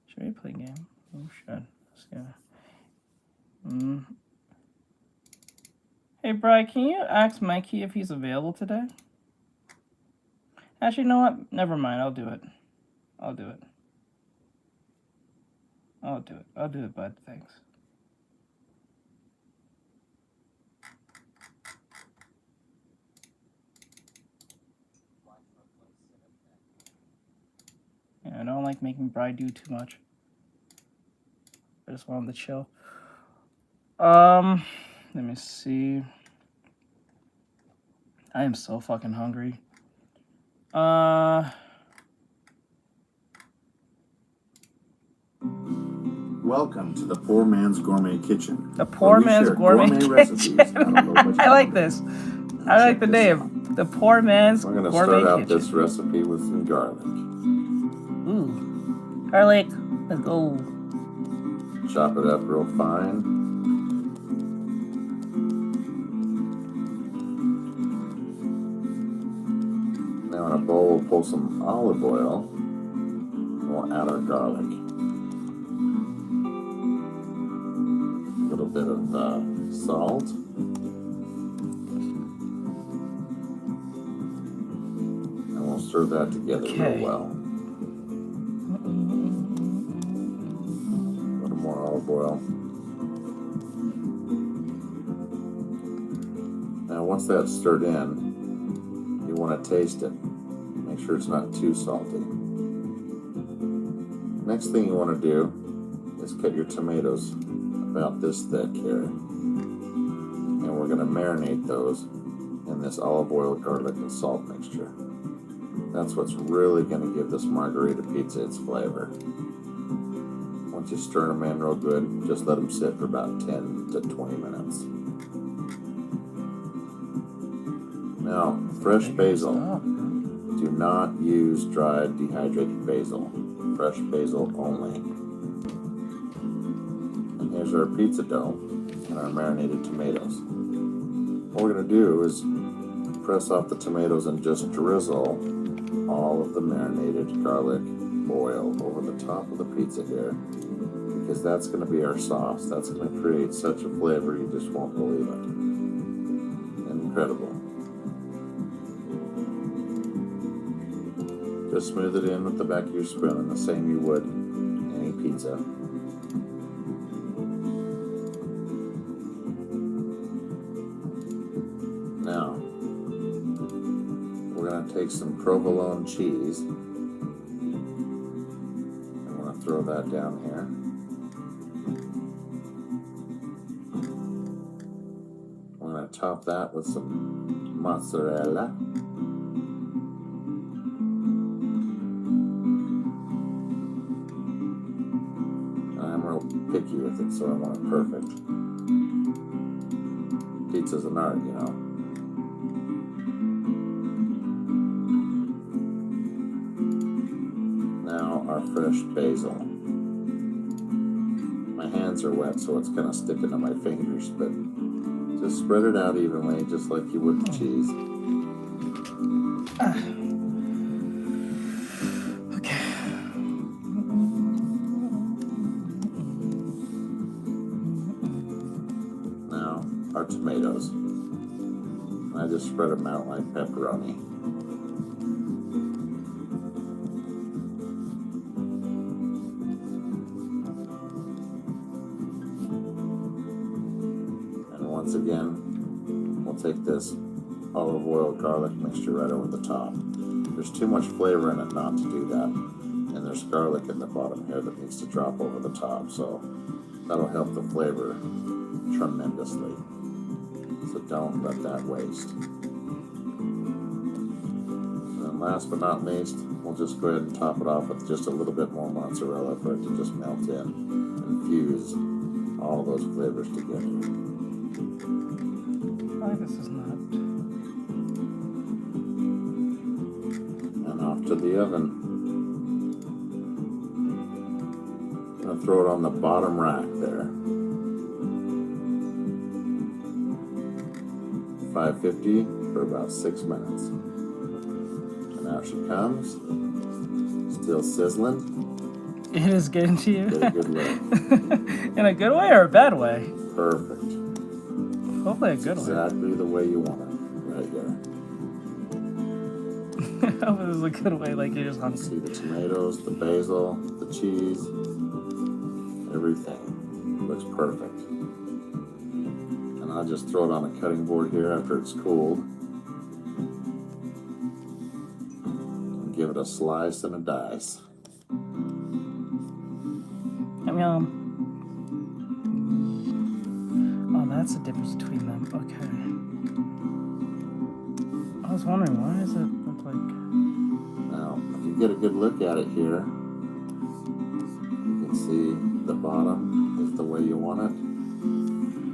Should we play a game? Oh, shit. Hey, Bri, can you ask Mikey if he's available today? Actually, you know what? Never mind. I'll do it. I'll do it, bud. Thanks. Yeah, I don't like making Bri do too much. I just want him to chill. Let me see. I am so fucking hungry. Welcome to the Poor Man's Gourmet Kitchen. The Poor Man's Gourmet Recipes. I like this. I like the name. The Poor Man's Gourmet Kitchen. We're going to start out this recipe with some garlic. Ooh. Garlic. Let's go. Chop it up real fine. Now in a bowl, we'll pull some olive oil. And we'll add our garlic. A little bit of salt. And we'll stir that together real well. A little more olive oil. Now once that's stirred in, you want to taste it. Make sure it's not too salty. Next thing you want to do is cut your tomatoes about this thick here. And we're going to marinate those in this olive oil, garlic, and salt mixture. That's what's really going to give this margarita pizza its flavor. Once you stir them in real good, just let them sit for about 10 to 20 minutes. Now, fresh basil. Do not use dried, dehydrated basil. Fresh basil only. And here's our pizza dough and our marinated tomatoes. What we're going to do is press off the tomatoes and just drizzle all of the marinated garlic oil over the top of the pizza here, because that's going to be our sauce. That's going to create such a flavor you just won't believe it. Incredible. Just smooth it in with the back of your spoon in the same you would any pizza. Now, we're going to take some provolone cheese. I'm going to throw that down here. We're going to top that with some mozzarella. I'm real picky with it, so I want it perfect. Pizza's an art, you know. Now our fresh basil. My hands are wet, so it's kind of sticking to my fingers, but just spread it out evenly, just like you would the cheese. Okay. Now our tomatoes. I just spread them out like pepperoni. we'll take this olive oil garlic mixture right over the top. There's too much flavor in it not to do that. And there's garlic in the bottom here that needs to drop over the top, so that'll help the flavor tremendously. So don't let that waste. And then last but not least, we'll just go ahead and top it off with just a little bit more mozzarella for it to just melt in and fuse all those flavors together. I think this is not. And off to the oven. I'm gonna throw it on the bottom rack there. 550 for about 6 minutes. And out she comes. Still sizzling. It is getting to you. Get a good look. In a good way or a bad way? Perfect. Hopefully a good way. Exactly the way you want it. Right here. I hope it was a good way, like you're just hungry. See the tomatoes, the basil, the cheese, everything looks perfect. And I'll just throw it on a cutting board here after it's cooled. And give it a slice and a dice. Yum yum. Oh, that's the difference between them. Okay. I was wondering, why does it look like... Now, if you get a good look at it here, you can see the bottom is the way you want it.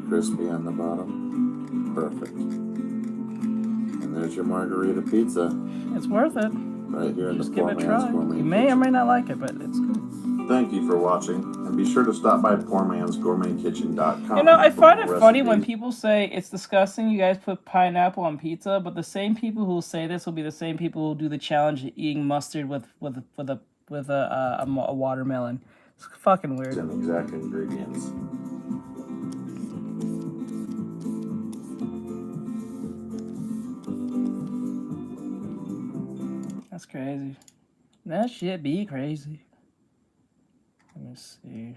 Crispy on the bottom. Perfect. And there's your margarita pizza. It's worth it. Right here in Just the give Poor it a Man's try. Gourmet You may or Kitchen. may not like it, but it's good. Thank you for watching, and be sure to stop by poormansgourmetkitchen.com. You know, I for find it more funny when recipes. people say it's disgusting you guys put pineapple on pizza, but the same people who will say this will be the same people who will do the challenge of eating mustard with a watermelon. It's fucking weird. And exact ingredients. That's crazy. That shit be crazy. Let me see.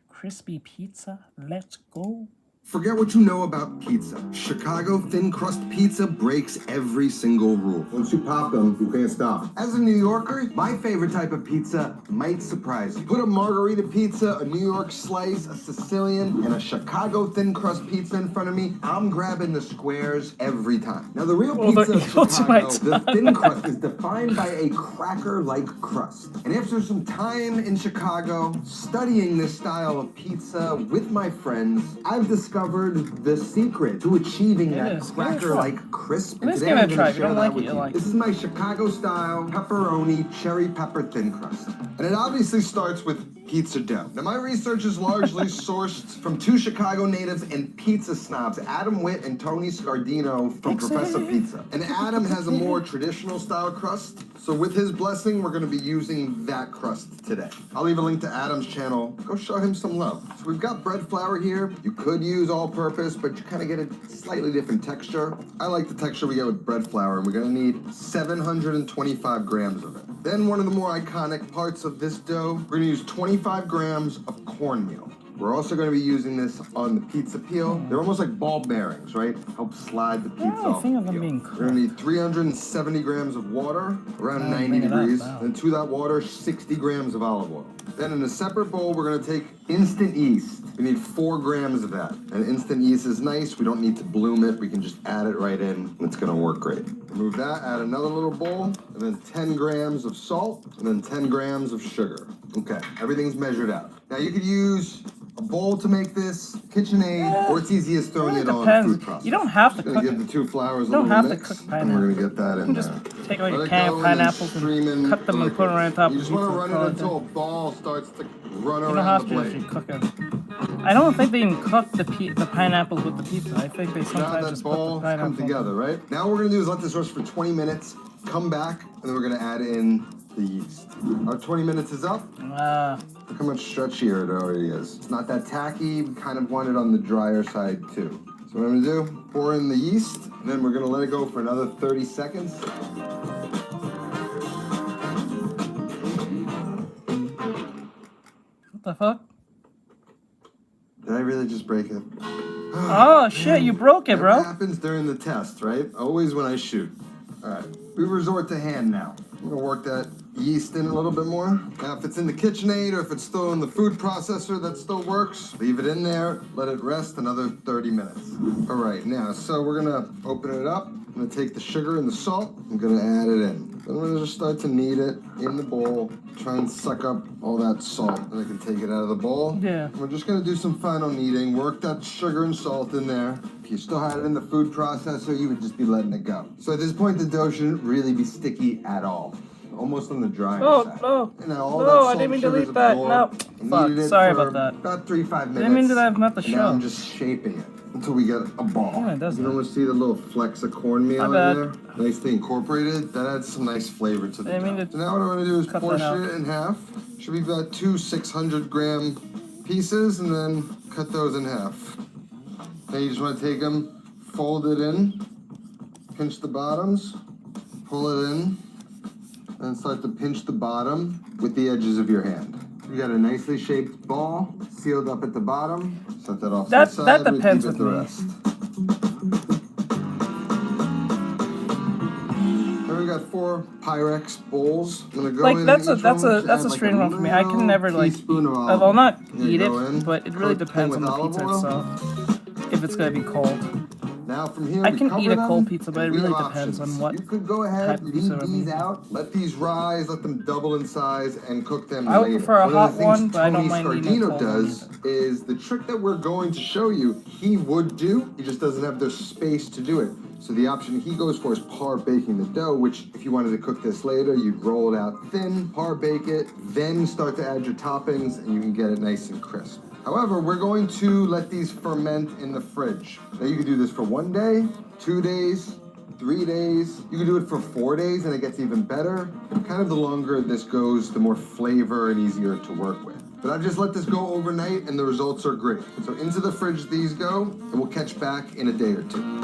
Crispy pizza. Let's go. Forget what you know about pizza. Chicago thin crust pizza breaks every single rule. Once you pop them, you can't stop. As a New Yorker, my favorite type of pizza might surprise you. Put a margarita pizza, a New York slice, a Sicilian, and a Chicago thin crust pizza in front of me, I'm grabbing the squares every time. Now the real pizza of Chicago, the thin crust is defined by a cracker-like crust. And after some time in Chicago, studying this style of pizza with my friends, I've discovered the secret to achieving that cracker-like crisp. Let's Today give it I'm a gonna try. If you share don't that like it, with you you. like it. This is my Chicago-style pepperoni cherry pepper thin crust. And it obviously starts with pizza dough. Now my research is largely sourced from two Chicago natives and pizza snobs, Adam Witt and Tony Scardino from Professor Pizza. And Adam has a more traditional style crust, so with his blessing, we're gonna be using that crust today. I'll leave a link to Adam's channel. Go show him some love. So we've got bread flour here. You could use all-purpose, but you kind of get a slightly different texture. I like the texture we get with bread flour, and we're gonna need 725 grams of it. Then one of the more iconic parts of this dough, we're gonna use 25 grams of cornmeal. We're also going to be using this on the pizza peel. They're almost like ball bearings, right? Help slide the pizza off the peel. We're going to need 370 grams of water, around 90 degrees. Then to that water, 60 grams of olive oil. Then in a separate bowl, we're going to take instant yeast. We need 4 grams of that. And instant yeast is nice. We don't need to bloom it. We can just add it right in. It's going to work great. Remove that, add another little bowl, and then 10 grams of salt, and then 10 grams of sugar. Okay, everything's measured out. Now you could use a bowl to make this, KitchenAid, or it's easy as throwing it on a food processor. You don't have to cook cook it. Give the two flours a You don't little have mix, to cook and pineapple. we're gonna get that in just there. take like Let a it can go of and then pineapples stream and in cut them and the put them right on top You of just pizza. want to run Call it it until a done. ball starts to run You don't around have the to if plate. you cook it. I don't think they even cook the pineapples with the pizza. I think they Now sometimes that just put the ball pineapple. come together, right? Now what we're gonna do is let this roast for 20 minutes, come back, and then we're gonna add in the yeast. Our 20 minutes is up. Look how much stretchier it already is. It's not that tacky. We kind of want it on the drier side too. So what I'm gonna do, pour in the yeast, and then we're gonna let it go for another 30 seconds. What the fuck? Did I really just break it? Oh shit, you broke it, bro. That happens during the test, right? Always when I shoot. All right, we resort to hand now. I'm gonna work that yeast in a little bit more. Now, if it's in the KitchenAid or if it's still in the food processor, that still works. Leave it in there, let it rest another 30 minutes. All right, now, so we're gonna open it up. I'm gonna take the sugar and the salt. I'm gonna add it in. Then I'm gonna just start to knead it in the bowl. Try and suck up all that salt. And I can take it out of the bowl. Yeah. We're just gonna do some final kneading. Work that sugar and salt in there. If you still had it in the food processor, you would just be letting it go. So at this point, the dough shouldn't really be sticky at all. Almost on the drier side. No, And now all no, that I salt didn't mean to sugar's delete that. No, absorbed. I fuck. kneaded it Sorry for about that. About 3-5 minutes. Didn't mean to have not the And now show. I'm just shaping it until we get a ball. Yeah, it does You that. can almost see the little flecks of cornmeal in My bad. there. Nicely incorporated. That adds some nice flavor to the Didn't mean dough. to So now what I'm going to do is cut that portion out. it in half. Should be about 2 600-gram pieces, and then cut those in half. Now you just want to take them, fold it in, pinch the bottoms, pull it in, and start to pinch the bottom with the edges of your hand. You got a nicely shaped ball, sealed up at the bottom. Set that off That- to the that side. We depends keep it with the me. rest. Then we got 4 Pyrex bowls. I'm gonna go Like in that's a each that's one, a just that's add a like strange one for me. I can little never like teaspoon of well olive. not There you eat go it, in. but it really Coat the depends thing on the with pizza olive oil. itself. If it's gonna be cold. Now from here, I we can cover eat a them, cold pizza, but and it we really have depends options. on what You could go type ahead, of leave pizza I'm these eating. out, let these rise, let them double in size, and cook them I would later. prefer a One of hot the things one, but I don't Tony mind eating a Scardino cold one does is the trick that we're going to show you, he would do, he just doesn't have the space to do it. So the option he goes for is par baking the dough, which if you wanted to cook this later, you'd roll it out thin, par bake it, then start to add your toppings, and you can get it nice and crisp. However, we're going to let these ferment in the fridge. Now you can do this for 1 day, 2 days, 3 days. You can do it for 4 days and it gets even better. Kind of the longer this goes, the more flavor and easier to work with. But I've just let this go overnight and the results are great. So into the fridge these go, and we'll catch back in a day or 2.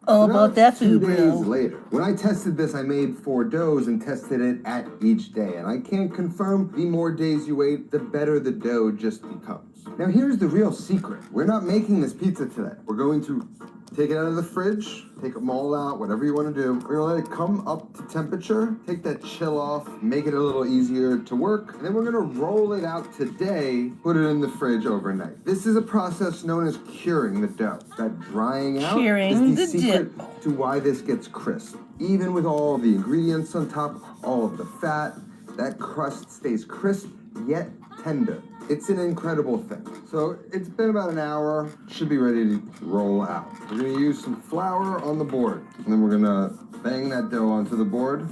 Oh, Now about that it's 2 food, days bro. later. When I tested this, I made 4 doughs and tested it at each day. And I can confirm the more days you wait, the better the dough just becomes. Now here's the real secret. We're not making this pizza today. We're going to take it out of the fridge, take them all out, whatever you want to do. We're gonna let it come up to temperature, take that chill off, make it a little easier to work, and then we're gonna roll it out today, put it in the fridge overnight. This is a process known as curing the dough. That drying out Curing is the the secret to why this gets crisp. Even with all the ingredients on top, all of the fat, that crust stays crisp yet tender. It's an incredible thing. So it's been about an hour, should be ready to roll out. We're gonna use some flour on the board. And then we're gonna bang that dough onto the board,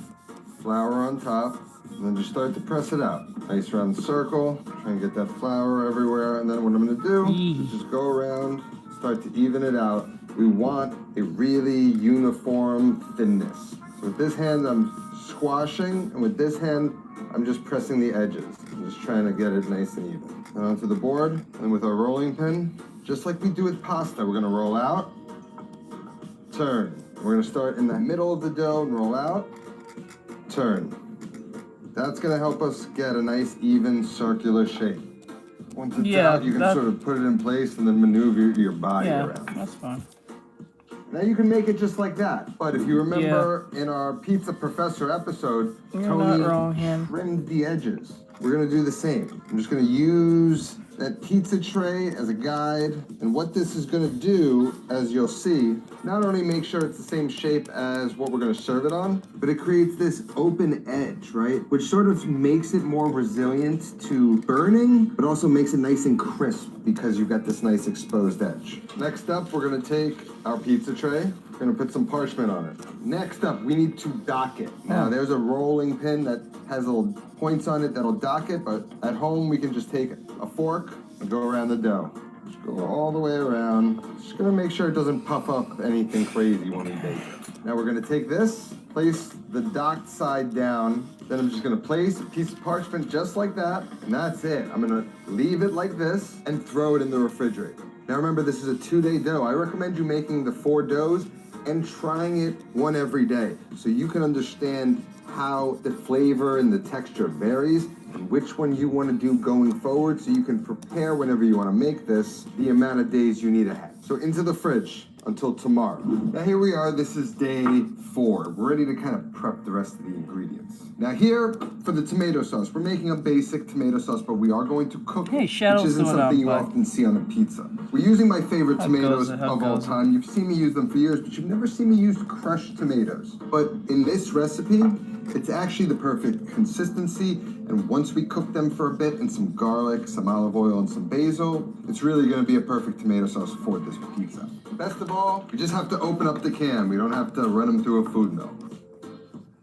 flour on top, and then just start to press it out. Nice round circle, try and get that flour everywhere. And then what I'm gonna do is just go around, start to even it out. We want a really uniform thinness. So with this hand, I'm squashing, and with this hand, I'm just pressing the edges. I'm just trying to get it nice and even. And onto the board, and with our rolling pin, just like we do with pasta, we're gonna roll out, turn. We're gonna start in the middle of the dough and roll out, turn. That's gonna help us get a nice, even, circular shape. Once it's out, you can sort of put it in place and then maneuver your body around. That's fine. Now you can make it just like that. But if you remember in our Pizza Professor episode, Tony trimmed the edges. We're gonna do the same. I'm just gonna use that pizza tray as a guide. And what this is gonna do, as you'll see, not only make sure it's the same shape as what we're gonna serve it on, but it creates this open edge, right? Which sort of makes it more resilient to burning, but also makes it nice and crisp because you've got this nice exposed edge. Next up, we're gonna take our pizza tray. We're gonna put some parchment on it. Next up, we need to dock it. Now, there's a rolling pin that has little points on it that'll dock it, but at home, we can just take a fork and go around the dough. Just go all the way around. Just gonna make sure it doesn't puff up anything crazy when we bake it. Now we're gonna take this, place the docked side down, then I'm just gonna place a piece of parchment just like that, and that's it. I'm gonna leave it like this and throw it in the refrigerator. Now remember, this is a 2-day dough. I recommend you making the 4 doughs and trying it one every day so you can understand how the flavor and the texture varies and which one you want to do going forward so you can prepare whenever you want to make this, the amount of days you need ahead. So into the fridge until tomorrow. Now here we are, this is day 4. We're ready to kind of prep the rest of the ingredients. Now here, for the tomato sauce, we're making a basic tomato sauce, but we are going to cook it, which isn't something you often see on a pizza. We're using my favorite tomatoes of all time. You've seen me use them for years, but you've never seen me use crushed tomatoes. But in this recipe, it's actually the perfect consistency, and once we cook them for a bit in some garlic, some olive oil, and some basil, it's really gonna be a perfect tomato sauce for this pizza. Best of all, we just have to open up the can. We don't have to run them through a food mill.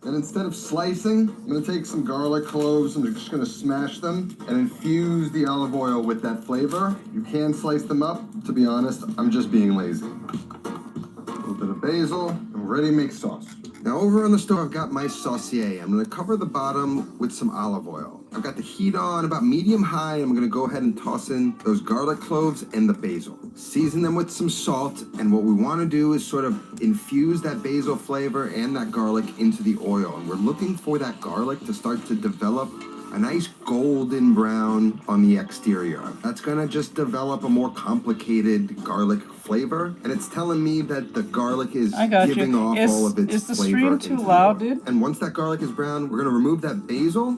And instead of slicing, I'm gonna take some garlic cloves, I'm just gonna smash them and infuse the olive oil with that flavor. You can slice them up. To be honest, I'm just being lazy. A little bit of basil, and we're ready to make sauce. Now over on the stove, I've got my saucier. I'm gonna cover the bottom with some olive oil. I've got the heat on about medium high. I'm gonna go ahead and toss in those garlic cloves and the basil. Season them with some salt, and what we wanna do is sort of infuse that basil flavor and that garlic into the oil. And we're looking for that garlic to start to develop a nice golden brown on the exterior. That's gonna just develop a more complicated garlic flavor, and it's telling me that the garlic is giving off all of its Is the flavor. stream too loud, dude? And once that garlic is brown, we're gonna remove that basil,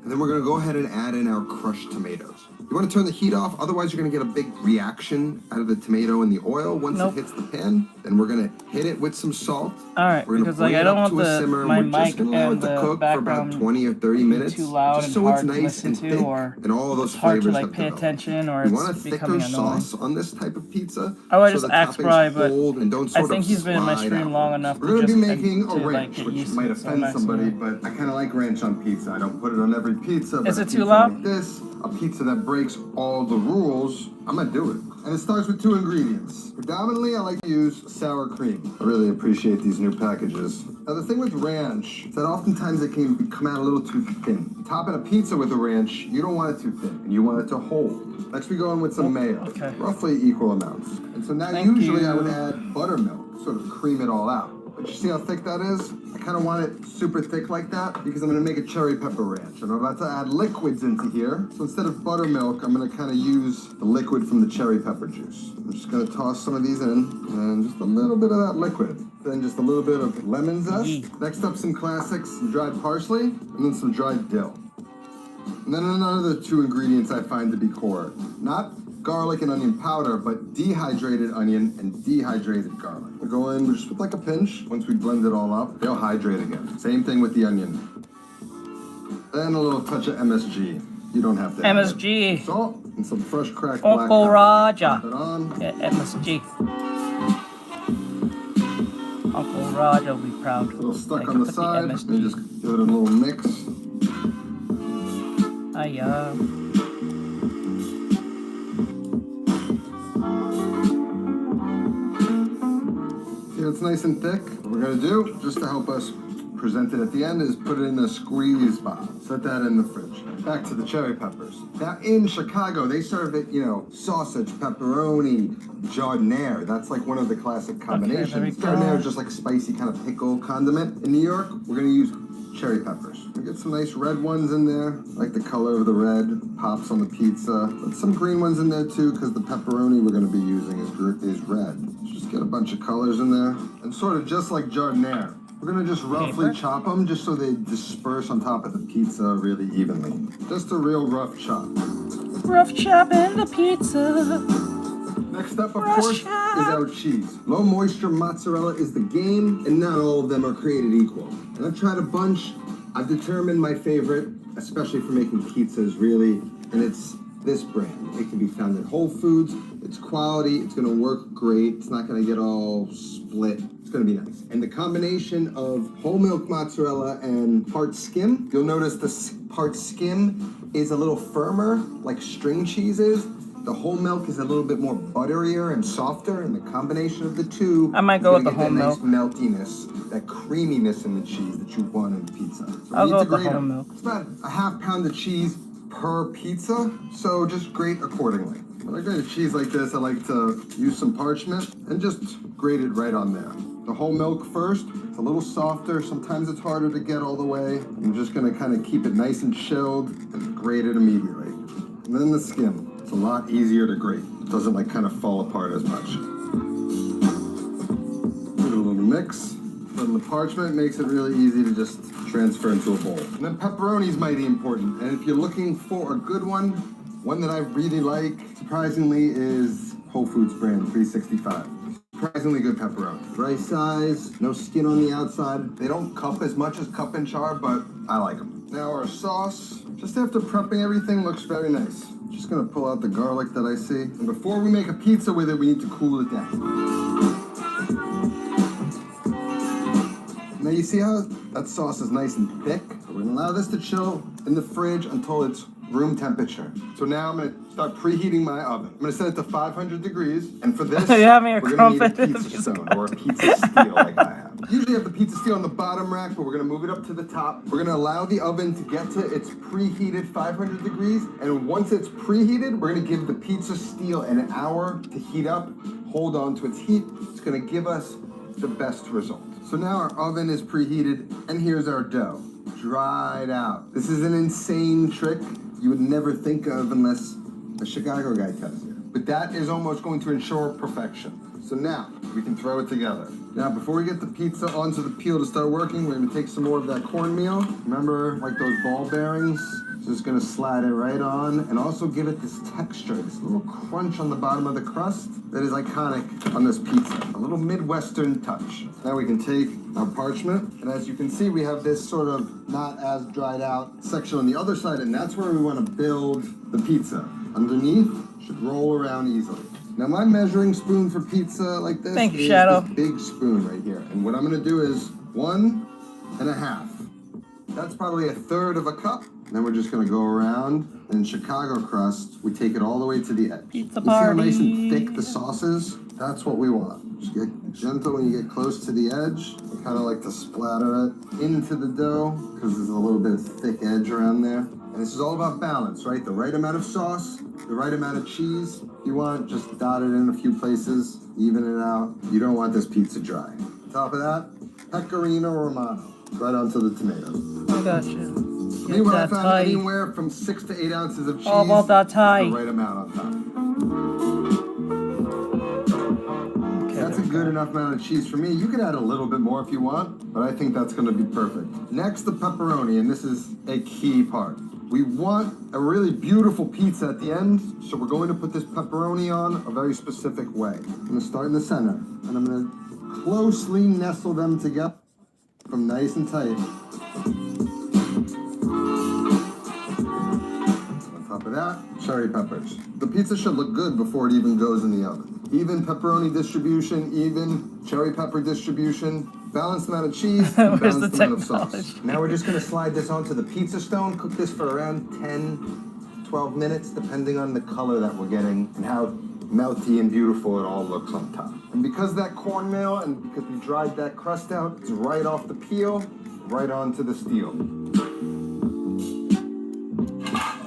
and then we're gonna go ahead and add in our crushed tomatoes. You wanna turn the heat off, otherwise you're gonna get a big reaction out of the tomato and the oil. Once it hits the pan, then we're gonna hit it with some salt. Alright, We're gonna because bring like I it don't up want to a simmer. my We're just mic gonna allow it and to the cook for about background 20 or 30 minutes. too loud just and so it's hard to nice listen and to, thick, or and all those it's hard to flavors like have pay developed. attention, or You want a it's thicker becoming annoying. sauce on this type of pizza. I would so just the ask toppings Bri, but hold and don't I sort think of he's been in my slide stream out. long enough We're to gonna just be making a to, like, ranch, get which used might to it, so offend I'm somebody, actually- but I kind of like ranch on pizza. I don't put it on every pizza. But Is a it too pizza loud? Like this, a pizza that breaks all the rules, I'm gonna do it. And it starts with 2 ingredients. Predominantly, I like to use sour cream. I really appreciate these new packages. Now, the thing with ranch is that oftentimes it can come out a little too thin. Topping a pizza with a ranch, you don't want it too thin, and you want it to hold. Next, we go in with some mayo, roughly equal amounts. And so now, usually, I would add buttermilk, sort of cream it all out. But you see how thick that is? I kind of want it super thick like that because I'm going to make a cherry pepper ranch. And I'm about to add liquids into here. So instead of buttermilk, I'm going to kind of use the liquid from the cherry pepper juice. I'm just going to toss some of these in and just a little bit of that liquid. Then just a little bit of lemon zest. Next up, some classics, some dried parsley, and then some dried dill. And then another 2 ingredients I find to be core. Not garlic and onion powder, but dehydrated onion and dehydrated garlic. We go in just with like a pinch. Once we blend it all up, they'll hydrate again. Same thing with the onion. Then a little touch of MSG. You don't have to add MSG. it. Salt and some fresh cracked black Uncle pepper. Roger. Put it on. Yeah, MSG. Uncle Roger will be proud. A little stuck Like, on the put side. MSG. And just give it a little mix. Hiya. See, it's nice and thick. What we're gonna do, just to help us present it at the end, is put it in a squeeze bottle. Set that in the fridge. Back to the cherry peppers. Now in Chicago, they serve it, sausage, pepperoni, jardiniere. That's like one of the classic combinations. Jardiniere is just like spicy kind of pickle condiment. In New York, we're gonna use cherry peppers. We get some nice red ones in there. I like the color of the red. Pops on the pizza. Put some green ones in there too, because the pepperoni we're gonna be using is red. Just get a bunch of colors in there. And sort of just like jardiniere, we're gonna just roughly chop them just so they disperse on top of the pizza really evenly. Just a real rough chop. Rough chopping the pizza. Next up, of course, is our cheese. Low moisture mozzarella is the game, and not all of them are created equal. And I've tried a bunch. I've determined my favorite, especially for making pizzas, really, and it's this brand. It can be found in Whole Foods. It's quality. It's gonna work great. It's not gonna get all split. It's gonna be nice. And the combination of whole milk mozzarella and part skim, you'll notice the part skim is a little firmer, like string cheese is. The whole milk is a little bit more butterier and softer, and the combination of the two, I might go with the whole nice milk. meltiness, that creaminess in the cheese that you want in pizza. So I'll we go need to with the grate whole them. milk. It's about a half pound of cheese per pizza, so just grate accordingly. When I grate a cheese like this, I like to use some parchment and just grate it right on there. the whole milk first. It's a little softer. Sometimes it's harder to get all the way. I'm just gonna kind of keep it nice and chilled and grate it immediately. And then the skim. It's a lot easier to grate. It doesn't like kind of fall apart as much. Give it a little mix. Then the parchment makes it really easy to just transfer into a bowl. And then pepperoni is mighty important. And if you're looking for a good one that I really like, surprisingly, is Whole Foods brand 365. Surprisingly good pepperoni. Right size, no skin on the outside. They don't cup as much as cup and char, but I like them. Now our sauce, just after prepping everything, looks very nice. Just gonna pull out the garlic that I see. And before we make a pizza with it, we need to cool it down. Now you see how that sauce is nice and thick? We're gonna allow this to chill in the fridge until it's room temperature. So now I'm gonna start preheating my oven. I'm gonna set it to 500 degrees, and for this, You have me a we're gonna need a crumpet. pizza stone or a pizza steel like I have. Usually you have the pizza steel on the bottom rack, but we're gonna move it up to the top. We're gonna allow the oven to get to its preheated 500 degrees, and once it's preheated, we're gonna give the pizza steel an hour to heat up, hold on to its heat. It's gonna give us the best result. So now our oven is preheated, and here's our dough, dried out. This is an insane trick you would never think of unless a Chicago guy tells you. But that is almost going to ensure perfection. So now, we can throw it together. Now, before we get the pizza onto the peel to start working, we're gonna take some more of that cornmeal. Remember, like those ball bearings? Just gonna slide it right on, and also give it this texture, this little crunch on the bottom of the crust that is iconic on this pizza. A little Midwestern touch. Now we can take our parchment, and as you can see, we have this sort of not as dried out section on the other side, and that's where we wanna build the pizza. Underneath, should roll around easily. Now my measuring spoon for pizza like this Thank you, is Shadow. this big spoon right here. And what I'm gonna do is 1.5. That's probably 1/3 of a cup. Then we're just gonna go around, and in Chicago crust, we take it all the way to the edge. Pizza You see how party. nice and thick the sauce is? That's what we want. Just get gentle when you get close to the edge. I kind of like to splatter it into the dough, because there's a little bit of thick edge around there. And this is all about balance, right? The right amount of sauce, the right amount of cheese. If you want, just dot it in a few places, even it out. You don't want this pizza dry. On top of that, pecorino romano, right onto the tomatoes. I got you. Me, what I found anywhere from 6 to 8 ounces of cheese. All about that Thai. The right amount on top. Okay, That's a good enough amount of cheese for me. You could add a little bit more if you want, but I think that's gonna be perfect. Next, the pepperoni, and this is a key part. We want a really beautiful pizza at the end, so we're going to put this pepperoni on a very specific way. I'm gonna start in the center, and I'm gonna closely nestle them together from nice and tight. On top of that, cherry peppers. The pizza should look good before it even goes in the oven. Even pepperoni distribution, even cherry pepper distribution, balanced amount of cheese, and Where's the balanced amount of sauce. technology? Now we're just gonna slide this onto the pizza stone, cook this for around 10, 12 minutes, depending on the color that we're getting and how melty and beautiful it all looks on top. And because that cornmeal and because we dried that crust out, it's right off the peel, right onto the steel.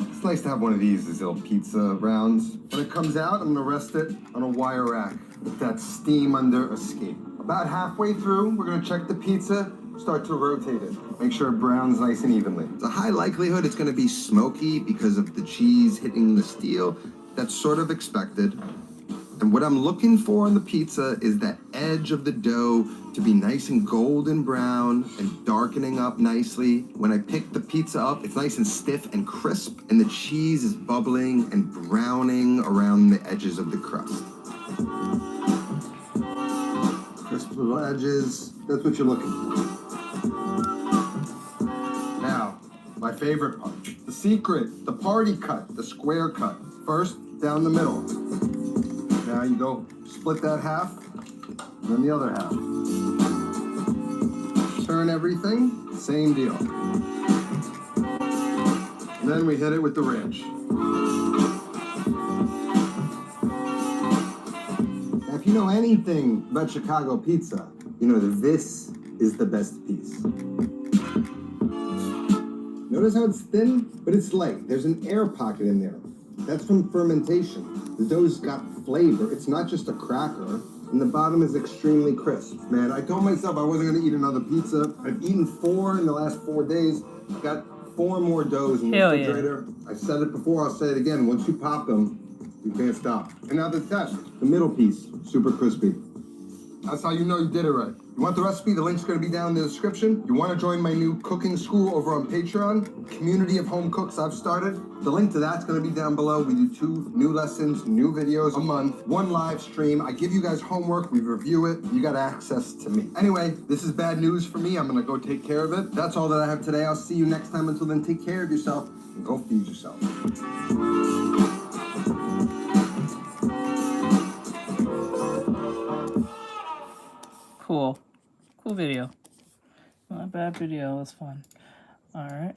It's nice to have one of these little pizza rounds. When it comes out, I'm gonna rest it on a wire rack with that steam under escape. About halfway through, we're gonna check the pizza, start to rotate it. Make sure it browns nice and evenly. It's a high likelihood it's gonna be smoky because of the cheese hitting the steel. That's sort of expected. And what I'm looking for on the pizza is that edge of the dough to be nice and golden brown and darkening up nicely. When I pick the pizza up, it's nice and stiff and crisp, and the cheese is bubbling and browning around the edges of the crust. Crisp little edges, that's what you're looking for. Now, my favorite part, the secret, the party cut, the square cut. First, down the middle. Now you go split that half, and then the other half. Turn everything, same deal. And then we hit it with the ranch. Now if you know anything about Chicago pizza, you know that this is the best piece. Notice how it's thin, but it's light. There's an air pocket in there. That's from fermentation. The dough's got flavor. It's not just a cracker. and the bottom is extremely crisp. Man, I told myself I wasn't gonna eat another pizza. I've eaten 4 in the last 4 days. I've got 4 more doughs in the Hell yeah. refrigerator. I said it before, I'll say it again. Once you pop them, you can't stop. And now the test. The middle piece, super crispy. That's how you know you did it right. You want the recipe? The link's going to be down in the description. You want to join my new cooking school over on Patreon? Community of home cooks I've started. The link to that's going to be down below. We do 2 new lessons, new videos a month, 1 live stream. I give you guys homework. We review it. You got access to me. Anyway, this is bad news for me. I'm going to go take care of it. That's all that I have today. I'll see you next time. Until then, take care of yourself and go feed yourself. Cool. Cool video. Not a bad video. That's fun. Alright.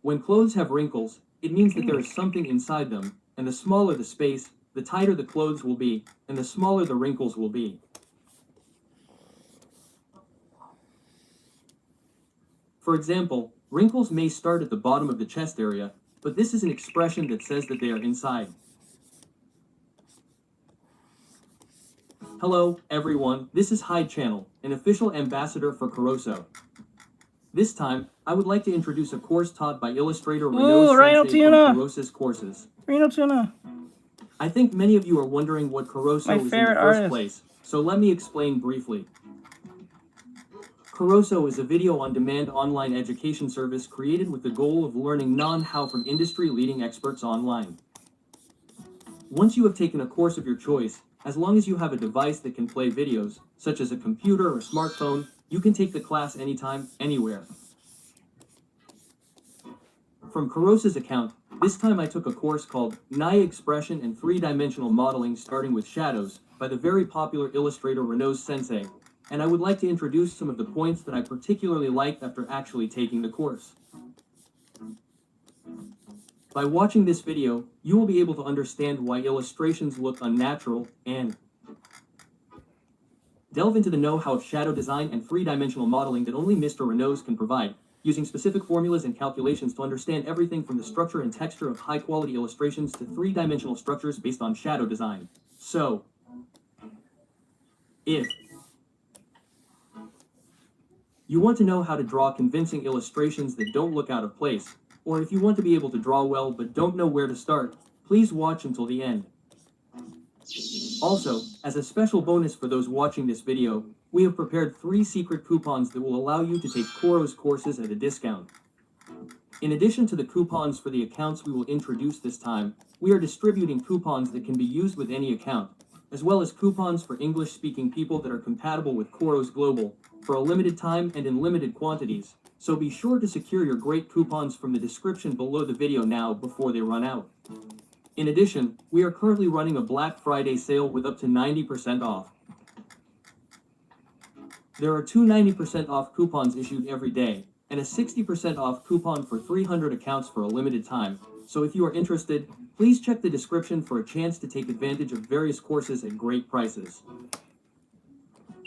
When clothes have wrinkles, it means that there is something inside them, and the smaller the space, the tighter the clothes will be, and the smaller the wrinkles will be. For example, wrinkles may start at the bottom of the chest area, but this is an expression that says that they are inside. Hello, everyone, this is Hyde Channel, an official ambassador for Caroso. This time, I would like to introduce a course taught by illustrator Renaud Sensei from Caroso's courses. Reno Tuna. I think many of you are wondering what Caroso is in the first place, so let me explain briefly. Caroso is a video-on-demand online education service created with the goal of learning know-how from industry-leading experts online. Once you have taken a course of your choice, as long as you have a device that can play videos, such as a computer or smartphone, you can take the class anytime, anywhere. From Caroso's account, this time I took a course called Nye Expression and 3-Dimensional Modeling Starting with Shadows by the very popular illustrator Renaud Sensei, and I would like to introduce some of the points that I particularly liked after actually taking the course. By watching this video, you will be able to understand why illustrations look unnatural and delve into the know-how of shadow design and 3-dimensional modeling that only Mr. Renaud can provide, using specific formulas and calculations to understand everything from the structure and texture of high-quality illustrations to 3-dimensional structures based on shadow design. So, if you want to know how to draw convincing illustrations that don't look out of place, or if you want to be able to draw well but don't know where to start, please watch until the end. Also, as a special bonus for those watching this video, we have prepared 3 secret coupons that will allow you to take Koro's courses at a discount. In addition to the coupons for the accounts we will introduce this time, we are distributing coupons that can be used with any account, as well as coupons for English-speaking people that are compatible with Koro's Global, for a limited time and in limited quantities. So be sure to secure your great coupons from the description below the video now before they run out. In addition, we are currently running a Black Friday sale with up to 90% off. There are 2 90% off coupons issued every day, and a 60% off coupon for 300 accounts for a limited time. So if you are interested, please check the description for a chance to take advantage of various courses at great prices.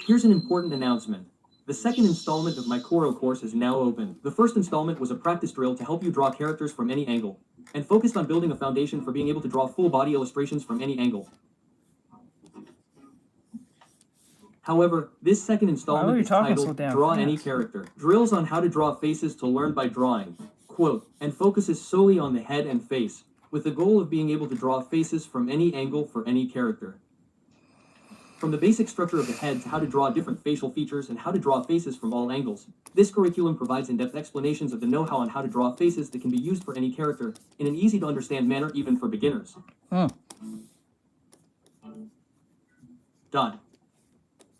Here's an important announcement. The second installment of my Koro course is now open. The first installment was a practice drill to help you draw characters from any angle, and focused on building a foundation for being able to draw full body illustrations from any angle. However, this second installment is titled Draw Any Character. Drills on how to draw faces to learn by drawing, quote, and focuses solely on the head and face, with the goal of being able to draw faces from any angle for any character. From the basic structure of the head to how to draw different facial features and how to draw faces from all angles, this curriculum provides in-depth explanations of the know-how on how to draw faces that can be used for any character in an easy-to-understand manner even for beginners.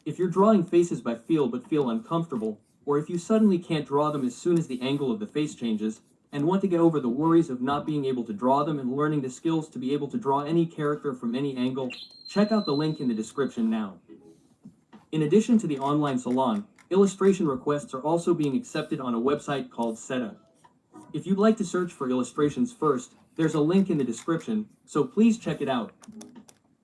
If you're drawing faces by feel but feel uncomfortable, or if you suddenly can't draw them as soon as the angle of the face changes, and want to get over the worries of not being able to draw them and learning the skills to be able to draw any character from any angle, check out the link in the description now. In addition to the online salon, illustration requests are also being accepted on a website called Seta. If you'd like to search for illustrations first, there's a link in the description, so please check it out.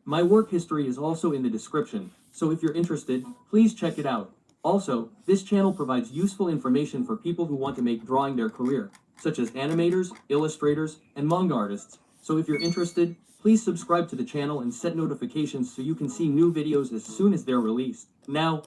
My work history is also in the description, so if you're interested, please check it out. Also, this channel provides useful information for people who want to make drawing their career, such as animators, illustrators, and manga artists, so if you're interested, Please subscribe to the channel and set notifications so you can see new videos as soon as they're released. Now,